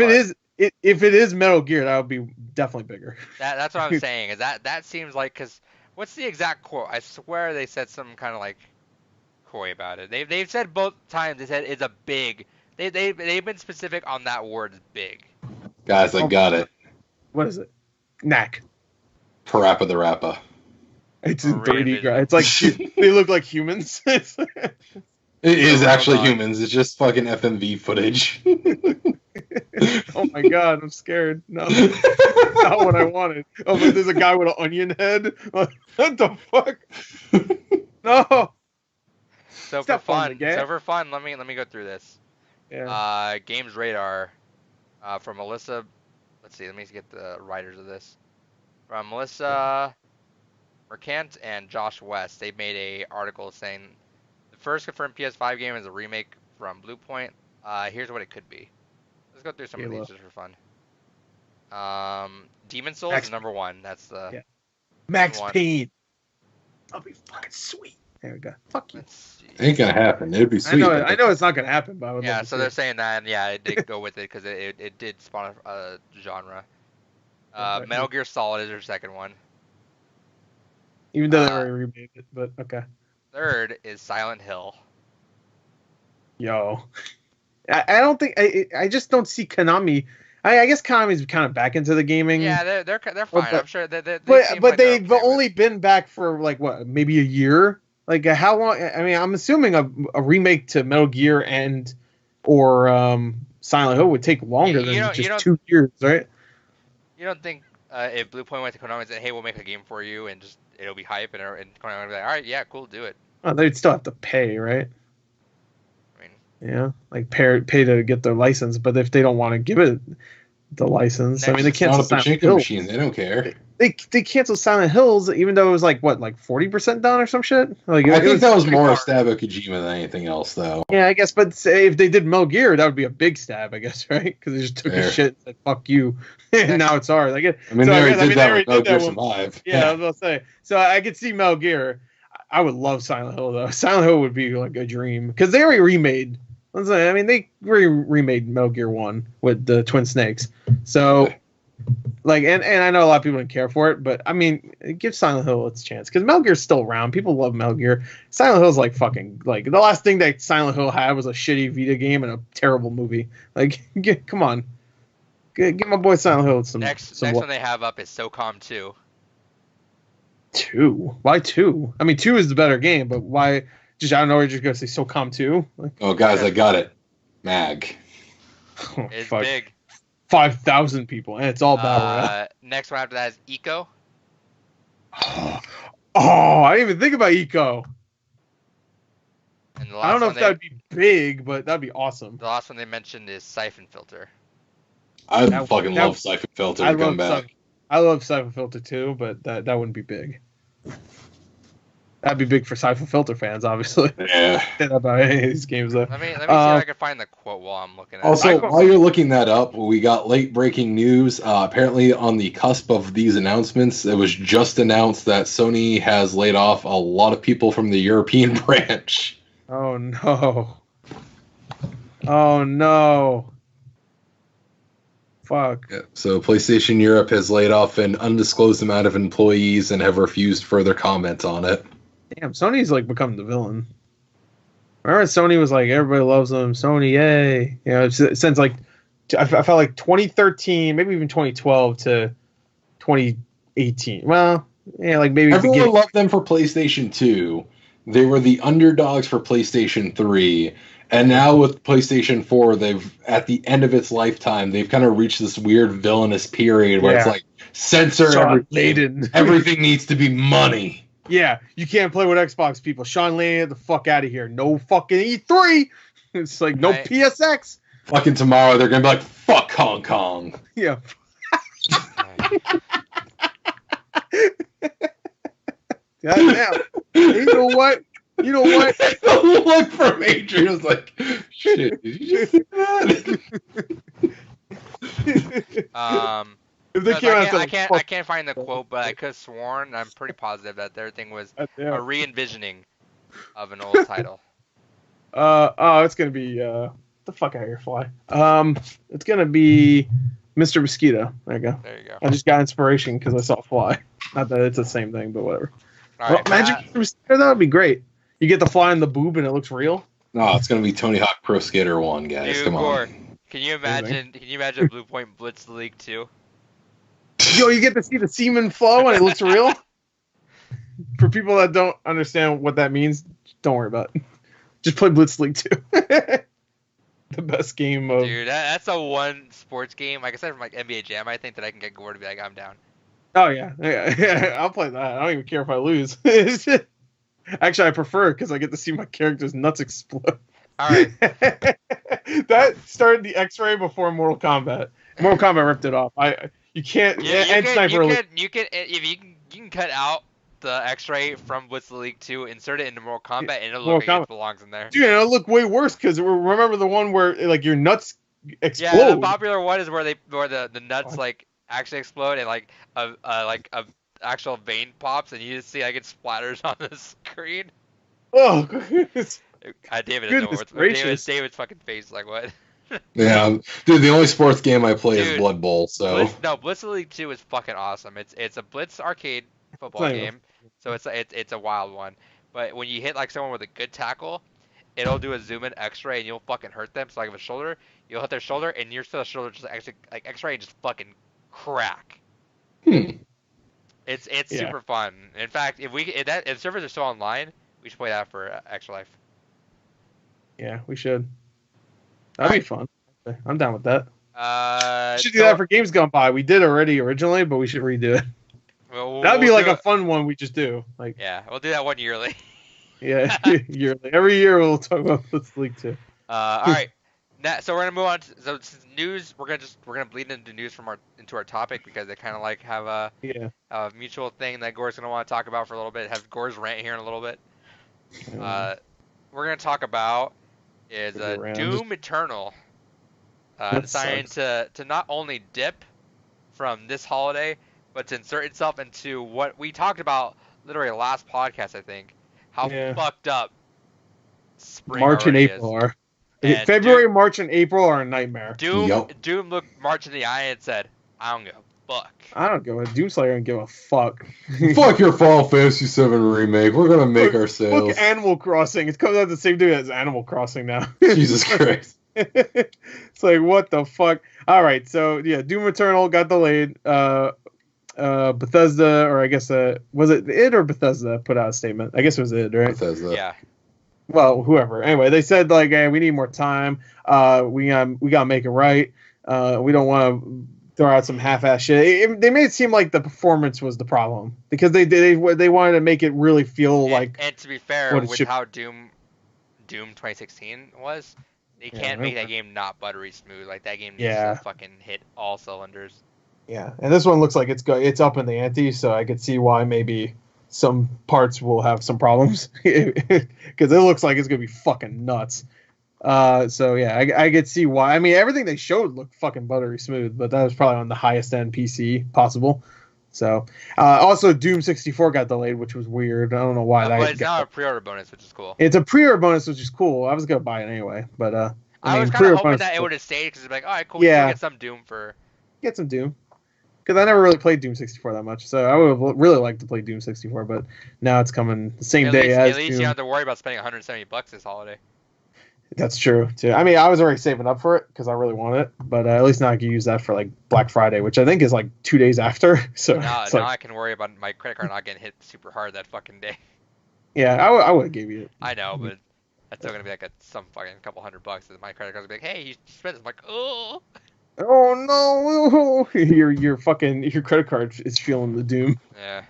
it is Metal Gear, that would be definitely bigger. That's what I'm saying. Is that seems like, because what's the exact quote? I swear they said some kind of like coy about it. They've said both times. They said it's a big. They've been specific on that word, big. Guys, I got it. What is it? Knack. Parappa the Rappa. It's in 3D. It's like they look like humans. It is actually humans. It's just fucking FMV footage. Oh my god, I'm scared. No, not what I wanted. Oh, but there's a guy with an onion head. What the fuck? No. So for fun, let me go through this. Yeah. Games Radar, from Melissa. Let's see. Let me get the writers of this. from Melissa Mercant and Josh West. They made a article saying the first confirmed PS5 game is a remake from Blue Point. Here's what it could be. Let's go through some of these just for fun. Demon Souls is number 1. That's the Max Payne. That'll be fucking sweet. There we go. Fuck you. Ain't gonna happen. It'd be sweet. I know it's not gonna happen, but I would so they're saying that, and it did go with it because it did spawn a genre. Metal Gear Solid is their second one. Even though they already remade it, but okay. Third is Silent Hill. Yo, I don't think I just don't see Konami. I guess Konami's kind of back into the gaming. Yeah, they're fine. I'm sure but they've only been back for like what, maybe a year. Like how long? I mean, I'm assuming a remake to Metal Gear or Silent Hill would take longer than just 2 years, right? You don't think if Blue Point went to Konami and said, "Hey, we'll make a game for you," and just it'll be hype, and Konami would be like, "All right, yeah, cool, do it." Oh, they'd still have to pay, right? Yeah, like pay to get their license, but if they don't want to give it the license, I mean, they cancel Silent Hills. Machine. They don't care. They canceled Silent Hills, even though it was like 40% done or some shit. Like I think that was more a stab at Kojima than anything else, though. Yeah, I guess, but if they did Metal Gear, that would be a big stab, I guess, right? Because they just took his shit and said "fuck you," and now it's ours. They already did that with Metal Gear Survive. Yeah, I was gonna say. So I could see Metal Gear. I would love Silent Hill though. Silent Hill would be like a dream because they already remade. I mean, they remade Metal Gear 1 with the Twin Snakes. So, like, and I know a lot of people didn't care for it, but I mean, give Silent Hill its chance because Metal Gear's still around. People love Metal Gear. Silent Hill's like fucking like the last thing that Silent Hill had was a shitty Vita game and a terrible movie. Like, come on, give my boy Silent Hill some. Next one they have up is SOCOM 2. 2? Why 2? I mean, 2 is the better game, but why? Just I don't know. You're just gonna say SOCOM 2. Like, oh, guys, I got it. Mag. Oh, it's big. 5,000 people, and it's all battle. Next one after that is Eco. Oh, I didn't even think about Eco. And I don't know if that'd be big, but that'd be awesome. The last one they mentioned is Siphon Filter. I fucking love Siphon Filter to come back. I love Siphon Filter too, but that wouldn't be big. That'd be big for Siphon Filter fans, obviously. Yeah. About any of these games, though. Let me see if I can find the quote while I'm looking at it. Also, while you're looking that up, we got late breaking news. Apparently, on the cusp of these announcements, it was just announced that Sony has laid off a lot of people from the European branch. Oh, no. Oh, no. Fuck. Yeah, so PlayStation Europe has laid off an undisclosed amount of employees and have refused further comment on it. Damn, Sony's like become the villain. Remember Sony was like, everybody loves them, Sony, yay. You know, since like, I felt like 2013, maybe even 2012 to 2018. Well, yeah, like maybe everyone loved them for PlayStation 2. They were the underdogs for PlayStation 3. And now with PlayStation 4, they've, at the end of its lifetime, they've kind of reached this weird villainous period where it's like, censor everything. Everything needs to be money. Yeah, you can't play with Xbox people. Sean Lane, get the fuck out of here. No fucking E3. It's like, no PSX. Fucking tomorrow, they're going to be like, fuck Hong Kong. Yeah. Goddamn. You know what? The look from Adrian was like, shit, did you just say that? If they I can't find the quote, but I could have sworn, I'm pretty positive that their thing was a re-envisioning of an old title. It's gonna be the fuck out of here, Fly. It's gonna be Mr. Mosquito. There you go. I just got inspiration because I saw Fly. Not that it's the same thing, but whatever. All right, Magic Mr. Mosquito, that would be great. You get the fly in the boob and it looks real. No, it's gonna be Tony Hawk Pro Skater 1, guys. Dude, come on. Can you imagine Blue Point Blitz League 2? Yo, you get to see the semen flow and it looks real. For people that don't understand what that means, don't worry about it. Just play Blitz League 2. The best game of. Dude, that's a one sports game. Like I said, from like NBA Jam, I think that I can get Gore to be like, I'm down. Oh yeah, I'll play that. I don't even care if I lose. Actually, I prefer it because I get to see my character's nuts explode. All right. That started the X-ray before Mortal Kombat. Mortal Kombat ripped it off. You can't. You And can, sniper. you can cut out the X-ray from Blitz League 2, insert it into Mortal Kombat, and it'll look like it belongs in there. Dude, it'll look way worse because remember the one where like your nuts explode. Yeah, the popular one is where the nuts like actually explode and like a actual vein pops and you just see like it splatters on the screen. Oh, goodness. David's fucking face is like what? Yeah, dude. The only sports game I play is Blood Bowl. So Blitz League 2 is fucking awesome. It's a Blitz arcade football game, so it's a wild one. But when you hit like someone with a good tackle, it'll do a zoom in X-ray and you'll fucking hurt them. So like if a shoulder, you'll hit their shoulder and your shoulder just actually like X-ray and just fucking crack. It's super fun. In fact, if servers are still online, we should play that for Extra Life. Yeah, we should. That'd be fun. I'm down with that. We should do that for Games Gone By. We did already originally, but we should redo it. That'd be like a fun one we just do. Like yeah, we'll do that one yearly. Yeah, yearly. Every year we'll talk about Blitz League 2. All right. So we're gonna move on. So news. We're gonna bleed into news into our topic because they kind of like have a mutual thing that Gore's gonna want to talk about for a little bit. Have Gore's rant here in a little bit. We're gonna talk about is Doom Eternal deciding to not only dip from this holiday, but to insert itself into what we talked about literally last podcast, I think. How fucked up spring March and April are. And February, March, and April are a nightmare. Doom looked March in the eye and said, I don't give a fuck. I don't give a Doomslayer and give a fuck. Fuck your Final Fantasy VII remake. We're gonna make our sales. Look, Animal Crossing. It's coming out the same day as Animal Crossing now. Jesus Christ. It's like, what the fuck? All right, so yeah, Doom Eternal got delayed. Bethesda, or I guess was it id or Bethesda put out a statement? I guess it was id, right? Bethesda. Yeah. Well, whoever. Anyway, they said like, hey, we need more time. We gotta make it right. We don't want to throw out some half-ass shit. They made it seem like the performance was the problem because they wanted to make it really feel like. And to be fair, with how Doom 2016 was, they can't make that game not buttery smooth. Like that game needs to fucking hit all cylinders. Yeah, and this one looks like it's up in the ante, so I could see why maybe some parts will have some problems because it looks like it's gonna be fucking nuts. So yeah, I could see why. I mean, everything they showed looked fucking buttery smooth, but that was probably on the highest end PC possible. So also Doom 64 got delayed, which was weird. I don't know why. But it's now a pre-order bonus, which is cool. It's a pre-order bonus, which is cool. I was gonna buy it anyway, but I was kind of hoping that it would have stayed because it's like, all right, cool, we can get some Doom for. Get some Doom. Because I never really played Doom 64 that much, so I would really like to play Doom 64, but now it's coming the same day as Doom. At least you don't have to worry about spending $170 this holiday. That's true, too. I mean, I was already saving up for it because I really want it, but at least now I can use that for, like, Black Friday, which I think is, like, 2 days after. So now I can worry about my credit card not getting hit super hard that fucking day. Yeah, I would have gave you it. I know, but that's still going to be, like, some fucking couple $100, and my credit card's going to be like, hey, you spent this. I'm like, oh. Oh no! Your credit card is feeling the doom. Yeah.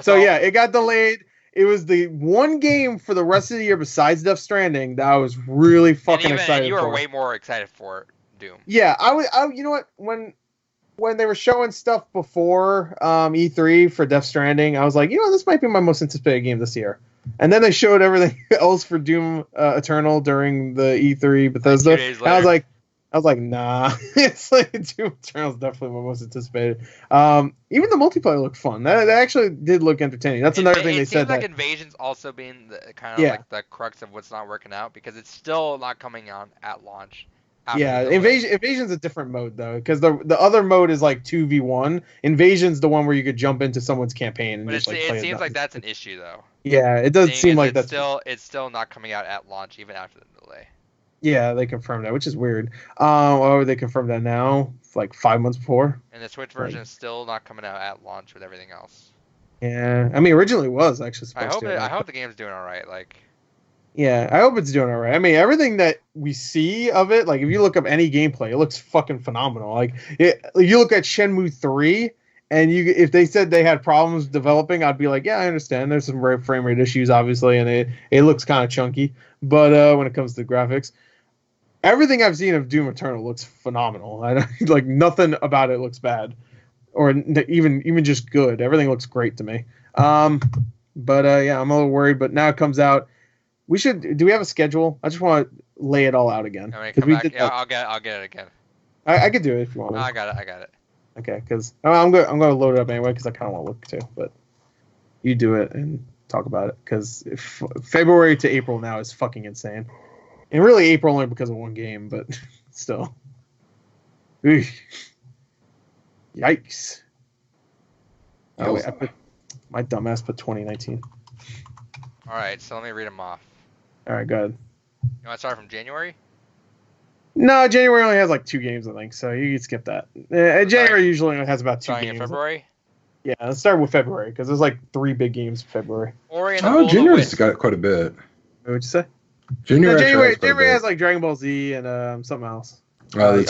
So yeah, it got delayed. It was the one game for the rest of the year besides Death Stranding that I was really fucking excited for. You were way more excited for Doom. Yeah, I you know what? When they were showing stuff before E3 for Death Stranding, I was like, you know, this might be my most anticipated game this year. And then they showed everything else for Doom Eternal during the E3 Bethesda. 2 days later. And I was like, nah. It's like Doom Eternal is definitely my most anticipated. Even the multiplayer looked fun. That actually did look entertaining. That's another thing they said. It seems like Invasion's also being like the crux of what's not working out because it's still not coming out at launch. Yeah, Invasion's a different mode though, because the other mode is like 2v1. Invasion's the one where you could jump into someone's campaign and but just like it seems like that's an issue though. Yeah, it does seem like that's it's still not coming out at launch even after the delay. Yeah, they confirmed that, which is weird. Why would they confirm that now? Like 5 months before? And the Switch version is still not coming out at launch with everything else. Yeah, I mean, originally it was actually supposed to. I hope the game's doing all right. Like. Yeah, I hope it's doing all right. I mean, everything that we see of it, like if you look up any gameplay, it looks fucking phenomenal. Like you look at Shenmue 3, and if they said they had problems developing, I'd be like, yeah, I understand. There's some frame rate issues, obviously, and it looks kind of chunky. But when it comes to graphics, Everything I've seen of Doom Eternal looks phenomenal. I don't, like nothing about it looks bad, or even just good. Everything looks great to me. But yeah, I'm a little worried. But now it comes out. Do we have a schedule? I just want to lay it all out again. I mean, come back. Yeah, I'll get it again. I could do it if you want. No, I got it. Okay, because I'm gonna load it up anyway because I kind of want to look too. But you do it and talk about it because February to April now is fucking insane, and really April only because of one game, but still. Yikes! Oh wait, my dumbass put 2019. All right, so let me read them off. All right, go ahead. You want to start from January? No, January only has like 2 games, I think, so you can skip that. January usually only has about 2 games. In February? Yeah, let's start with February, because there's like 3 big games in February. January's got quite a bit. What would you say? January has like Dragon Ball Z and something else. The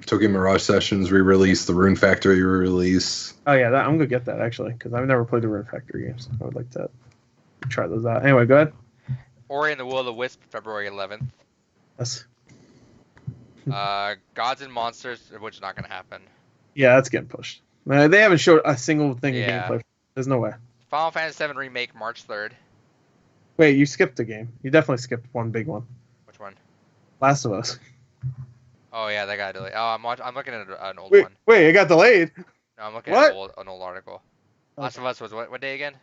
Tokyo Mirage Sessions re-release, the Rune Factory re-release. Oh yeah, I'm gonna get that actually, because I've never played the Rune Factory games. I would like to try those out. Anyway, go ahead. Ori and the Will of the Wisp, February 11th. Yes. Gods and Monsters, which is not gonna happen. Yeah, that's getting pushed. They haven't showed a single thing in gameplay. There's no way. Final Fantasy VII Remake, March 3rd. Wait, you skipped a game. You definitely skipped one big one. Which one? Last of Us. Oh yeah, that got delayed. Oh, I'm looking at an old one. Wait, it got delayed. No, I'm looking at an old article. Okay. Last of Us was what day again?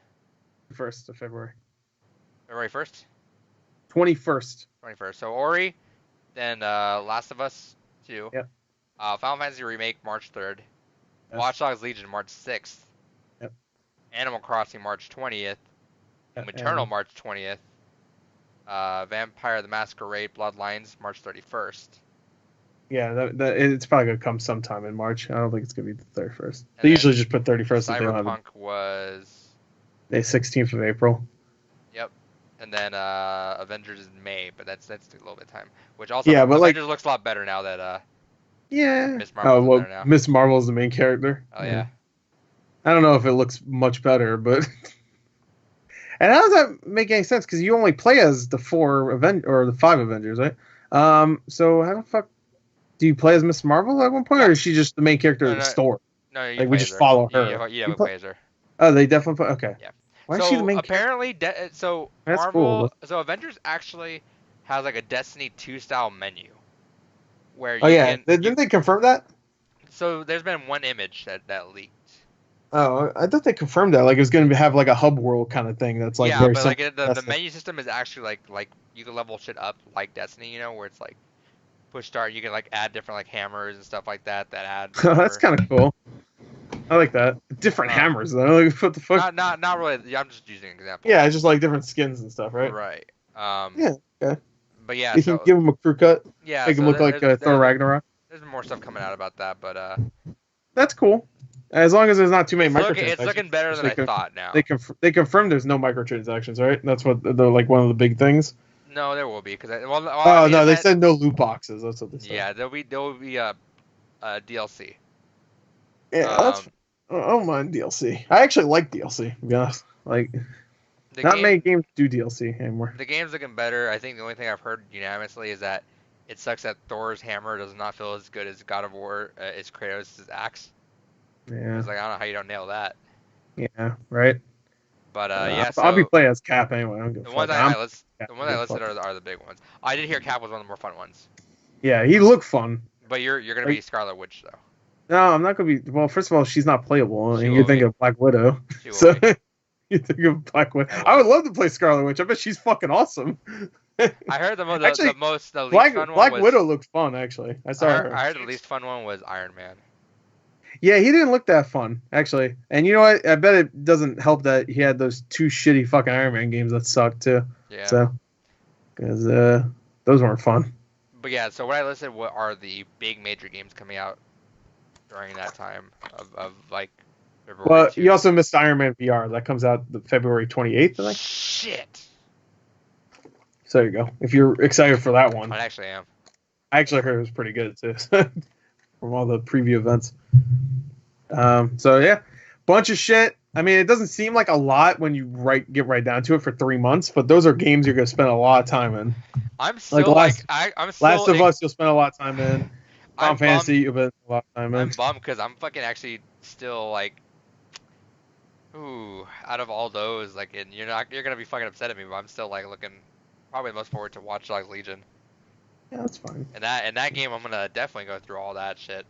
1st of February. February 1st? 21st. 21st. So Ori, then Last of Us 2. Yep. Final Fantasy Remake, March 3rd. Yes. Watch Dogs Legion, March 6th. Yep. Animal Crossing, March 20th. Yep. Eternal, March 20th. Vampire the Masquerade, Bloodlines, March 31st. Yeah, it's probably going to come sometime in March. I don't think it's going to be the 31st. They usually just put 31st. Cyberpunk was... the 16th of April. Yep. And then Avengers in May, but that's a little bit of time. Which also, yeah, but Avengers looks a lot better now that Miss Marvel's in there now. Miss Marvel's the main character. Oh, yeah. I don't know if it looks much better, but... And how does that make any sense? Because you only play as the 5 Avengers, right? So how the fuck do you play as Miss Marvel at one point, or is she just the main character of the story? No, you like we just follow her. You play as her. Oh, they definitely play. Okay. Yeah. Why is she the main apparently, so Marvel. That's cool. So Avengers actually has like a Destiny 2 style menu. Where didn't they confirm that? So there's been one image that leaked. Oh, I thought they confirmed that. Like it was going to have like a hub world kind of thing. That's like very but like the menu system is actually like you can level shit up like Destiny, where it's like push start. You can like add different like hammers and stuff like that add. Oh, that's kind of cool. I like that. Different hammers though. Like, what the fuck? Not really. I'm just using an example. Yeah, just like different skins and stuff, right? Right. Yeah. Okay. But yeah, you can give him a crew cut. Yeah. Make him look like Thor Ragnarok. There's more stuff coming out about that, but that's cool. As long as there's not too many microtransactions. It's looking better than I thought now. They confirmed there's no microtransactions, right? That's what they're like one of the big things. No, there will be because they said no loot boxes. That's what they said. Yeah, there will be a DLC. Yeah, that's. I don't mind DLC. I actually like DLC. To be honest, like not many games do DLC anymore. The game's looking better. I think the only thing I've heard unanimously is that it sucks that Thor's hammer does not feel as good as God of War is Kratos' axe. Yeah. It's like I don't know how you don't nail that. Yeah. Right. But I'll be playing as Cap anyway. I don't give the ones I listed are the big ones. I did hear Cap was one of the more fun ones. Yeah, he looked fun. But you're gonna be Scarlet Witch though. No, I'm not gonna be. Well, first of all, she's not playable, and you think of Black Widow. So you think of Black Widow. I would love to play Scarlet Witch. I bet she's fucking awesome. I heard the least fun one Black Widow looked fun actually. I heard the least fun one was Iron Man. Yeah, he didn't look that fun, actually. And you know what? I bet it doesn't help that he had those 2 shitty fucking Iron Man games that sucked, too. Yeah. So, because those weren't fun. But yeah, so what I listed are the big major games coming out during that time of like February. Well, you also missed Iron Man VR. That comes out February 28th, I think. Shit. So there you go. If you're excited for that one. I actually am. I actually heard it was pretty good, too. From all the preview events. So yeah, bunch of shit. I mean, it doesn't seem like a lot when you get right down to it for 3 months, but those are games you're gonna spend a lot of time in. I'm still Last still of Us, you'll spend a lot of time in. Final I'm Fantasy, bummed. you'll spend a lot of time in. I'm bummed because I'm fucking actually still like, ooh, out of all those, like, and you're gonna be fucking upset at me, but I'm still like looking probably most forward to Watch Dogs Legion. Yeah, that's fine. And that game, I'm gonna definitely go through all that shit.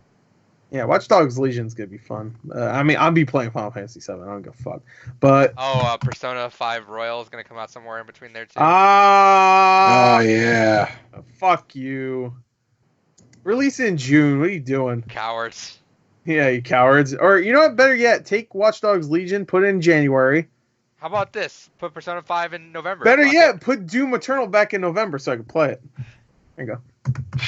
Yeah, Watch Dogs Legion's gonna be fun. I mean, I'll be playing Final Fantasy 7. I don't give a fuck. But Persona 5 Royal is gonna come out somewhere in between there too. Oh yeah. Fuck you. Release in June. What are you doing? Cowards. Yeah, you cowards. Or you know what? Better yet, take Watch Dogs Legion, put it in January. How about this? Put Persona 5 in November. Better yet, put Doom Eternal back in November so I can play it. There you go.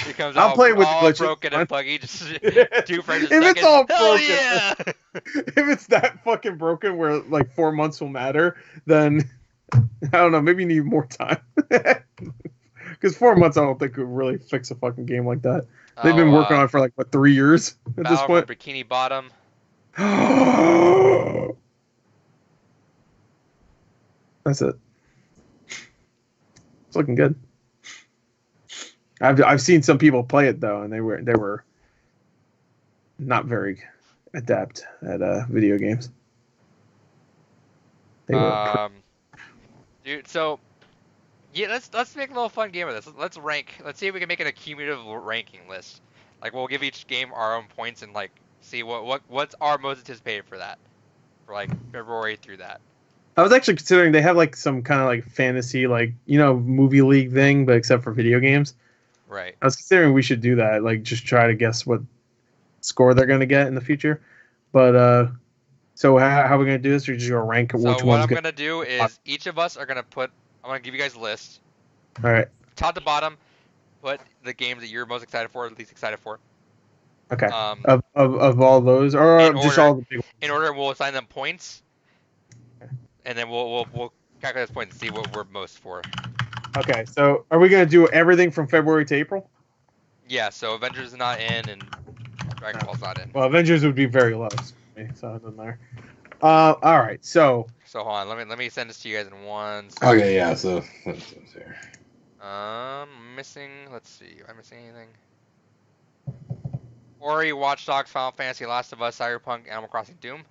He comes I'll play with all the glitches. broken and buggy, just 2 frames a If second. it's all Hell broken, yeah! if it's that fucking broken where like 4 months will matter, then I don't know. Maybe you need more time. Because 4 months, I don't think would really fix a fucking game like that. They've been working on it for like what 3 years at this point. Bikini Bottom. That's it. It's looking good. I've seen some people play it though, and they were not very adept at video games. They were dude. So yeah, let's make a little fun game of this. Let's rank. Let's see if we can make an accumulative ranking list. Like we'll give each game our own points and like see what's our most anticipated for that, for like February through that. I was actually considering they have like some kind of like fantasy like movie league thing, but except for video games. Right. I was considering we should do that, like just try to guess what score they're gonna get in the future. But so how are we gonna do this? Or just gonna rank which ones? So what I'm gonna do is each of us are gonna put. I'm gonna give you guys a list. All right. Top to bottom, put the games that you're most excited for, least excited for. Okay. Of all those, or just all the big ones? In order, we'll assign them points, and then we'll calculate those points and see what we're most for. Okay, so are we gonna do everything from February to April? Yeah. So Avengers is not in, and Dragon Ball's not in. Well, Avengers would be very low, so it doesn't matter. All right, so. So hold on, let me send this to you guys in one. Okay, yeah. So let's see here. Missing. Let's see. Am I missing anything? Ori, Watch Dogs, Final Fantasy, Last of Us, Cyberpunk, Animal Crossing, Doom.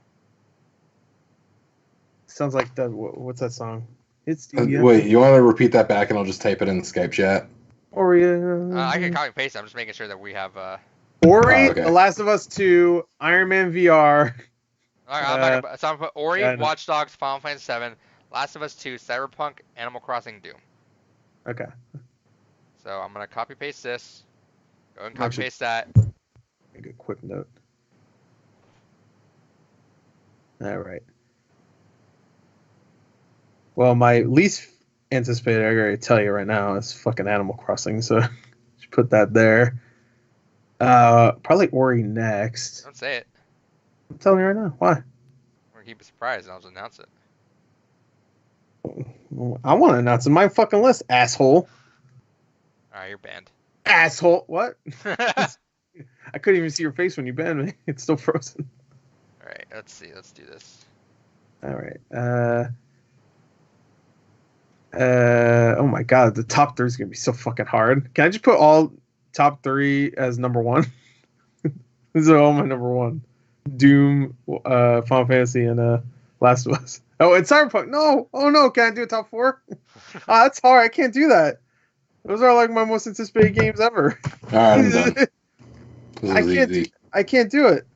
Sounds like that. What's that song? It's wait, you want to repeat that back, and I'll just type it in the Skype chat. Ori. I can copy and paste it. I'm just making sure that we have. Ori, The Last of Us 2, Iron Man VR. All right, so I'm gonna put Ori, yeah, Watch Dogs, Final Fantasy 7, Last of Us 2, Cyberpunk, Animal Crossing, Doom. Okay. So I'm gonna copy paste this. Go ahead and copy paste that. Make a quick note. All right. Well, my least anticipated, I gotta tell you right now, is fucking Animal Crossing. So just put that there. Probably Ori next. Don't say it. I'm telling you right now. Why? We're gonna keep it surprised and I'll just announce it. I want to announce it. My fucking list, asshole. Alright, you're banned. Asshole. What? I couldn't even see your face when you banned me. It's still frozen. Alright, let's see. Let's do this. Alright. Oh my god, the top 3 is going to be so fucking hard. Can I just put all top 3 as number 1? These are all my number 1. Doom, Final Fantasy, and Last of Us. Oh, and Cyberpunk. No. Oh no, can I do a top 4? That's hard. I can't do that. Those are like my most anticipated games ever. Alright, I'm done. I can't do it.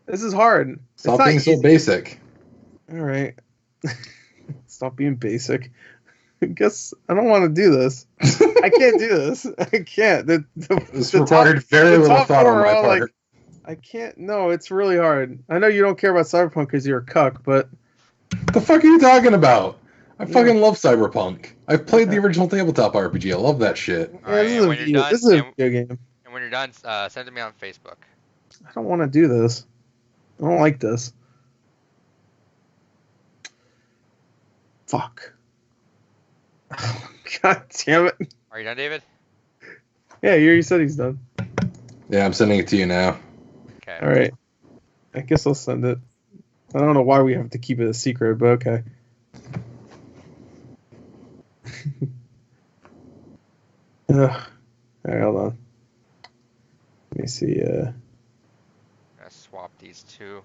This is hard. Stop being so basic. All right. Stop being basic. I guess I don't want to do this. I can't do this. I can't. This required very little thought on my part. Like, I can't. No, it's really hard. I know you don't care about Cyberpunk because you're a cuck, but... The fuck are you talking about? I fucking love Cyberpunk. I've played the original tabletop RPG. I love that shit. Alright, this is a video game. And when you're done, send it to me on Facebook. I don't want to do this. I don't like this. Fuck. God damn it. Are you done, David? Yeah, you already said he's done. Yeah, I'm sending it to you now. Okay. Alright. I guess I'll send it. I don't know why we have to keep it a secret, but okay. All right, hold on. Let me see. I'm gonna swap these two.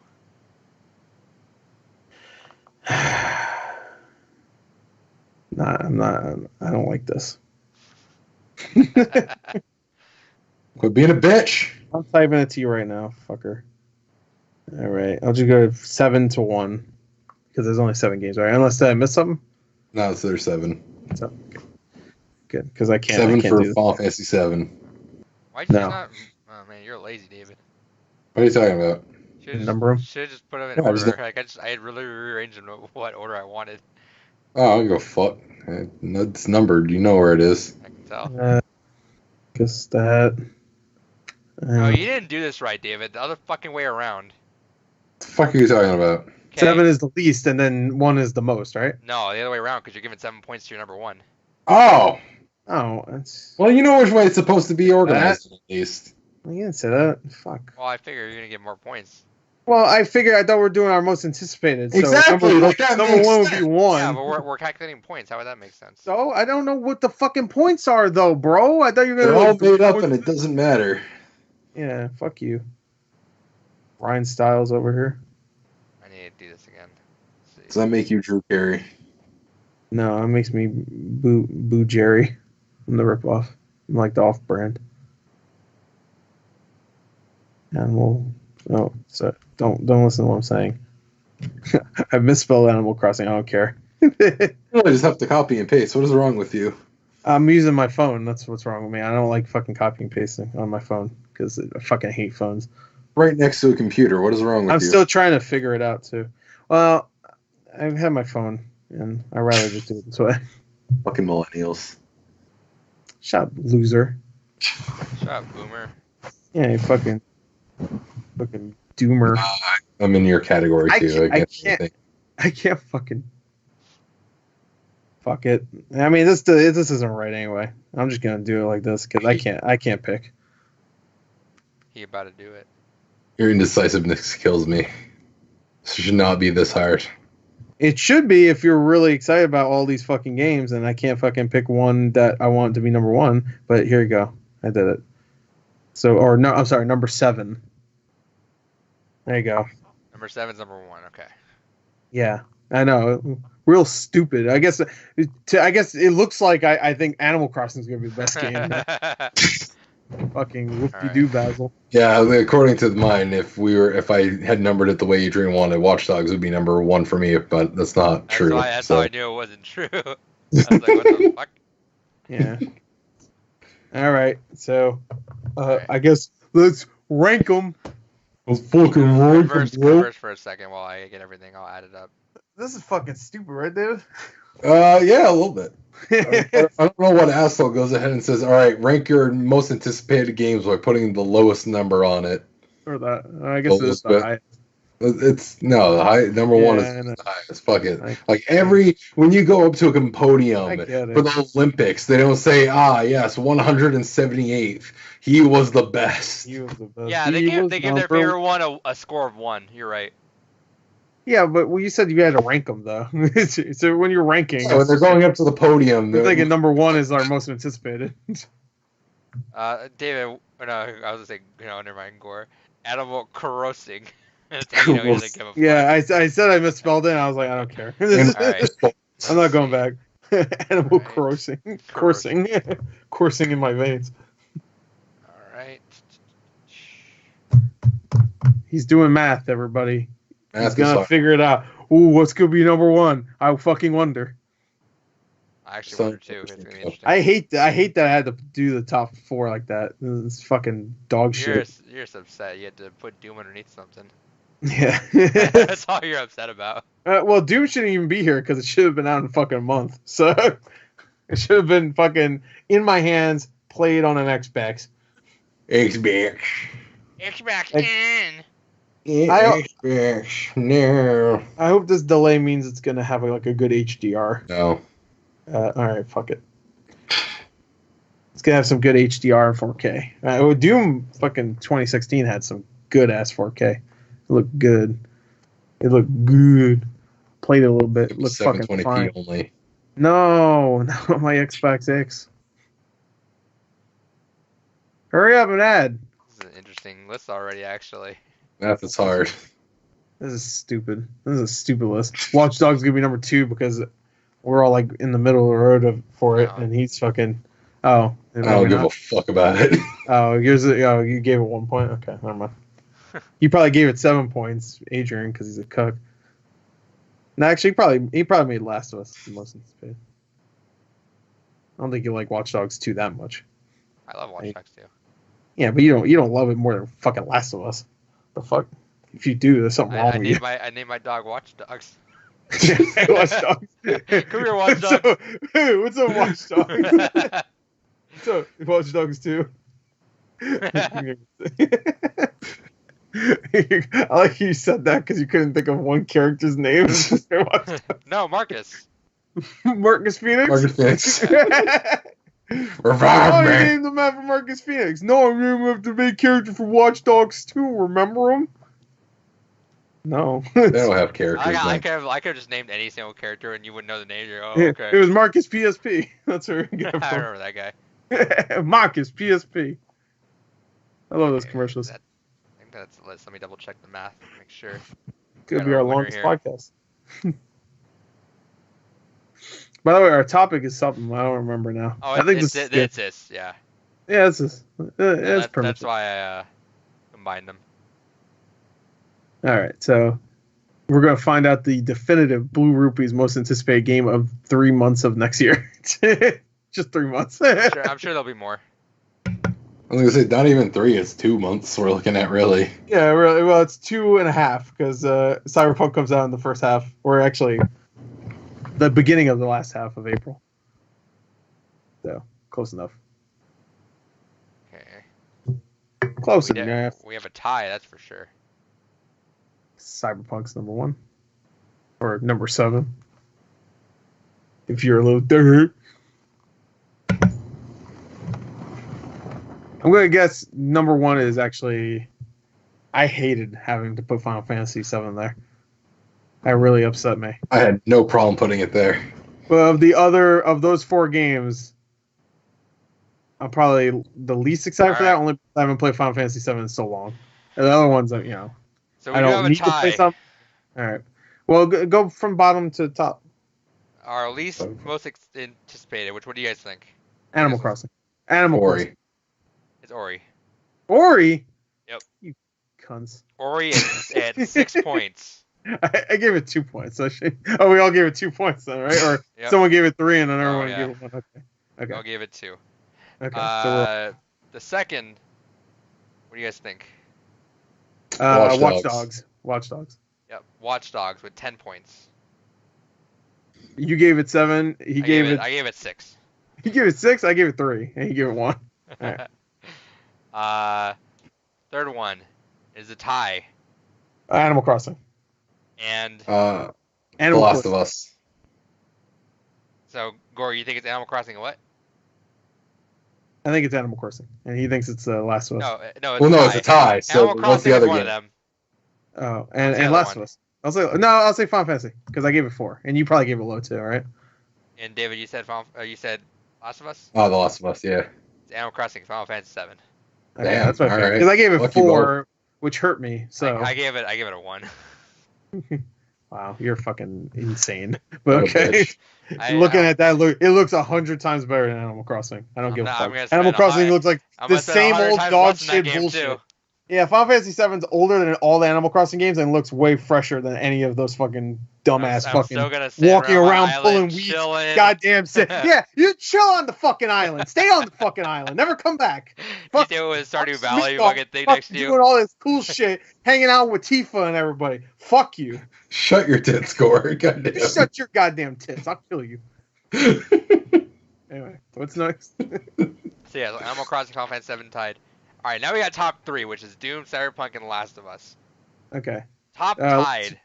I'm not. I don't like this. Quit being a bitch. I'm typing it to you right now, fucker. All right, I'll just go 7-1 because there's only 7 games, right? Unless I missed something. No, it's their 7. So, good, because I can't. 7 I can't for do Final Fantasy 7. Why'd you No. not? Oh man, you're lazy, David. What are you talking about? Number 'em? Should just put them in No, order. I had really rearranged them in what order I wanted. Oh, I'll go fuck. It's numbered. You know where it is. I can tell. Guess that. Oh, you didn't do this right, David. The other fucking way around. What the fuck are you talking about? Okay. 7 is the least, and then 1 is the most, right? No, the other way around, because you're giving 7 points to your number 1. Oh! Oh, that's. Well, you know which way it's supposed to be organized, at least. You didn't say that. Fuck. Well, I figure you're gonna get more points. Well, I thought we were doing our most anticipated. So Exactly, Number, like that number makes 1 would sense. be 1. Yeah, but we're calculating points. How would that make sense? So I don't know what the fucking points are, though, bro. I thought you were They're gonna. all made up and it doesn't matter. Yeah, fuck you. Ryan Styles over here. I need to do this again. Let's Does see. that make you Drew Carey? No, it makes me boo Jerry. I'm the ripoff. I'm like the off-brand. Animal. Oh, so don't listen to what I'm saying. I misspelled Animal Crossing. I don't care. I just have to copy and paste. What is wrong with you? I'm using my phone. That's what's wrong with me. I don't like fucking copying and pasting on my phone because I fucking hate phones. Right next to a computer. What is wrong with I'm you? still trying to figure it out too. Well, I've had my phone, and I'd rather just do it this way. Fucking millennials. Shut up, loser. Shut up, boomer. Yeah, you fucking doomer. I'm in your category too. I can't fucking. Fuck it. I mean, this isn't right anyway. I'm just gonna do it like this because I can't pick. He about to do it. Your indecisiveness kills me. This should not be this hard. It should be if you're really excited about all these fucking games, and I can't fucking pick one that I want to be number 1. But here you go, I did it. So, or no, I'm sorry, number 7. There you go. Number 7's number 1. Okay. Yeah, I know. Real stupid. I guess it looks like I think Animal Crossing is gonna be the best game. Fucking whoop-de-doo, Basil. Yeah, according to mine, if I had numbered it the way Adrian wanted, Watch Dogs would be number 1 for me, but that's not true. That's how I knew it wasn't true. I was like, what the fuck? Yeah. All right. So, I guess let's rank them. Let's fucking rank them, bro. Converse for a second while I get everything all added up. This is fucking stupid, right, David? Yeah, a little bit. I don't know what asshole goes ahead and says, all right, rank your most anticipated games by putting the lowest number on it. Or that. I guess it's the highest. It's no, the high number 1 is the highest. Fuck it. When you go up to a podium for the Olympics, they don't say, yes, 178th. He was the best. Yeah, they give their favorite one a score of 1. You're right. Yeah, but you said you had to rank them though. So when you're ranking, when they're going up to the podium, they're thinking number 1 is our most anticipated. David, no, I was gonna say, never mind, Gore. Animal Crossing. Yeah, I said I misspelled it. And I was like, I don't care. I'm not going back. Animal Crossing, coursing in my veins. All right. He's doing math, everybody. He's gonna figure it out. Ooh, what's gonna be number 1? I fucking wonder. I actually wonder too. It's gonna be interesting. I hate that I had to do the top 4 like that. It's fucking dog shit. You're just upset. You had to put Doom underneath something. Yeah. That's all you're upset about. Well, Doom shouldn't even be here because it should have been out in fucking a month. So it should have been fucking in my hands, played on an Xbox. Xbox in. No. I hope this delay means it's gonna have like a good HDR. No. All right, fuck it. It's gonna have some good HDR and 4K. Doom fucking 2016 had some good ass 4K. It looked good. It looked good. Played it a little bit. It looked fucking 720p fine. only. No, not my Xbox X. Hurry up and add. This is an interesting list already, actually. Math is hard. This is stupid. This is a stupid list. Watch Dogs gonna be number 2 because we're all like in the middle of the road for it, and he's fucking. Oh, I don't give a fuck about it. Oh, you gave it 1 point. Okay, never mind. You probably gave it 7 points, Adrian, because he's a cuck. No, actually, he probably made Last of Us the most anticipated. I don't think you like Watch Dogs 2 that much. I love Watch Dogs 2. Yeah, but you don't love it more than fucking Last of Us. The fuck? If you do, there's something wrong with you. I named my dog Watch Dogs. Hey, Watch Dogs. Come here, Watch Dogs. What's up, Watch Dogs? What's up, Watch Dogs 2? I like you said that because you couldn't think of one character's name. No, Marcus. Marcus Phoenix? Marcus Phoenix. I named him after Marcus Phoenix. No, I named him after the main character for Watch Dogs 2. Remember him? No. They don't have characters. I could have just named any single character and you wouldn't know the name. You're, oh, okay. It was Marcus PSP. That's where we got it from. I remember that guy. Marcus PSP. I love those commercials. I think that's the list. Let me double check the math to make sure. Could be our longest podcast. By the way, our topic is something I don't remember now. Oh, I think it's this, yeah. Yeah, it's this. It's perfect. That's why I combined them. All right, so we're gonna find out the definitive Blue Rupee's most anticipated game of 3 months of next year. Just 3 months. I'm sure there'll be more. I was gonna say not even 3. It's 2 months we're looking at, really. Yeah, really. Well, it's 2.5 because Cyberpunk comes out in the first half, or actually the beginning of the last half of April. So close enough. Okay. Close enough. We have a tie, that's for sure. Cyberpunk's number 1 or number 7. If you're a little dirt. I'm gonna guess number 1 is actually. I hated having to put Final Fantasy VII there. That really upset me. I had no problem putting it there. Well, of those 4 games, I'm probably the least excited for that. Only because I haven't played Final Fantasy VII in so long. And the other ones, So we don't need to play some. All right. Well, go from bottom to top. Our least most anticipated. Which one do you guys think? Animal Crossing. Animal Crossing. It's Ori. Ori? Yep. You cunts. Ori at 6 points. I gave it 2 points. Oh, we all gave it 2 points then, right? Or someone gave it 3 and then everyone gave it 1. Okay. I'll give it 2. Okay. The second. What do you guys think? Watch Dogs. Watch Dogs. Yep. Watch Dogs with 10 points. You gave it 7. I gave it 6. He gave it 6. I gave it 3, and he gave it 1. Right. Third one is a tie. Animal Crossing. And The Last of Us. So, Gore, you think it's Animal Crossing and what? I think it's Animal Crossing, and he thinks it's Last of Us. No, it's a tie. So Animal what's Crossing the other is one game? of them. Oh, and Last of Us. I'll say Final Fantasy because I gave it 4, and you probably gave it low too, right? And David, you said Last of Us? Oh, The Last of Us, yeah. It's Animal Crossing, Final Fantasy 7. Okay, that's my favorite. Because I gave it 4, which hurt me. So I gave it a 1. Wow, you're fucking insane. But okay. Looking at that, it looks 100 times better than Animal Crossing. I don't give a fuck. Animal Crossing looks like the same old dog shit bullshit. Too. Yeah, Final Fantasy VII's older than all the Animal Crossing games and looks way fresher than any of those fucking dumbass walking around pulling weeds. Goddamn shit. Yeah, you chill on the fucking island. Stay on the fucking island. Never come back. Fuck, you do with Stardew Valley fucking thing next to you. Doing all this cool shit, hanging out with Tifa and everybody. Fuck you. Shut your tits, Gore. Goddamn. Shut your goddamn tits. I'll kill you. Anyway, what's next? So yeah, Animal Crossing, Final Fantasy 7 tied. All right, now we got top 3, which is Doom, Cyberpunk, and Last of Us. Okay. Top tied.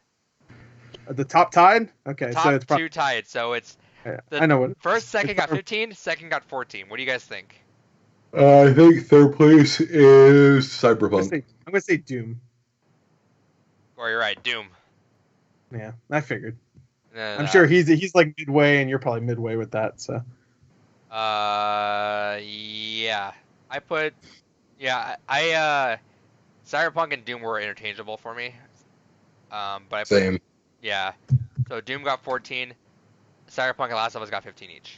The top tied? Okay, top so it's 2 tied. So it's I know what. Second got 15, second got 14. What do you guys think? I think third place is Cyberpunk. I'm gonna say Doom. Or you're right, Doom. Yeah, I figured. Then, I'm sure he's like midway, and you're probably midway with that. So. Yeah. Cyberpunk and Doom were interchangeable for me. But Same. Yeah. So Doom got 14. Cyberpunk and Last of Us got 15 each.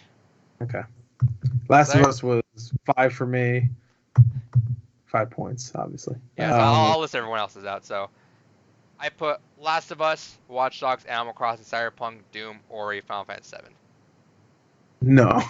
Okay. Last of Us was 5 for me. 5 points, obviously. Yeah, so I'll list everyone else's out. So I put Last of Us, Watch Dogs, Animal Crossing, Cyberpunk, Doom, Ori, Final Fantasy 7. No.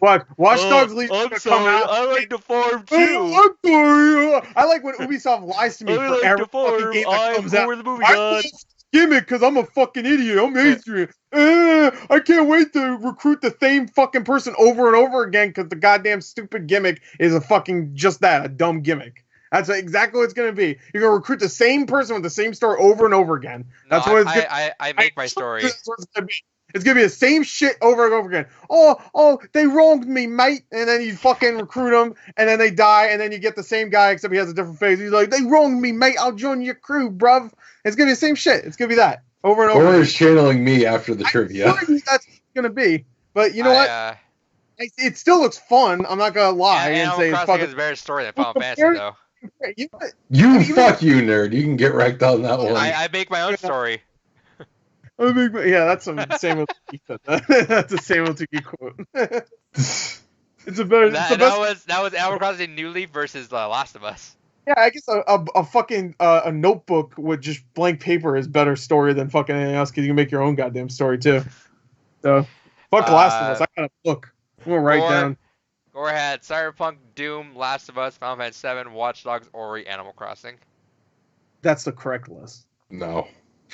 Watch Dogs Legion I'm come sorry, out. I like the farm too. Oh, I'm sorry. I like when Ubisoft lies to me I for like every the farm. fucking game that comes out. The movie I god. love gimmick because I'm a fucking idiot. I'm Adrian. I can't wait to recruit the same fucking person over and over again because the goddamn stupid gimmick is a fucking just that, a dumb gimmick. That's exactly what it's going to be. You're going to recruit the same person with the same story over and over again. That's what it's going to be. I make my story. That's what it's going to be. It's going to be the same shit over and over again. Oh, they wronged me, mate. And then you fucking recruit them, and then they die, and then you get the same guy, except he has a different face. He's like, they wronged me, mate. I'll join your crew, bruv. It's going to be the same shit. It's going to be that over and over Or again. is channeling me after the trivia. That's what it's going to be. But you know what? It still looks fun. I'm not going to lie and say it's fucking... is a better story than Final Fantasy, though. Fuck you, nerd. You can get wrecked on that one. I make my own story. Yeah, that's some Samuel Tuki said that. That's a Samuel Tuki quote. It's a better. That was Animal Crossing New Leaf versus Last of Us. Yeah, I guess a fucking a notebook with just blank paper is better story than fucking anything else because you can make your own goddamn story too. So fuck Last of Us. I got a book. I'm gonna write down. Go ahead. Cyberpunk, Doom, Last of Us, Final Fantasy 7, Watch Dogs, Ori, Animal Crossing. That's the correct list. No.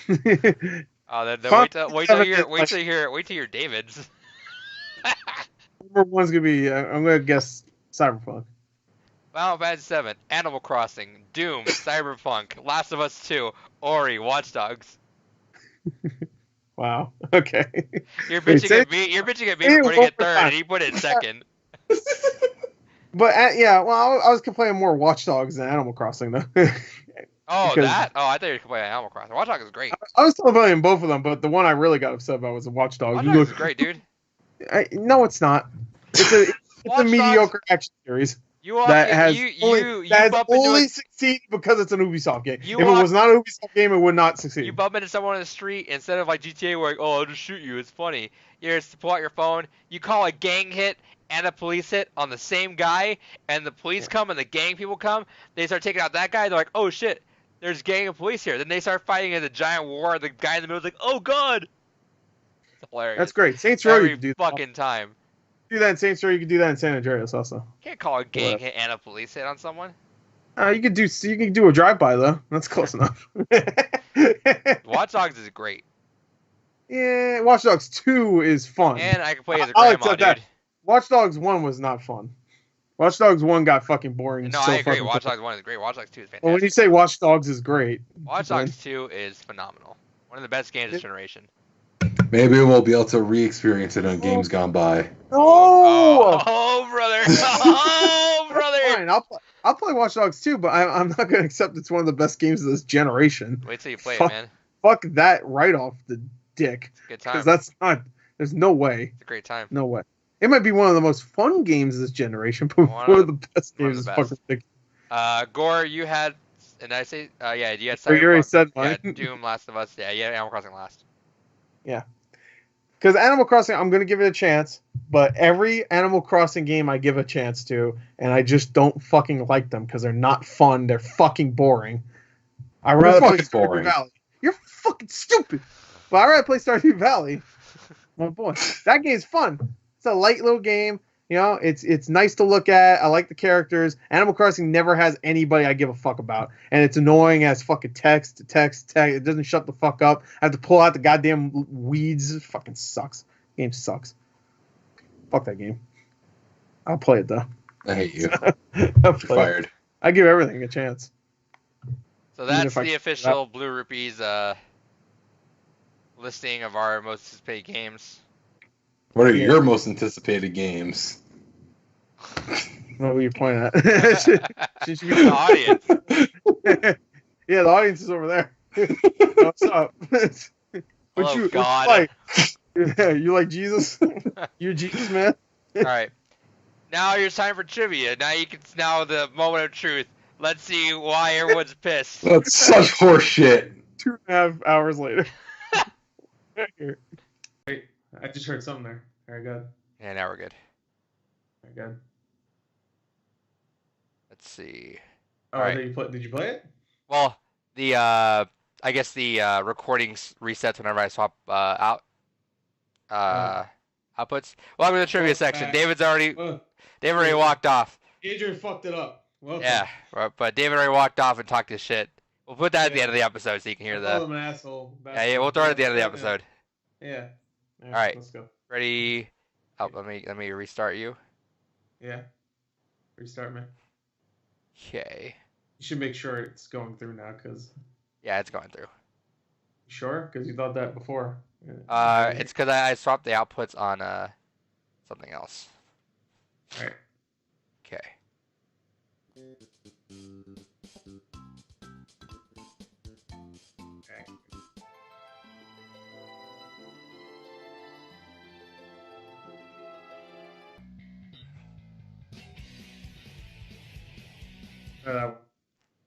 Then wait till you hear David's. Number one's gonna be. I'm gonna guess Cyberpunk. Final Fantasy 7, Animal Crossing, Doom, Cyberpunk, Last of Us 2, Ori, Watch Dogs. Wow. Okay. You're bitching at me. You're bitching at me for putting it third, and he put it second. But yeah, well, I was complaining more Watch Dogs than Animal Crossing though. Oh, that? Oh, I thought you were complaining Animal Crossing. Watch Dogs is great. I was still playing both of them, but the one I really got upset about was the Watch Dogs. Watch Dogs is great, dude. No, it's not. It's a mediocre action series. That has only succeeded because it's an Ubisoft game. If it was not an Ubisoft game, it would not succeed. You bump into someone on the street, instead of like GTA where like, oh, I'll just shoot you, it's funny. You just pull out your phone, you call a gang hit and a police hit on the same guy, and the police come and the gang people come, they start taking out that guy, they're like, oh shit, there's a gang of police here. Then they start fighting in the giant war, the guy in the middle is like, oh god! It's hilarious. That's great. Saints Row, you can do that. Fucking time. Do that in Saints Row, you can do that in San Andreas also. Can't call a gang hit and a police hit on someone. You can do a drive-by though. That's close enough. Watch Dogs is great. Yeah, Watch Dogs 2 is fun. And I can play as a grandma, dude. That. Watch Dogs 1 was not fun. Watch Dogs 1 got fucking boring. No, I agree. Watch Dogs 1 is great. Watch Dogs 2 is fantastic. Well, when you say Watch Dogs is great. Watch Dogs 2 is phenomenal. One of the best games of this generation. Maybe we'll be able to re-experience it on games gone by. Oh, brother! Oh, brother! Fine, I'll play Watch Dogs 2, but I'm not gonna accept it's one of the best games of this generation. Wait till you play it, man. Fuck that right off the dick. Good time. Because that's not. There's no way. It's a great time. No way. It might be one of the most fun games of this generation, but one of the best games is fucking ridiculous. Gore, you had, and I say, yeah, you had Cyberpunk. You already said mine. Yeah, Doom, Last of Us. Yeah, you had Animal Crossing last. Yeah. Because Animal Crossing, I'm going to give it a chance, but every Animal Crossing game I give a chance to, and I just don't fucking like them because they're not fun. They're fucking boring. I'd rather play Stardew Valley. You're fucking stupid. But I'd rather play Stardew Valley. My boy. That game's fun. It's a light little game. You know, it's nice to look at. I like the characters. Animal Crossing never has anybody I give a fuck about. And it's annoying as fucking text. It doesn't shut the fuck up. I have to pull out the goddamn weeds. It fucking sucks. Game sucks. Fuck that game. I'll play it, though. I hate you. You're fired. I give everything a chance. So that's the official Blue Rupees listing of our most anticipated games. What are your most anticipated games? What were you pointing at? The audience. Yeah, the audience is over there. What's up? Oh, God. Like? Yeah, you like Jesus? You're Jesus, man. All right. Now it's time for trivia. Now the moment of truth. Let's see why everyone's pissed. That's such horseshit. 2.5 hours later. Here. Wait, I just heard something there. Very good. Yeah, now we're good. Very good. Let's see. Oh, right. Did you play it? Well, I guess the recording resets whenever I swap outputs. Welcome to the trivia section. David already walked off. Adrian fucked it up. Welcome. Yeah, but David already walked off and talked his shit. We'll put that at the end of the episode so you can hear that. I'm an asshole. Yeah, we'll throw it at the end of the episode. Yeah. All right. Let's go. Ready? Oh, let me restart you. Yeah. Restart me. Okay. You should make sure it's going through now, cause. Yeah, it's going through. Sure, because you thought that before. It's because I swapped the outputs on something else. All right. Okay.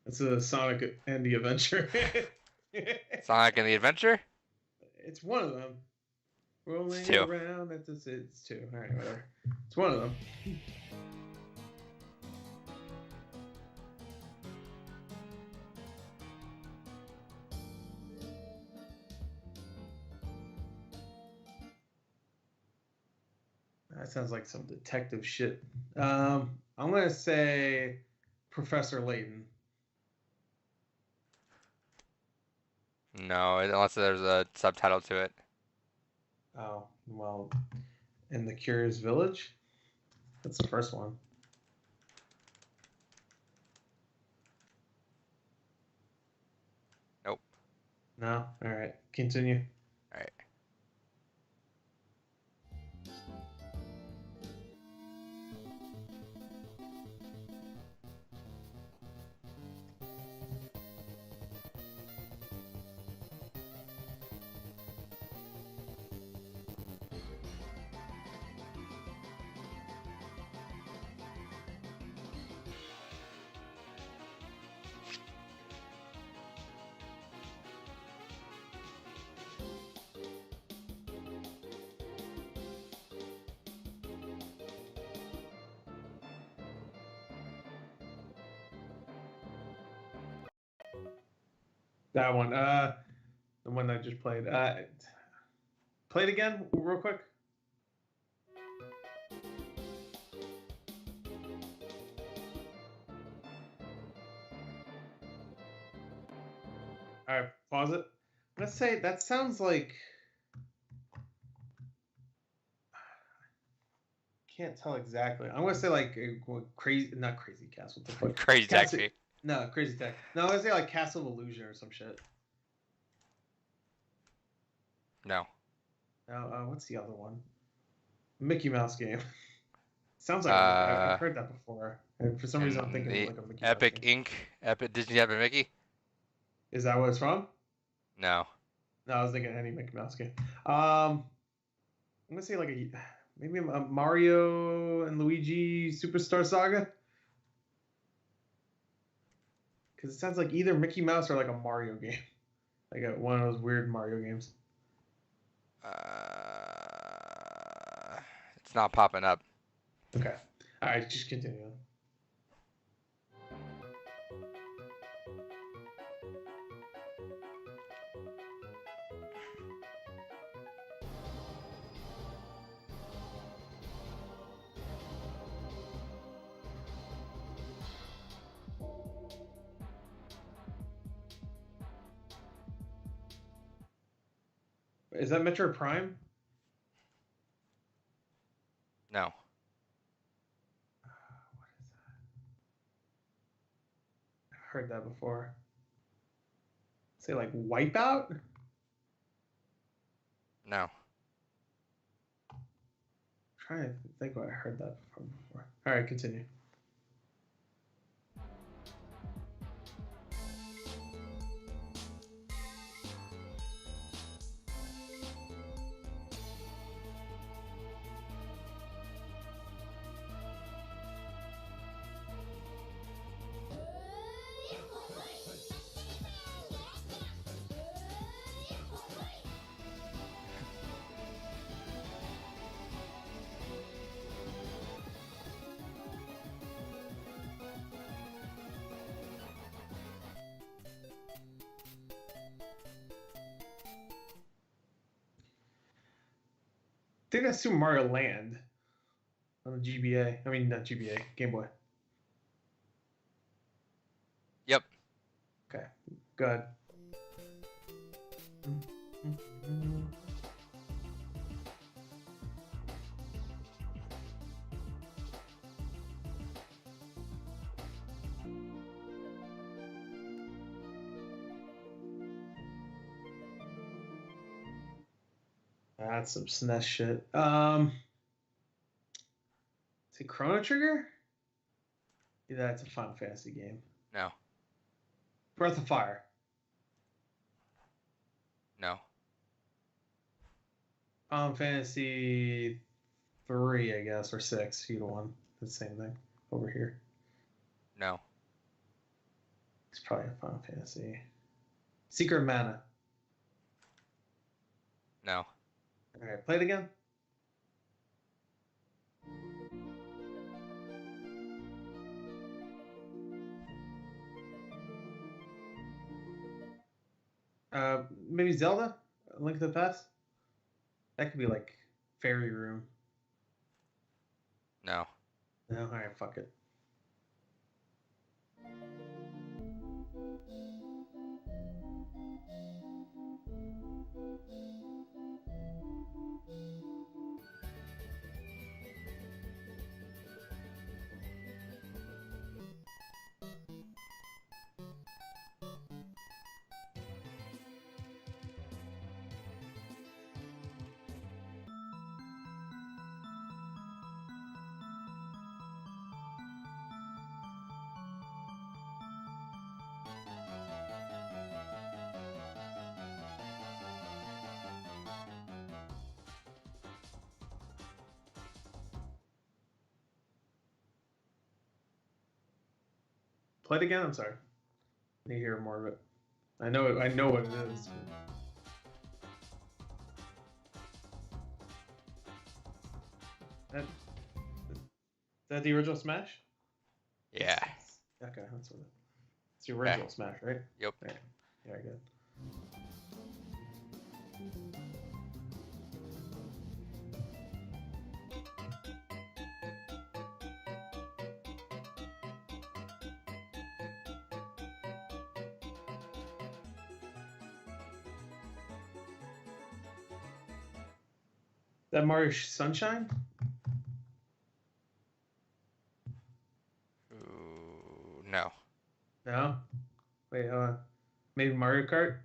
It's a Sonic and the Adventure. Sonic and the Adventure? It's one of them. Rolling It's two. Around. It's two. All right, whatever. It's one of them. That sounds like some detective shit. I'm gonna say Professor Layton. No, unless there's a subtitle to it. Oh, well, in the Curious Village? That's the first one. Nope. No? Alright, continue. Alright. That one. The one I just played. Play it again, real quick. All right, pause it. Let's say that sounds like. Can't tell exactly. I'm gonna say like crazy, not Crazy Castle. What the fuck? Crazy Taxi. No, Crazy Taxi. No, I'm gonna say like Castle of Illusion or some shit. No. What's the other one? Mickey Mouse game. Sounds like I've heard that before. And for some reason, I'm thinking of like a Mickey Epic Mouse game. Inc. Epic Disney Epic Mickey. Is that what it's from? No. No, I was thinking any Mickey Mouse game. I'm gonna say like maybe a Mario and Luigi Superstar Saga. Because it sounds like either Mickey Mouse or like a Mario game, like one of those weird Mario games. It's not popping up. Okay. All right, just continue. Is that Metro Prime? No. What is that? I've heard that before. Say like Wipeout? No. I'm trying to think what I heard that from before. All right, continue. think that's Super Mario Land on the GBA. I mean, not GBA, Game Boy. Yep. Okay, good. That's some SNES shit. Is it Chrono Trigger? Yeah, that's a Final Fantasy game. No. Breath of Fire. No. Final Fantasy 3, I guess, or 6. Either one. The same thing over here. No. It's probably a Final Fantasy. Secret Mana. No. All right, play it again. Maybe Zelda? A Link to the Past? That could be like Fairy Room. No. No? Alright, fuck it. Play it again? I'm sorry. I need to hear more of it. I know what it is. Is that the original Smash? Yeah. Okay, that's what it's the original Smash, right? Yep. Right. Yeah, good. That Mario Sunshine? Ooh, no. No. Wait, hold on. Maybe Mario Kart?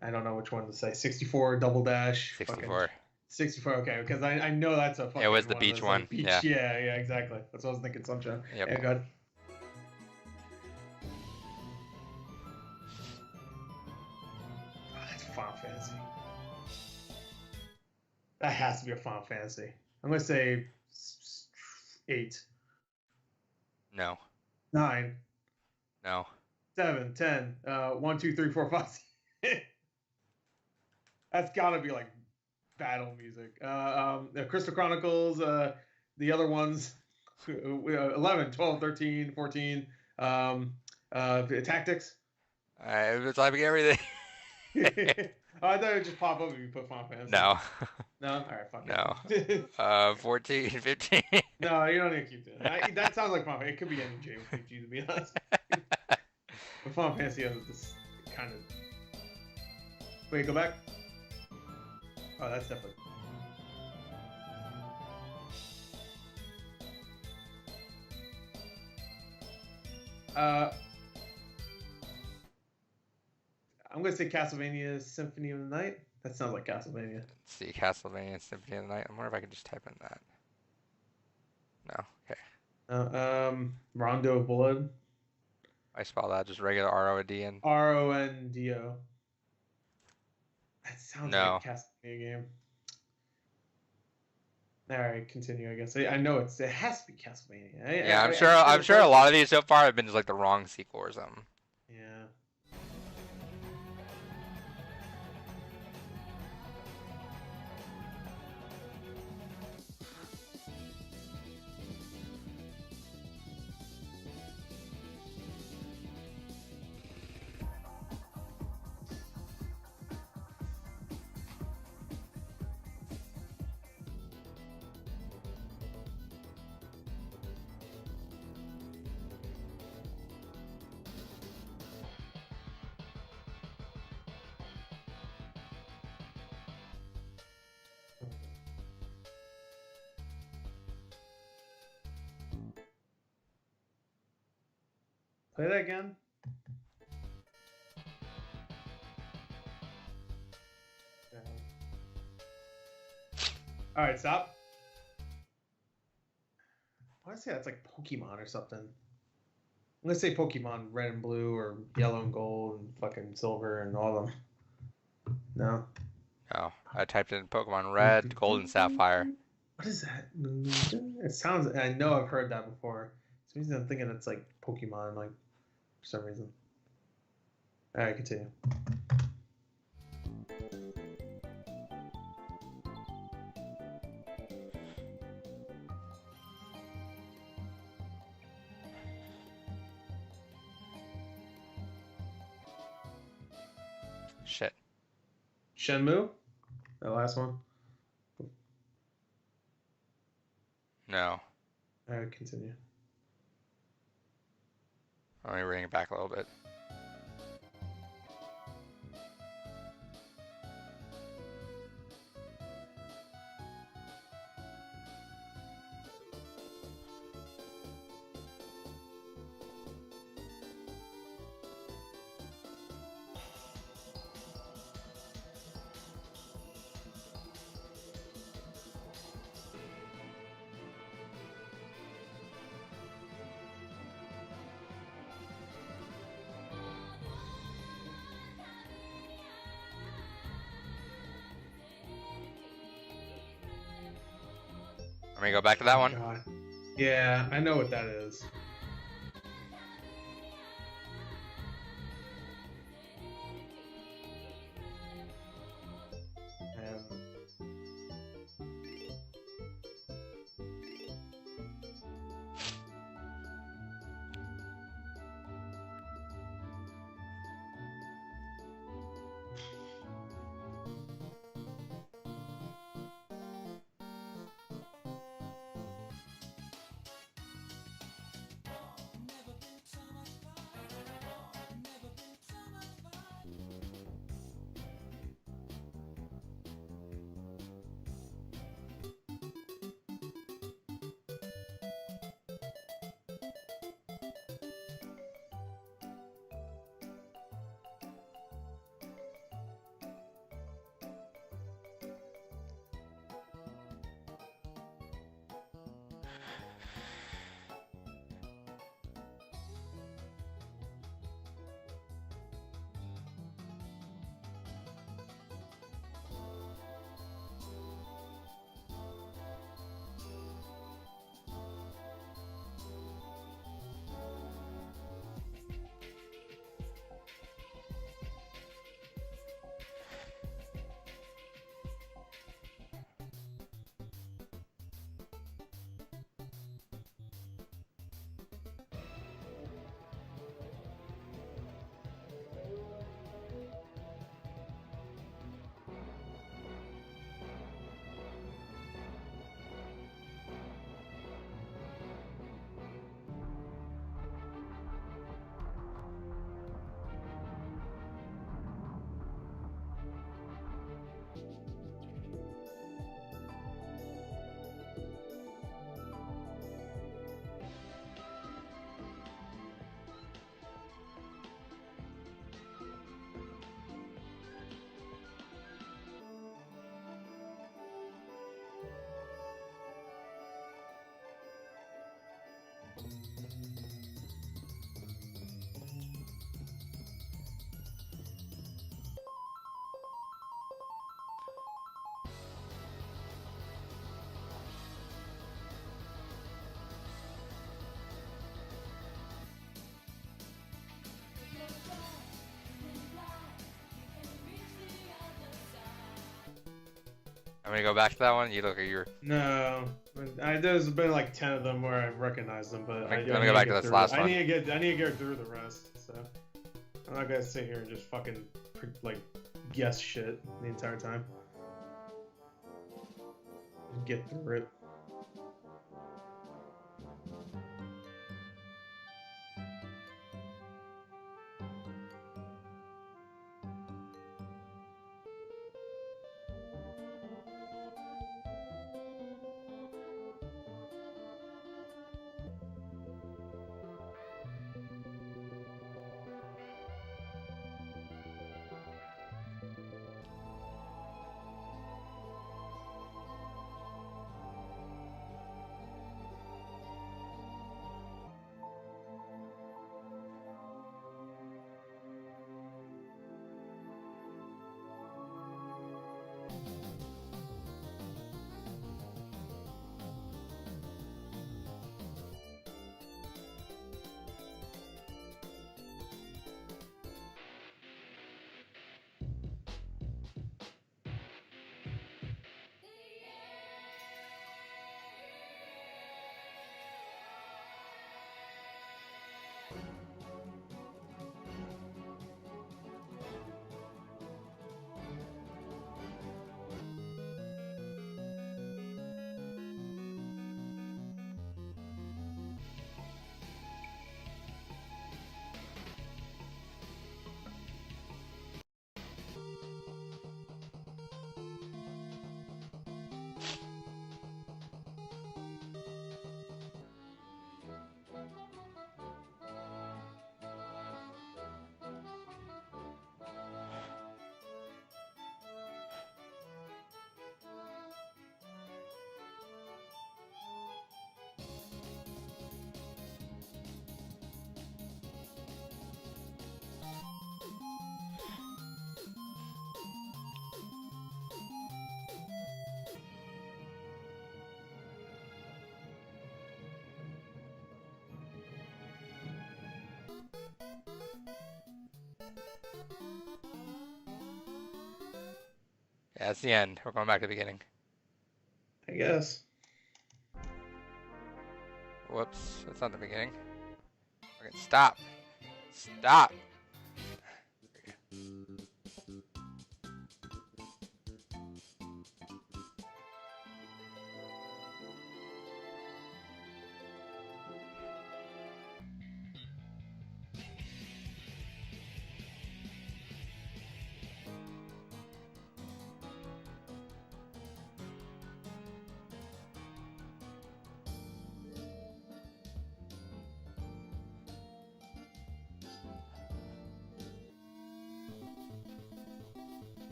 I don't know which one to say. 64, Double Dash. 64. 64, okay, because I know that's a fucking It was the one beach that's one. Like beach. Yeah. yeah, exactly. That's what I was thinking, Sunshine. Yep. Yeah, good. Oh, that's Final Fantasy. That has to be a Final Fantasy. I'm going to say 8. No. 9. No. 7, 10, 1, 2, 3, 4, 5. That's got to be like battle music. Crystal Chronicles, the other ones, 11, 12, 13, 14, Tactics. It's like everything. Oh, I thought it would just pop up if you put Final Fantasy. No. No? All right, fuck No. it. 14, 15. No, you don't need to keep doing that. That sounds like Final Fantasy. It could be any JRPG, to be honest. But Final Fantasy has this kind of... Wait, go back. Oh, that's definitely... I'm going to say Castlevania Symphony of the Night. That sounds like Castlevania. Let's see, Castlevania Symphony of the Night. I wonder if I can just type in that. No, okay. Rondo of Blood. I spell that just regular R-O-D-N. Rondo. That sounds like a Castlevania game. All right, continue. I guess I know it has to be Castlevania. Yeah, I'm sure a lot of these so far have been just like the wrong sequel or something. Yeah. Play that again. All right, stop. I want to say that's like Pokemon or something. I'm gonna say Pokemon Red and Blue or Yellow and Gold and fucking Silver and all of them. No. Oh, I typed in Pokemon Red, Gold, and Sapphire. What is that? It sounds. I know I've heard that before. For some reason I'm thinking it's like Pokemon, like for some reason. All right, continue. Shit. Shenmue? That last one? No. All right, continue. Let me bring it back a little bit. Let me go back to that one. God. Yeah, I know what that is. I'm gonna go back to that one. You look at your. No, there's been like 10 of them where I've recognized them, but Let me go back to this last one. I need to get through the rest. So I'm not gonna sit here and just fucking like guess shit the entire time. Just get through it. Yeah, that's the end. We're going back to the beginning. I guess. Whoops, that's not the beginning. Okay, stop. Stop.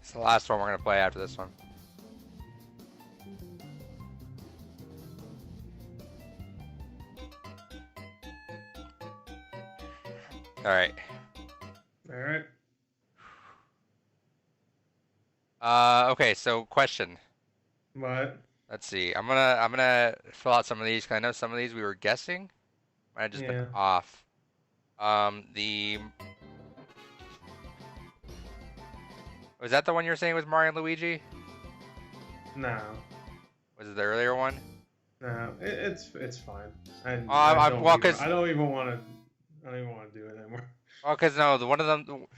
It's the last one we're going to play after this one. Alright. Alright. Okay, so question. What? Let's see. I'm gonna fill out some of these, 'cause I know some of these we were guessing. Might have just been off. Was that the one you were saying was Mario and Luigi? No. Was it the earlier one? No, it's fine. I don't even want to do it anymore. Oh, cause no, the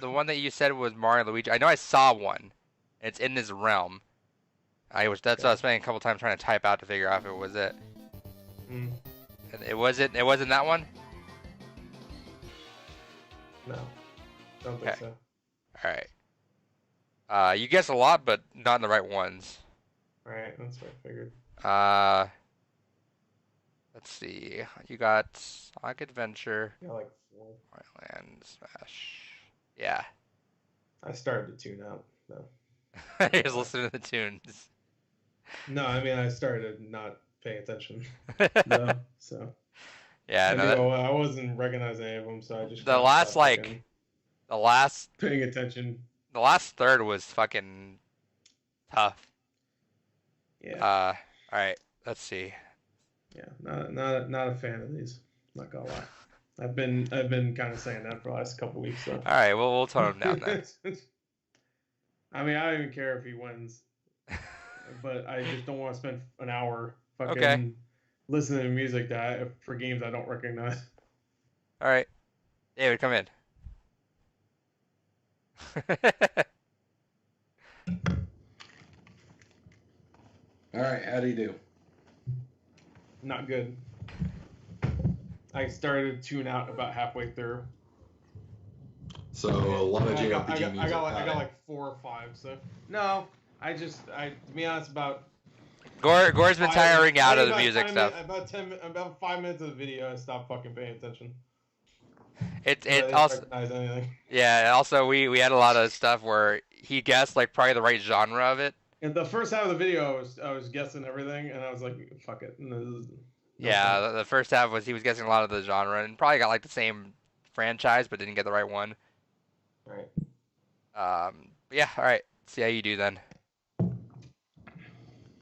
one that you said was Mario and Luigi. I know I saw one. It's in this realm. That's what I was spending a couple times trying to type out to figure out if it was it. Mm. And it wasn't that one? No. Don't think so. Alright. You guessed a lot, but not in the right ones. Right, that's what I figured. Let's see. You got Sonic Adventure. Yeah, like 4. Land Smash. Yeah. I started to tune out, though. He was listening to the tunes. No, I mean I started not paying attention. No, so. Yeah, I wasn't recognizing any of them, so I just. The last paying attention. The last third was fucking tough. Yeah. All right. Let's see. Yeah, not a fan of these. Not gonna lie. I've been kind of saying that for the last couple weeks. So. All right. Well, we'll tone them down then. I mean, I don't even care if he wins, but I just don't want to spend an hour fucking Okay. listening to music for games I don't recognize. All right. David, come in. All right, how do you do? Not good. I started to tune out about halfway through. So a lot of JRPG music. I got like 4 or 5. So no, to be honest, about Gore's been tiring out of the music stuff. About 5 minutes of the video, I stopped fucking paying attention. It also recognize anything. Yeah. Also, we had a lot of stuff where he guessed like probably the right genre of it. In the first half of the video, I was guessing everything, and I was like, "Fuck it." Yeah, the first half was he was guessing a lot of the genre and probably got like the same franchise, but didn't get the right one. Right. But yeah, all right. See how you do then.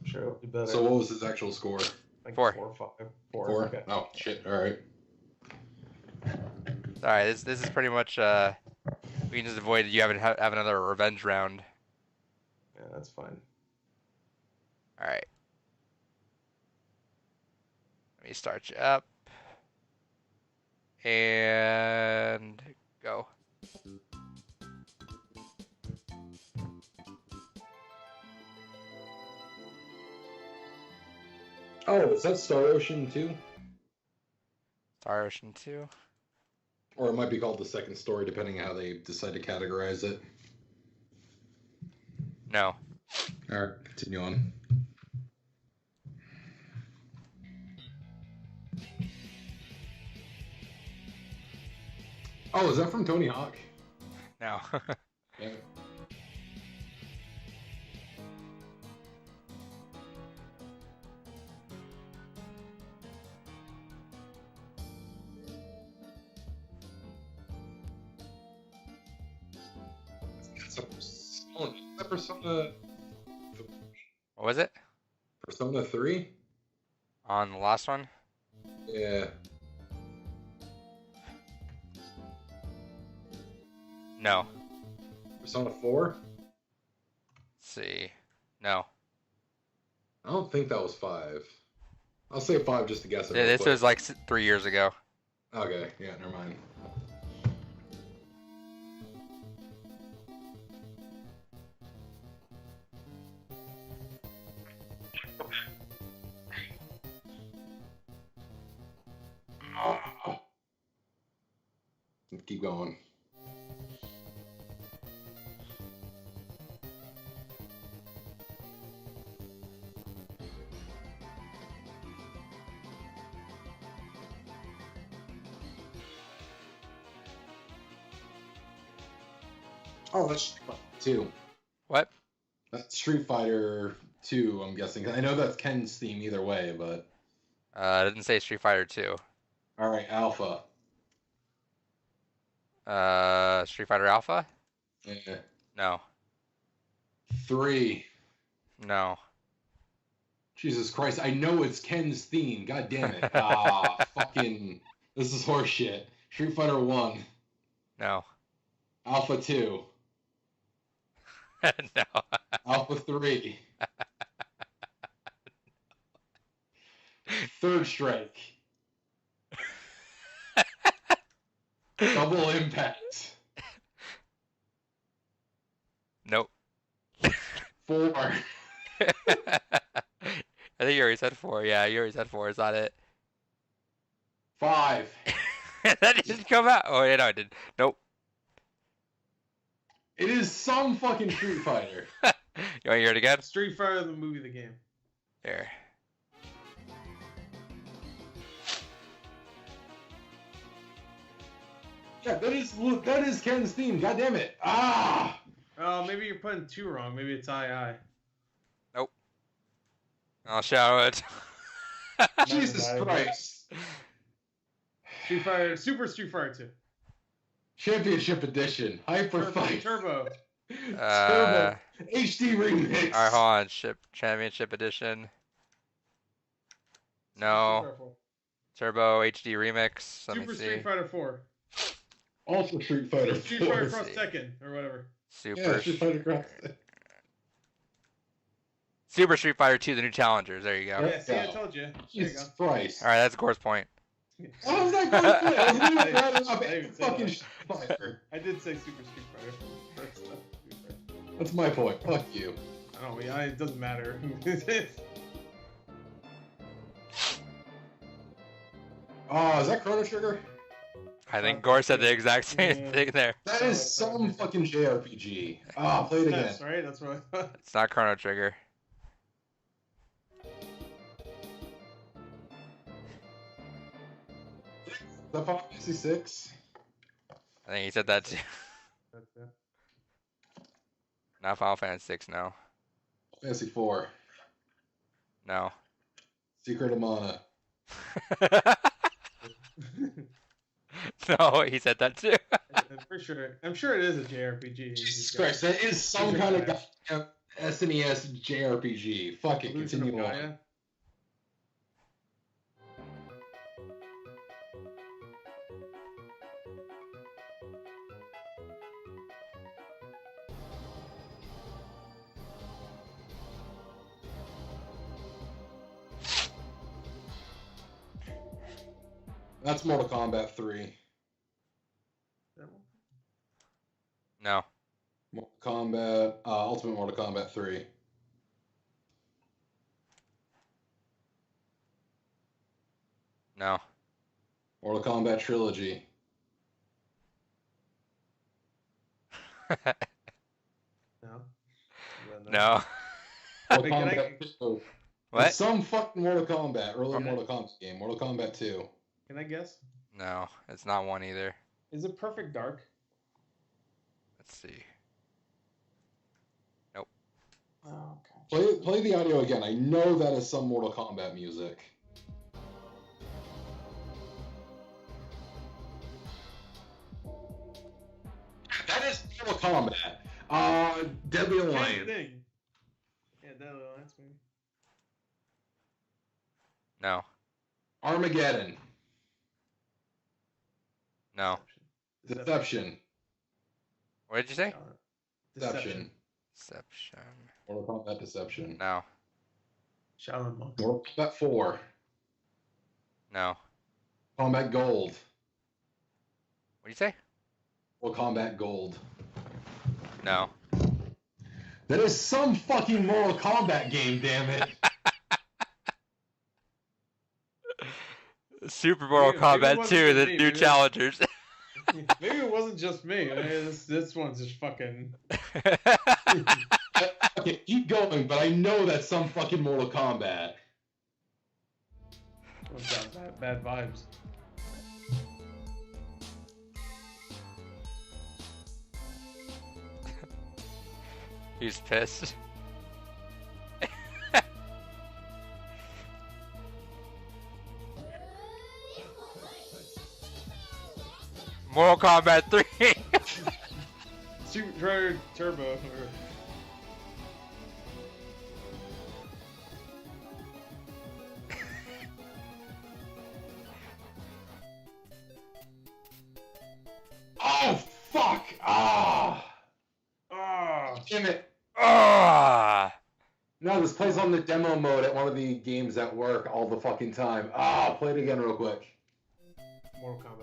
Sure, it'll be better. So what was his actual score? Like 4. 4 or 5. 4. Okay. Oh shit! All right. All right. This is pretty much we can just avoid you have another revenge round. Yeah, that's fine. All right. Let me start you up and go. Oh, is that Star Ocean 2? Star Ocean 2. Or it might be called the second story, depending on how they decide to categorize it. No. All right, continue on. Oh, is that from Tony Hawk? No. Yeah. Is that Persona? What was it? Persona 3? On the last one? Yeah. No. Persona 4? Let's see. No. I don't think that was 5. I'll say 5 just to guess it. Yeah, this was like 3 years ago. Okay, yeah, never mind. Keep going. Oh, that's Street Fighter 2. What? That's Street Fighter 2, I'm guessing. I know that's Ken's theme either way, but... I didn't say Street Fighter 2. Alright, Alpha. Street Fighter Alpha? Yeah. No. 3. No. Jesus Christ, I know it's Ken's theme. God damn it. Fucking... This is horseshit. Street Fighter 1. No. Alpha 2. No. Alpha 3. Third Strike. Double Impact. Nope. 4. I think you already said 4. Yeah, you already said 4. Is that it? 5. That didn't come out. Oh, yeah, no, it did. Nope. It is some fucking Street Fighter. You want to hear it again? Street Fighter, the movie, the game. There. Yeah, that is Ken's theme. God damn it. Oh, maybe you're putting 2 wrong. Maybe it's II. Nope. I'll show it. Jesus Christ. Super Street Fighter 2. Championship Edition. Hyper Fight. Turbo. Turbo. HD Remix. Alright, hold on. Championship Edition. No. Turbo HD Remix. Let me Super see. Street Fighter 4. Ultra Street Fighter 4. Street Fighter Cross Tekken, or whatever. Super. Street Fighter Cross. Super Street Fighter 2, the new challengers. There you go. Yeah, see, I told you. There you go. Jesus Christ. All right, that's Gore's point. How was that going to play? I was literally I writing up didn't say fucking that. Street Fighter. I did say Super Street Fighter. That's to be fair. That's my point. Fuck you. I don't know. It doesn't matter. Oh, is that Chrono Trigger? I think Gore said the exact same thing there. That is some fucking JRPG. Oh, play it again. That's right. That's what I thought. It's not Chrono Trigger. The Final Fantasy 6. I think he said that too. That's it. Not Final Fantasy 6, no. Fantasy 4. No. Secret of Mana. No, he said that too. I'm pretty sure. I'm sure it is a JRPG. Jesus Christ, that is some kind of goddamn SNES JRPG. Fuck it, Illusion of continue on. Gaia. That's Mortal Kombat 3. That one? No. Mortal Kombat, Ultimate Mortal Kombat 3. No. Mortal Kombat Trilogy. No. No. Mortal Wait, can Kombat 2. What? Some fucking Mortal Kombat, early Okay. Mortal Kombat game. Mortal Kombat 2. Can I guess? No, it's not one either. Is it Perfect Dark? Let's see. Oh, okay. Play the audio again. I know that is some Mortal Kombat music. That is Mortal Kombat. Deadly Same Alliance. thing. Yeah, Deadly Alliance maybe. No. Armageddon. No. Deception. What did you say? Deception. Deception. Mortal Kombat Deception. No. Shadow Monk. Mortal Kombat 4. No. Kombat Gold. What do you say? Mortal Kombat Gold. No. That is some fucking Mortal Kombat game, damn it. Super Mortal Maybe it Kombat wasn't 2, the me, new maybe. challengers. Maybe it wasn't just me. I mean, this one's just fucking. Okay, keep going, but I know that's some fucking Mortal Kombat. What's that? Bad vibes. He's pissed. Mortal Kombat 3. Super Turbo. Oh, fuck! Ah! Ah. Damn it. Ah! No, this plays on the demo mode at one of the games at work all the fucking time. Ah, play it again real quick. Mortal Kombat.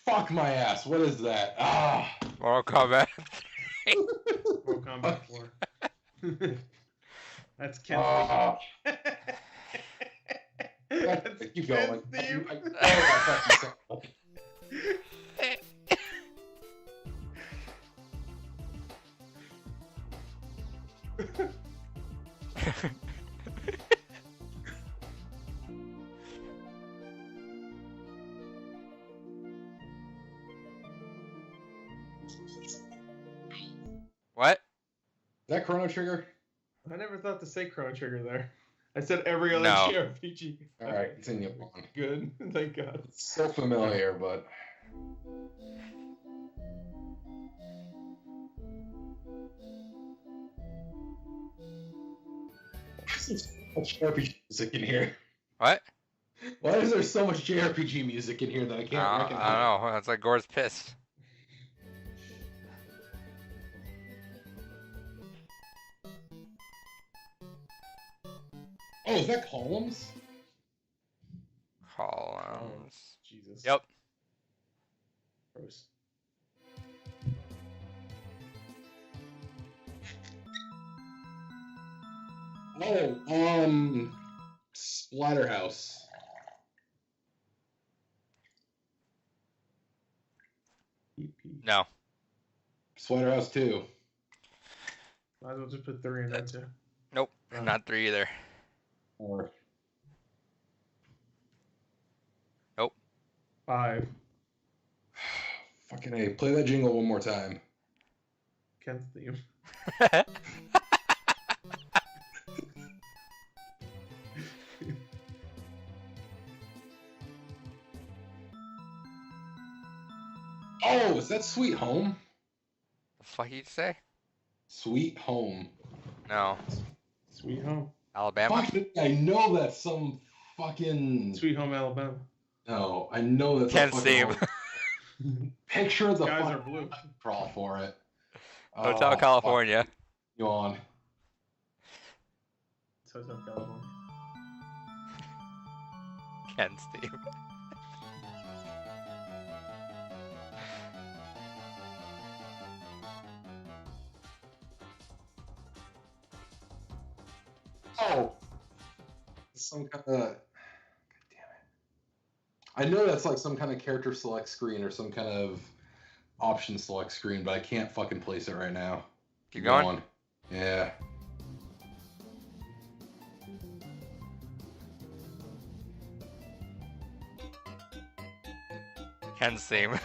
Fuck my ass. What is that? Ah! Mortal Kombat. Mortal Kombat 4. That's Ken's Ah! That's Keep Ken's going. theme. I fucking What? Is that Chrono Trigger? I never thought to say Chrono Trigger there. I said every other No. JRPG. Alright, continue on. Good. Thank God. It's so familiar, but. This is much JRPG music in here? What? Why is there so much JRPG music in here that I can't recognize? I don't know. It's like Gore's pissed. Oh, is that columns? Columns. Jesus. Yep. Gross. Oh, Splatterhouse. No. Splatterhouse 2. Might as well just put 3 in there too. Nope. Not 3 either. Or 5. fucking A. Play that jingle one more time. Ken's theme. Oh, is that Sweet Home? The fuck you say? Sweet Home. No. Sweet Home. Alabama? Fuck, I know that's some fucking... Sweet Home Alabama. No, I know that's Ken's a theme. fucking... Picture the Skies are fucking blue. crawl for it. Hotel California. Fuck. Go on. It's Hotel California. Ken's theme. Oh! Some kind of... God damn it. I know that's like some kind of character select screen or some kind of option select screen, but I can't fucking place it right now. Keep going? Go on. Yeah. Ken's theme.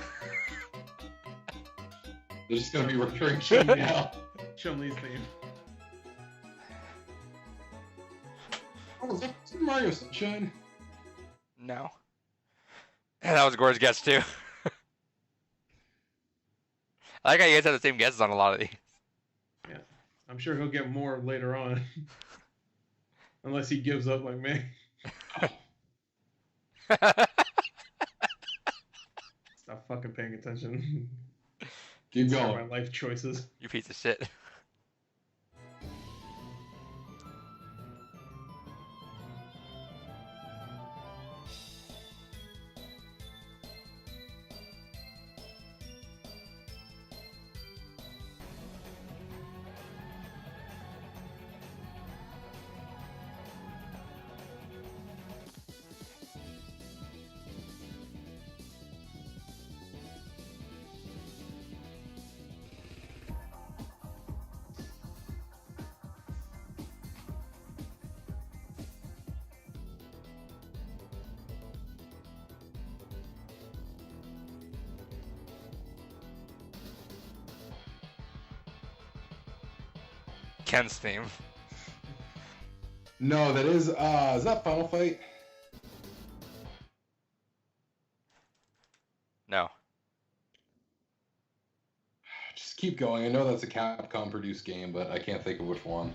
There's just gonna be recurring shit now. Chun-Li's theme. Oh, is that Super Mario Sunshine? No. And that was Gore's guess too. I like how you guys have the same guesses on a lot of these. Yeah. I'm sure he'll get more later on. Unless he gives up like me. Stop fucking paying attention. Keep These are going. my life choices. You piece of shit. Ken's theme. No, that is that Final Fight? No. Just keep going. I know that's a Capcom produced game, but I can't think of which one.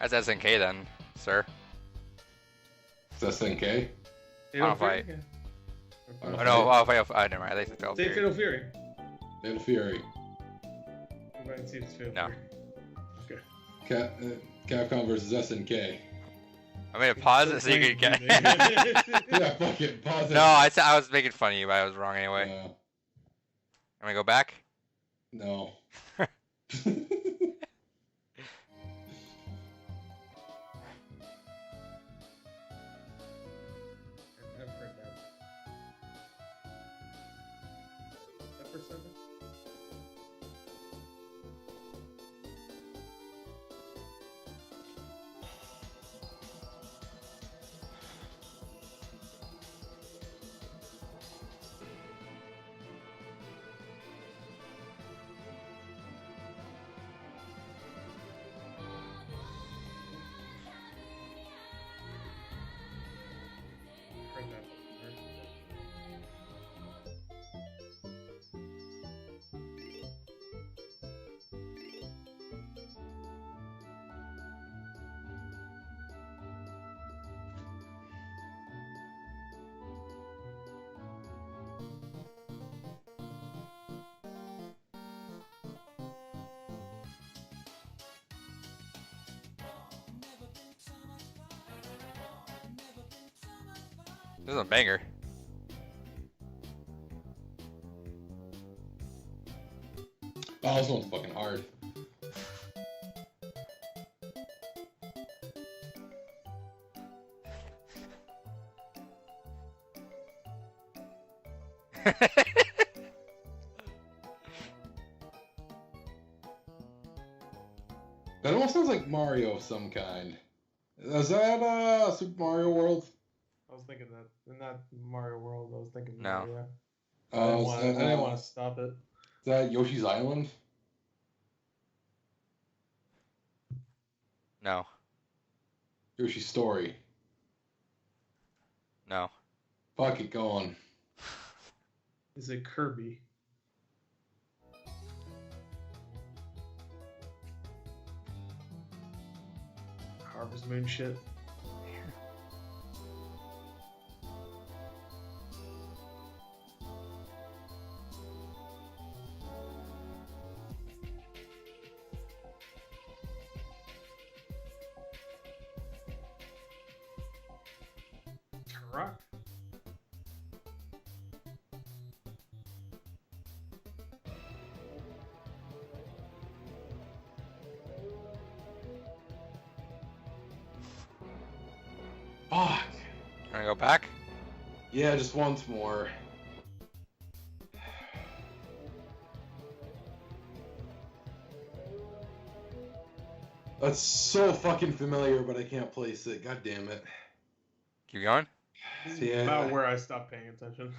That's SNK then, sir. Is that SNK? Final Fight. Yeah. Oh no, oh, never mind. I think it's Fatal Say Fury. Fatal Fury. Fatal Fury. Go ahead and see if it's Fatal No. Fury. Capcom versus SNK. I'm gonna pause it so you can get. Yeah, fuck it. Pause it. No, I was making fun of you, but I was wrong anyway. I'm gonna go back. No. I've heard that. That for seven? Heard that before. This is a banger. Oh, this one's fucking hard. That almost sounds like Mario of some kind. Is that Super Mario World? I was thinking that in that Mario World. I was thinking No. Mario. Oh, I didn't want to stop it. Is that Yoshi's Island? No. Yoshi's Story. No. Fuck it, go on. Is it Kirby? Harvest Moon shit. Rock. Fuck. Wanna go back? Yeah, just once more. That's so fucking familiar, but I can't place it. God damn it. Keep going? This is Yeah. about where I stopped paying attention.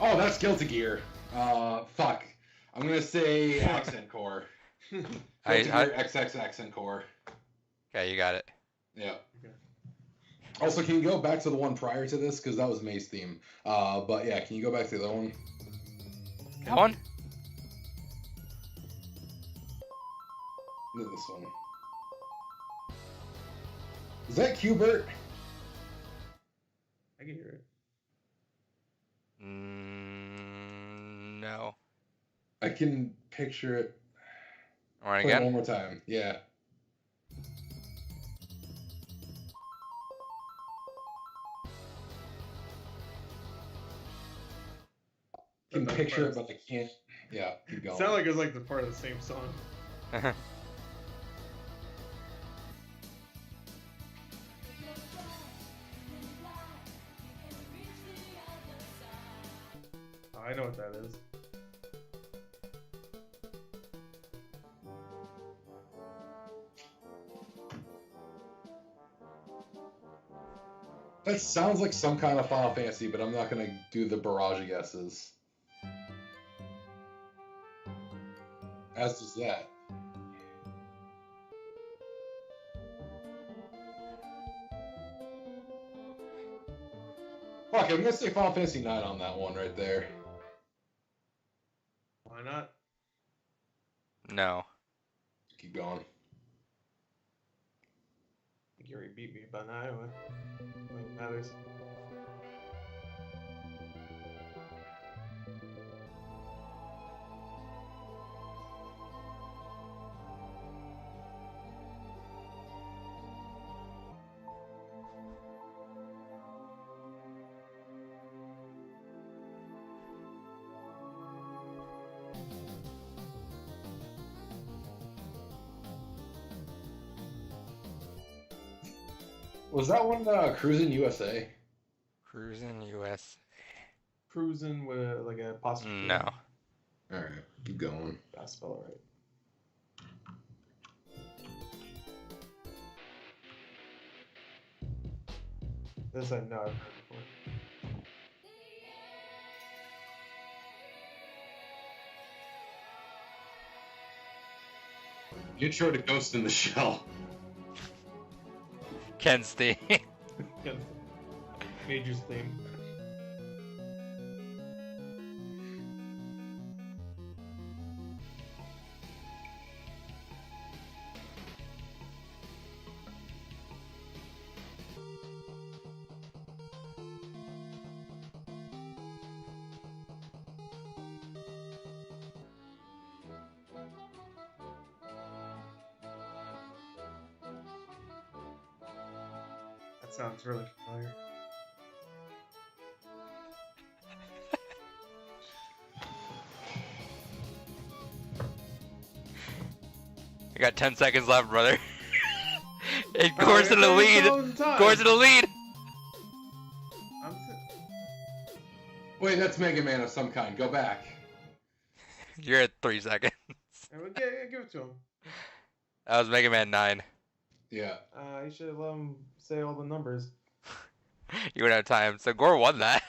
Oh, that's Guilty Gear. Fuck. I'm gonna say Accent Core. Guilty Gear XX Accent Core. Okay, you got it. Yeah. Okay. Also, can you go back to the one prior to this? Because that was May's theme. But yeah, can you go back to the other one? That one? This one. Is that Qbert? I can hear it. No. I can picture it. Alright, Play it again? one more time. Yeah. I can picture it, but I can't. Yeah, keep It going. sounded like it was like the part of the same song. Oh, I know what that is. That sounds like some kind of Final Fantasy, but I'm not gonna do the barrage of guesses. As does that. Fuck, I'm gonna say Final Fantasy 9 on that one right there. Why not? No. Keep going. I think you already beat me by now anyway. What matters? Was that one Cruising USA? Cruising US. Cruising with like a apostrophe. No. Alright, keep going. I spell it right. This I know I've heard before. Intro to Ghost in the Shell. Ken's theme. Major's theme. That sounds really familiar. I got 10 seconds left, brother. It Gore's in the lead. Gore's in the lead. Wait, that's Mega Man of some kind. Go back. You're at 3 seconds. Give it to him. That was Mega Man 9. Yeah. You should let him say all the numbers. You wouldn't have time. So Gore won that.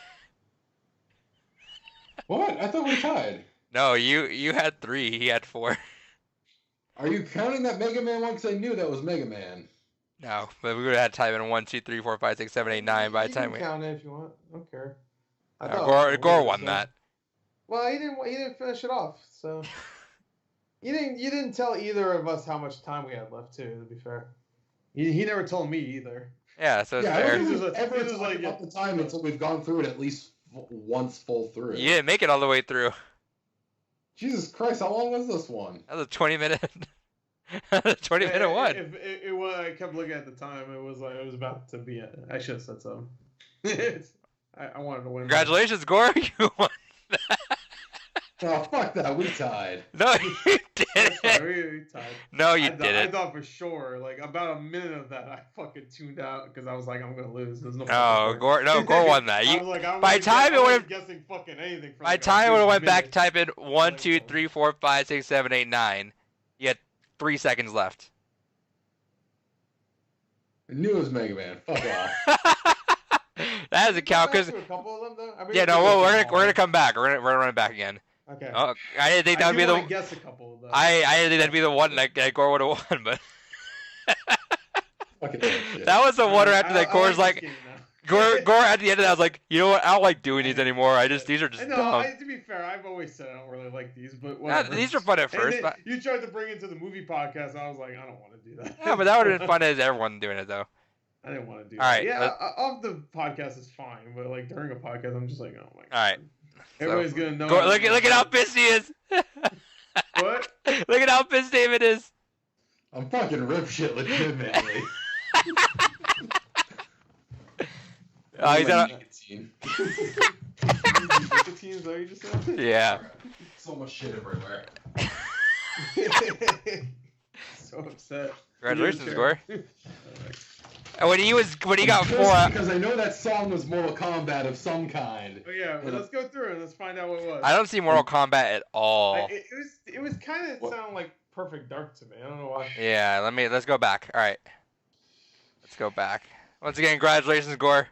What? I thought we tied. No, you had 3. He had 4. Are you counting that Mega Man one? Because I knew that was Mega Man. No, but we would have had time in 1, 2, 3, 4, 5, 6, 7, 8, 9 by the time you we can count it if you want. I don't care. Gore won that. Well, he didn't finish it off, so you didn't tell either of us how much time we had left too. To be fair, he never told me either. Yeah, so it's I fair. don't think we've ever talked about the time until we've gone through it at least once full through. You didn't make it all the way through. Jesus Christ, how long was this one? That was a 20-minute. 20-minute one. It was. I kept looking at the time. It was like it was about to be. I should have said something. I wanted to win. Congratulations, Gore. You won. Oh, fuck that. We tied. No, you didn't. We tied. No, you didn't. I thought for sure. Like, about a minute of that, I fucking tuned out because I was like, I'm going to lose. There's no Gore won that. I was like, by time it would have guessing fucking anything. By time it would have went back to type in 1, 2, 3, 4, 5, 6, 7, 8, 9. You had 3 seconds left. I knew it was Mega Man. Fuck off. That doesn't count because. A couple of them, though? I mean, Yeah, no, we're gonna come back. We're gonna run it back again. Okay. Oh, I didn't think that would be the. Guess a couple of them. I didn't think that'd be the one that Gore would have won, but. That was the one after that. Gore's like. Gore at the end of that was like, you know what? I don't like doing these anymore. These are just dumb. To be fair, I've always said I don't really like these, but whatever. These are fun at first. But... You tried to bring it to the movie podcast, and I was like, I don't want to do that. Yeah, but that would have been fun as everyone doing it though. I didn't want to do that. All right, yeah, off the podcast is fine, but like during a podcast, I'm just like, oh my god. All right. Everybody's gonna know. Look at how pissed he is. What? Look at how pissed David is. I'm fucking rip shit legitimately. Oh, he's on nicotine. Nicotine is that what you just said? Yeah. So much shit everywhere. So upset. Congratulations, Gore. And when he got 4, because I know that song was Mortal Kombat of some kind. Oh yeah, well, let's go through and let's find out what it was. I don't see Mortal Kombat at all. It was kind of sound like Perfect Dark to me. I don't know why. Yeah, let's go back. All right, let's go back. Once again, congratulations, Gore.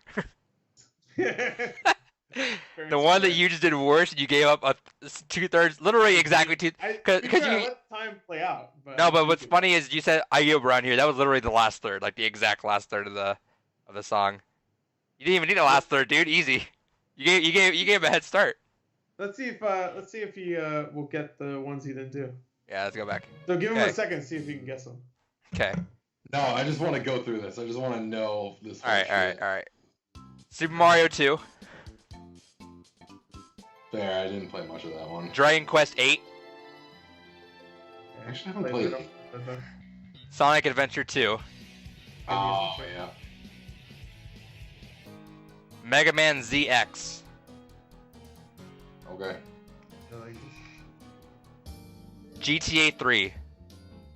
The one that you just did worse, you gave up 2/3, literally exactly 2. Because you let time play out. But but what's funny is you said I give up around here. That was literally the last third, like the exact last third of the song. You didn't even need a last third, dude. Easy. You gave him a head start. Let's see if he will get the ones he didn't do. Yeah, let's go back. So give him a second, see if he can guess them. Okay. No, I just want to go through this. I just want to know this. All right. Super Mario 2. Fair, I didn't play much of that one. Dragon Quest 8. I actually haven't played it. Sonic Adventure 2. Oh, yeah. Mega Man ZX. Okay. GTA 3.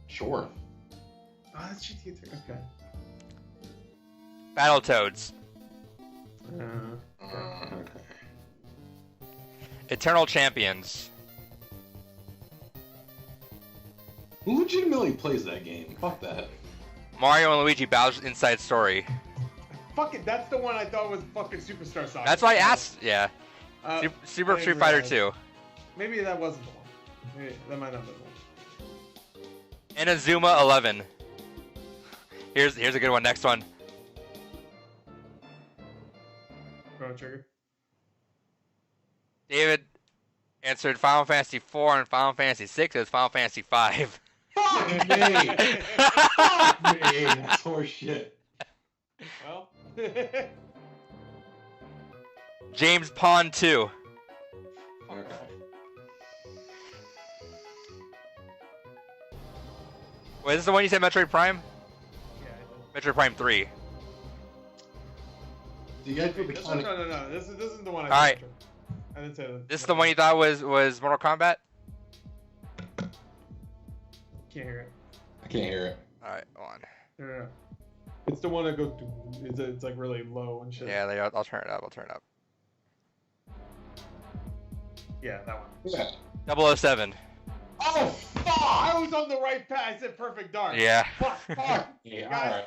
Sure. Oh, that's GTA 3. Okay. Battletoads. Okay. Eternal Champions. Who legitimately plays that game? Fuck that. Mario and Luigi Bowser's Inside Story. fuck it. That's the one I thought was fucking Superstar Soccer. That's why I asked. Yeah. Super I Street Fighter realized. 2. Maybe that wasn't the one. Maybe that might not be the one. Inazuma 11. Here's a good one. Next one. Chrono Trigger. David answered Final Fantasy 4 and Final Fantasy 6 as Final Fantasy 5. Fuck me! Fuck me! That's horseshit. Well. James Pond 2. Okay. Wait, is this the one you said Metroid Prime? Yeah. Metroid Prime 3. Do you guys put the No. This isn't the one. Alright. I didn't say that. This is the one you thought was Mortal Kombat? Can't hear it. I can't hear it. Alright, hold on. No. It's the one that goes. It's like really low and shit. Yeah, I'll turn it up. I'll turn it up. Yeah, that one. Yeah. 007. Oh fuck! I was on the right path. I said Perfect Dark. Yeah. Fuck. Yeah, God. alright.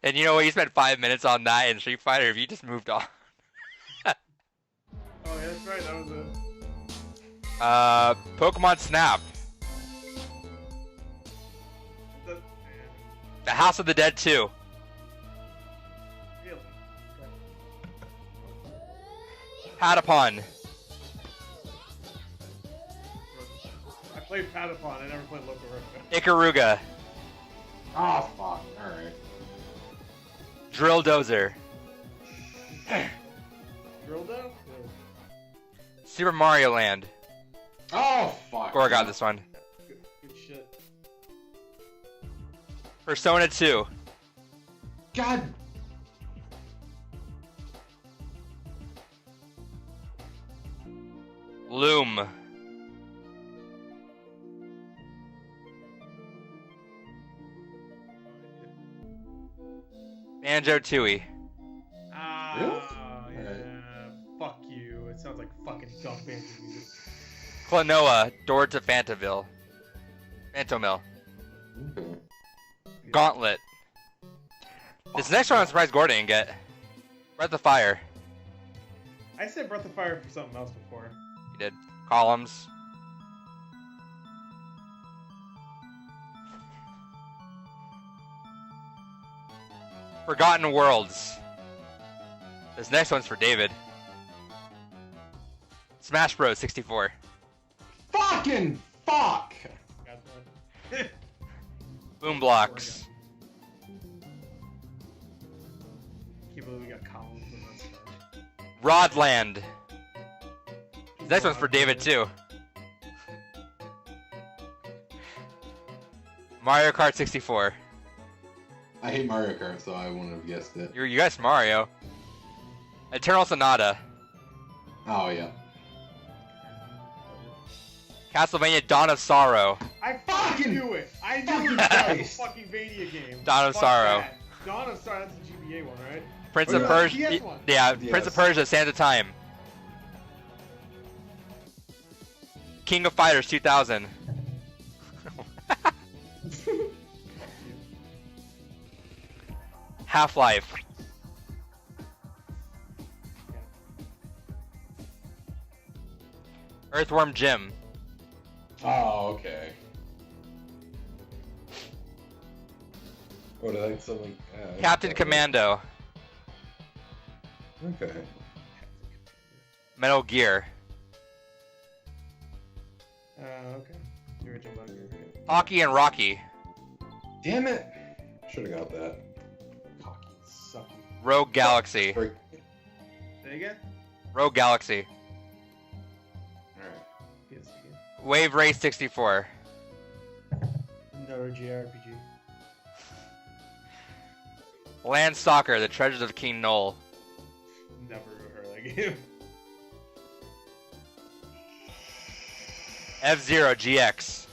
And you know what? You spent 5 minutes on that in Street Fighter if you just moved on. Oh yeah, that's right. That was a. Pokemon Snap. The House of the Dead 2. Really? Patapon. I played Patapon. I never played Local Roca. Ikaruga. Oh fuck! Alright. Drill Dozer. Drildo? Super Mario Land. Oh fuck! Gore got this one. Good shit. Persona 2. God. Loom. Banjo-Tooie. Ah, yeah. Fuck you. It sounds like fucking dumb banjo music. Klonoa. Door to Phantomville. Phantomville. Okay. Gauntlet. This next one I'm surprised Gordon didn't get. Breath of Fire. I said Breath of Fire for something else before. You did. Columns. Forgotten Worlds. This next one's for David. Smash Bros. 64. Fucking fuck! Got that. Boom Blocks. Can't believe we got columns in that stuff. Rodland. This next one's for David too. Mario Kart 64. I hate Mario Kart, so I wouldn't have guessed it. You guessed Mario. Eternal Sonata. Oh yeah. Castlevania Dawn of Sorrow. I fucking knew it. I knew it was a fucking Vania game. Dawn of Fuck Sorrow. that. Dawn of Sorrow. That's a GBA one, right? Prince Oh, of yeah, Persia. DS one. Yeah, Yes. Prince of Persia Sands of Time. King of Fighters 2000. Half-Life. Earthworm Jim. Oh, okay. What, I think something... Captain Commando. Okay. Metal Gear. Okay. The original Metal Gear. Hockey and Rocky. Damn it! Should've got that. Hockey sucky. Rogue Galaxy. Frick. Say again? Rogue Galaxy. Alright. Yes, again. Wave Race 64. Another JRPG. Land Soccer, The Treasures of King Knoll. Never heard of that game. F-Zero GX.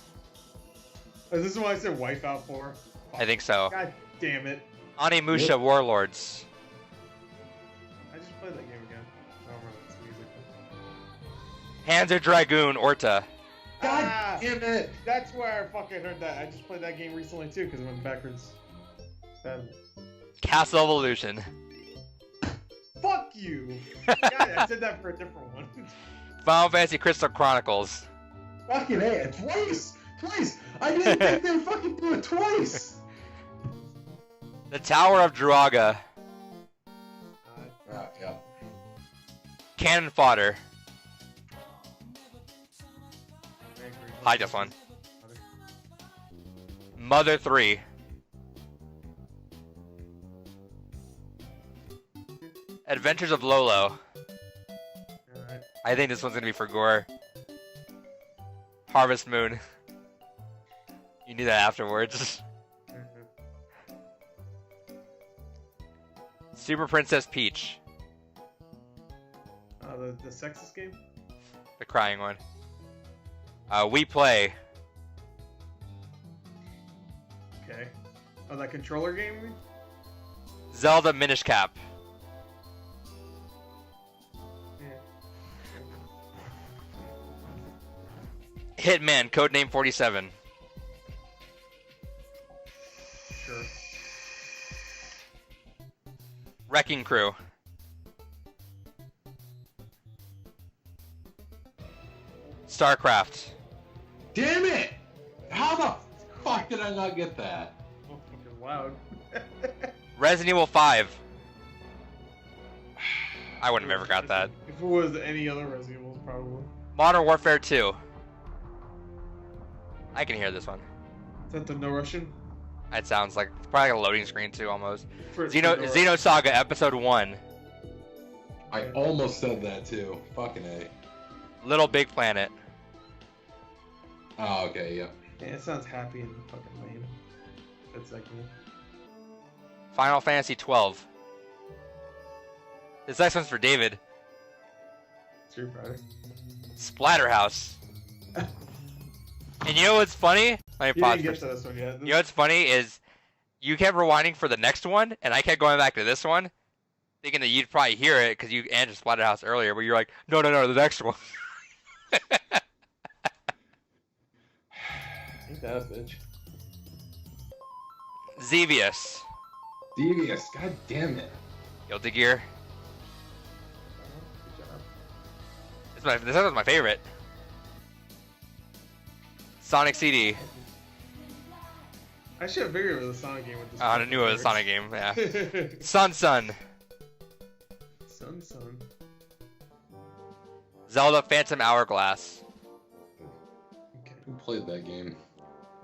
Is this the one I said Wipeout for? I think so. God damn it. Onimusha Yep. Warlords. I just played that game again. I don't remember this music. Panzer Dragoon Orta. God Damn it! That's where I fucking heard that. I just played that game recently too because it went backwards. Castle Evolution. Fuck you. God, I said that for a different one. Final Fantasy Crystal Chronicles. Fucking A. Twice! I didn't think they'd fucking do it twice! The Tower of Druaga. Yeah. Cannon Fodder. I just won. Mother 3. Adventures of Lolo. Alright. I think this one's gonna be for Gore. Harvest Moon. You knew that afterwards. Super Princess Peach. The sexist game? The crying one. We Play. Okay. Oh, that controller game? You mean? Zelda Minish Cap. Yeah. Hitman Codename 47. Sure. Wrecking Crew. StarCraft. Damn it! How the fuck did I not get that? Oh, fucking loud. Resident Evil 5. I wouldn't have ever got that. If it was any other Resident Evil, probably. Modern Warfare 2. I can hear this one. Is that the No Russian? That sounds like it's probably like a loading screen too, almost. For Xenosaga Episode 1. I almost said that too. Fucking A. Little Big Planet. Oh, okay, yeah. Yeah, it sounds happy and fucking lame. That's like me. Final Fantasy 12. This next one's for David. Street Fighter. Splatterhouse. And you know what's funny? Let me You pause. didn't get to this one yet. You know what's funny is you kept rewinding for the next one, and I kept going back to this one, thinking that you'd probably hear it because you answered Splatterhouse earlier, but you're like, no, the next one. Ain't that a bitch? Xevious. Devious, god damn it. Guilty Gear. Good job. This was my favorite. Sonic CD. I should have figured it was a Sonic game with this. I knew it was a Sonic game, yeah. Sun. Sun. Zelda Phantom Hourglass. Okay, Who played that game?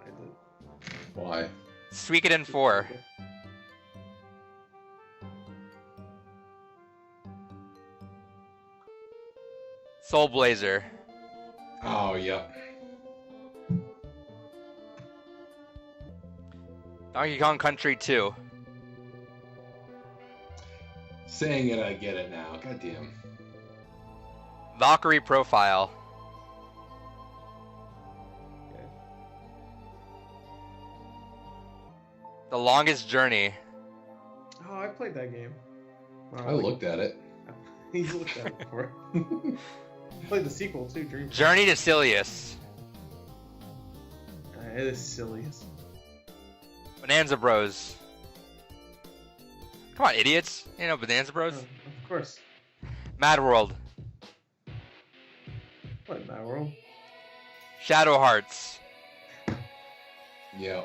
I did. Why? Suikoden 4. Soul Blazer. Oh, yep. Donkey Kong Country 2. Saying it, I get it now. God damn. Valkyrie Profile. Okay. The Longest Journey. Oh, I played that game. I looked at it. He's looked at it before. Played the sequel too, Dream. Journey to Silius. It is silly. Bonanza Bros. Come on, idiots. You know Bonanza Bros? Of course. Mad World. What in that world? Shadow Hearts. Yeah.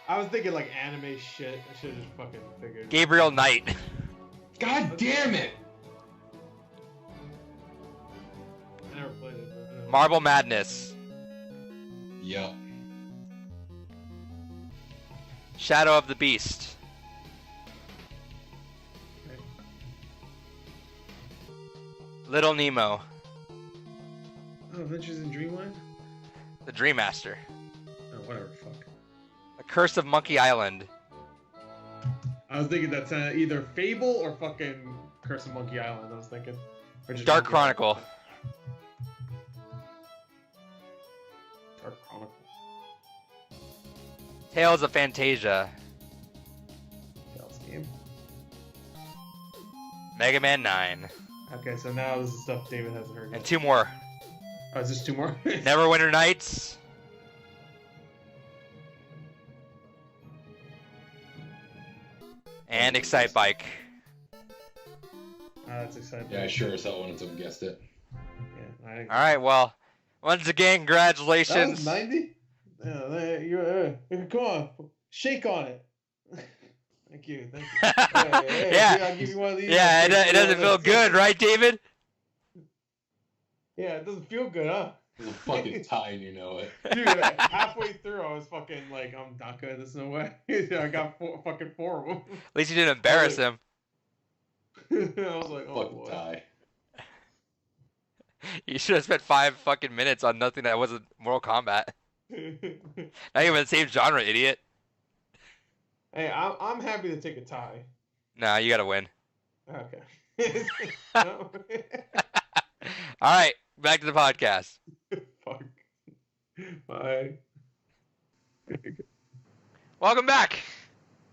I was thinking like anime shit. I should have just fucking figured. Gabriel Knight. God damn it! I never played it. But, Marble Madness. Yep. Shadow of the Beast. Okay. Little Nemo. Oh, Adventures in Dreamland? The Dream Master. Oh, whatever. Fuck. The Curse of Monkey Island. I was thinking that's either Fable or fucking Curse of Monkey Island. I was thinking. Or just Dark Monkey Chronicle. Island. Dark Chronicle. Tales of Fantasia. Tales game. Mega Man 9. Okay, so now this is stuff David hasn't heard. And Yet. 2 more. Oh, is this 2 more? Neverwinter Nights. And Excite Bike. That's exciting. Yeah, I sure as hell wouldn't have guessed it. Yeah, All right, well, once again, That congratulations. was 90? Yeah, come on. Shake on it. Thank you. Yeah. I'll give you one of these. Yeah, it doesn't feel good, right, David? Yeah, it doesn't feel good, huh? It's a fucking tie and you know it. Dude, halfway through, I was fucking like, I'm not good. There's no way. I got fucking 4 of them. At least you didn't embarrass him. I was like, oh Fucking boy. tie. You should have spent 5 fucking minutes on nothing that wasn't Mortal Kombat. Not even the same genre, idiot. Hey, I'm happy to take a tie. Nah, you gotta win. Okay. All right, back to the podcast. Fuck. Bye. Welcome back.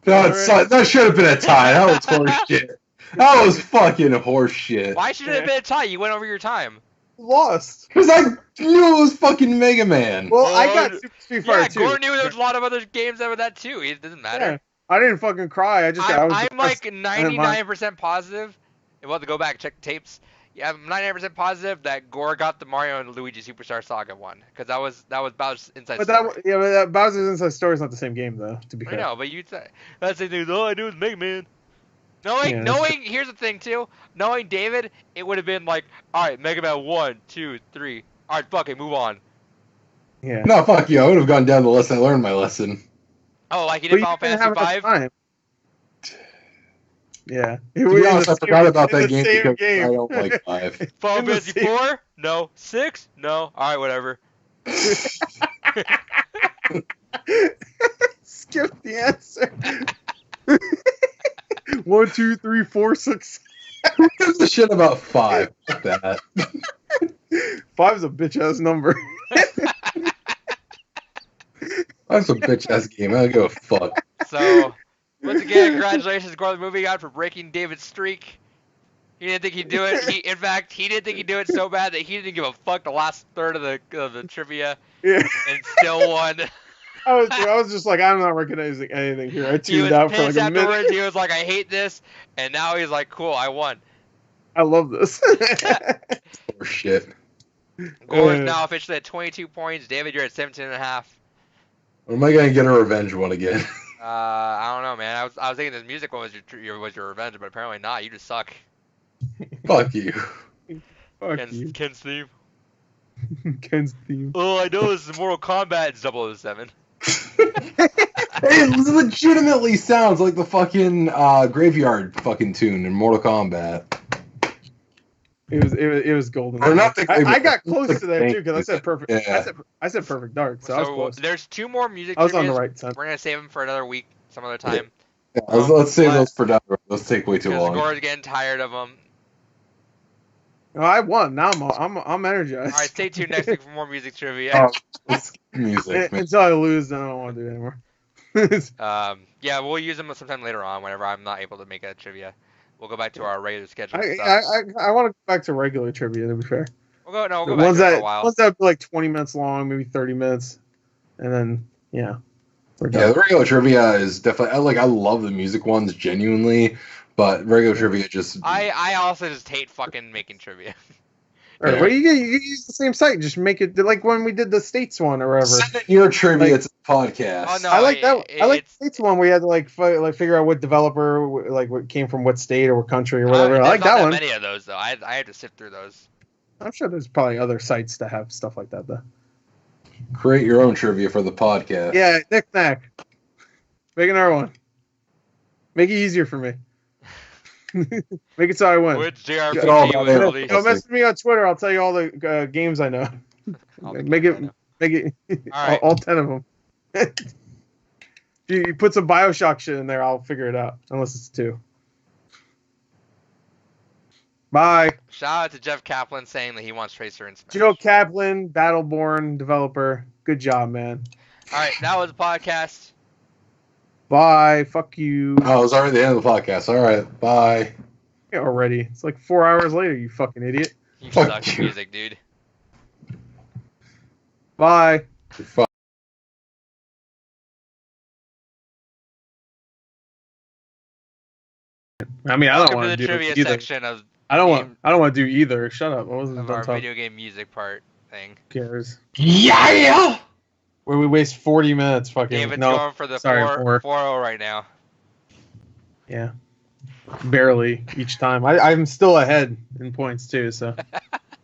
That should have been a tie. That was horseshit. That was fucking horseshit. Why should it have been a tie? You went over your time. Lost. Because I knew it was fucking Mega Man. Well, I got Super Street Fighter Yeah, 2. Gore knew there was a lot of other games over that too. It doesn't matter. Yeah, I didn't fucking cry. I'm like 99% positive. We'll have to go back and check the tapes. Yeah, I'm 99% positive that Gore got the Mario and Luigi Superstar Saga one because that was Bowser's Inside Story. But Bowser's Inside Story is not the same game though. To be fair. I know, but you'd say that's the thing. All I knew was Mega Man. Knowing, here's the thing too. Knowing David, it would have been like, all right, Mega Man 1, 2, 3. All right, fuck it, move on. Yeah. No, fuck you. I would have gone down the list. I learned my lesson. Oh, like you did Final Fantasy 5? Yeah. To be honest, I forgot about that game because I don't like 5. Final Fantasy 4? No. 6? No. All right, whatever. Skip the answer. 1, 2, 3, 4, 6. Who gives a shit about 5? Fuck that. 5's a bitch ass number. That's a bitch ass game. I don't give a fuck. So, once again, congratulations to Gore the Movie God for breaking David's streak. He didn't think he'd do it. In fact, he didn't think he'd do it so bad that he didn't give a fuck the last third of the trivia. Yeah. And still won. I was just like, I'm not recognizing anything here. I tuned out for like a minute. He was like, I hate this, and now he's like, cool, I won. I love this. Or shit. Gore is now officially at 22 points. David, you're at 17.5. When am I gonna get a revenge one again? I don't know, man. I was thinking this music one was your revenge, but apparently not. You just suck. Fuck you. Fuck you. Ken Steve. Ken's theme. Oh, I know this is Mortal Kombat 007. It legitimately sounds like the fucking graveyard fucking tune in Mortal Kombat. It was golden. Or not the I got close to that too because I said perfect. Yeah. I said perfect dark, so I was close. There's 2 more music. I was on the trivias. right side. We're gonna save them for another week, some other time. Yeah, let's save those for down. Those take way too Because long. Gore's getting tired of them. No, I won. Now I'm energized. All right, stay tuned next week for more music trivia. It's music. Until I lose, then I don't want to do it anymore. Yeah, we'll use them sometime later on whenever I'm not able to make a trivia. We'll go back to our regular schedule. I want to go back to regular trivia. To be fair, we'll go the back ones to it that for a while. ones that are like 20 minutes long, maybe 30 minutes, and then we're done. Yeah, the regular trivia is definitely I love the music ones genuinely, but regular trivia just I also just hate fucking making trivia. Right, well, you use the same site. Just make it like when we did the states one or whatever. send in your trivia to the podcast. Oh, no, I like that. I like the states one. We had to like figure out what developer, like what came from what state or what country or whatever. I like that one. Many of those though. I had to sift through those. I'm sure there's probably other sites that have stuff like that though. Create your own trivia for the podcast. Yeah, knick-knack. Make another one. Make it easier for me. Make it so I win. Which JRPG was released? Don't mess with me on Twitter. I'll tell you all the games I know. Make it all 10 of them. If you put some BioShock shit in there, I'll figure it out. Unless it's 2. Bye. Shout out to Jeff Kaplan saying that he wants Tracer in Smash. Joe Kaplan, Battleborn developer. Good job, man. All right, that was the podcast. Bye. Fuck you. Oh, it was already the end of the podcast. All right, bye. Yeah, already. It's like 4 hours later, you fucking idiot. You Fuck suck at you. music, dude. Bye. Fuck. I mean, I don't Welcome want to to the do trivia it either. section of I don't want to do either. Shut up. I wasn't of done our talking. video game music part thing. Who cares? Yeah. Where we waste 40 minutes fucking. David's no, going for the sorry, 4-0 right now. Yeah. Barely each time. I'm still ahead in points too, so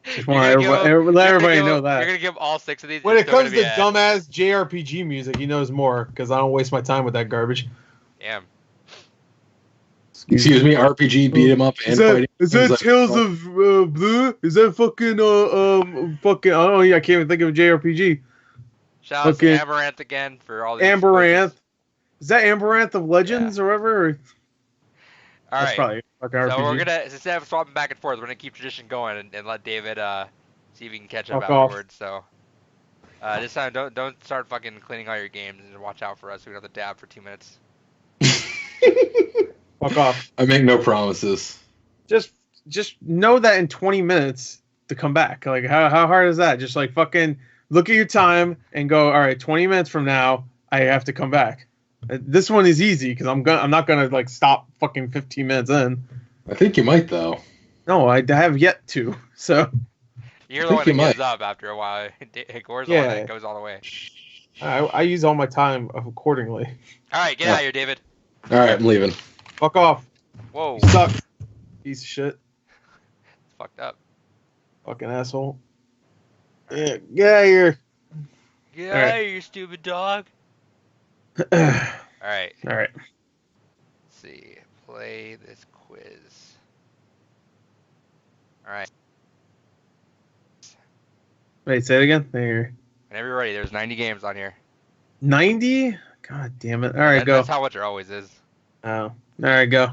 just want to let everybody know that. You're gonna give him all 6 of these. When it comes to dumbass JRPG music, he knows more because I don't waste my time with that garbage. Damn. Excuse me, RPG beat 'em up and fighting. Is that Tales of Blue? Is that fucking fucking? Oh yeah, I can't even think of a JRPG. Shout out to Amaranth again for all these. Amaranth. Is that Amaranth of Legends or whatever? All That's right. probably fucking RPG. So we're gonna, instead of swapping back and forth, we're gonna keep tradition going and let David see if he can catch up Fuck afterwards. So this time don't start fucking cleaning all your games and watch out for us. We don't have to dab for 2 minutes. Fuck off. I make no promises. Just know that in 20 minutes to come back. Like how hard is that? Just like fucking look at your time and go, all right, 20 minutes from now I have to come back. This one is easy because I'm not gonna like stop fucking 15 minutes in. I think you might though. No, I have yet to. So you're the one that gives up after a while. Gore's the one that goes all the way. I use all my time accordingly. All right, get out of here, David. All right, I'm leaving. Fuck off. Whoa. You suck. Piece of shit. It's fucked up. Fucking asshole. Yeah, get out of here. Get out of here, you stupid dog. All right. Let's see. Play this quiz. All right. Wait, say it again. There. Whenever you're ready, there's 90 games on here. 90? God damn it. All right, go. That's how much there always is. Oh. All right, go.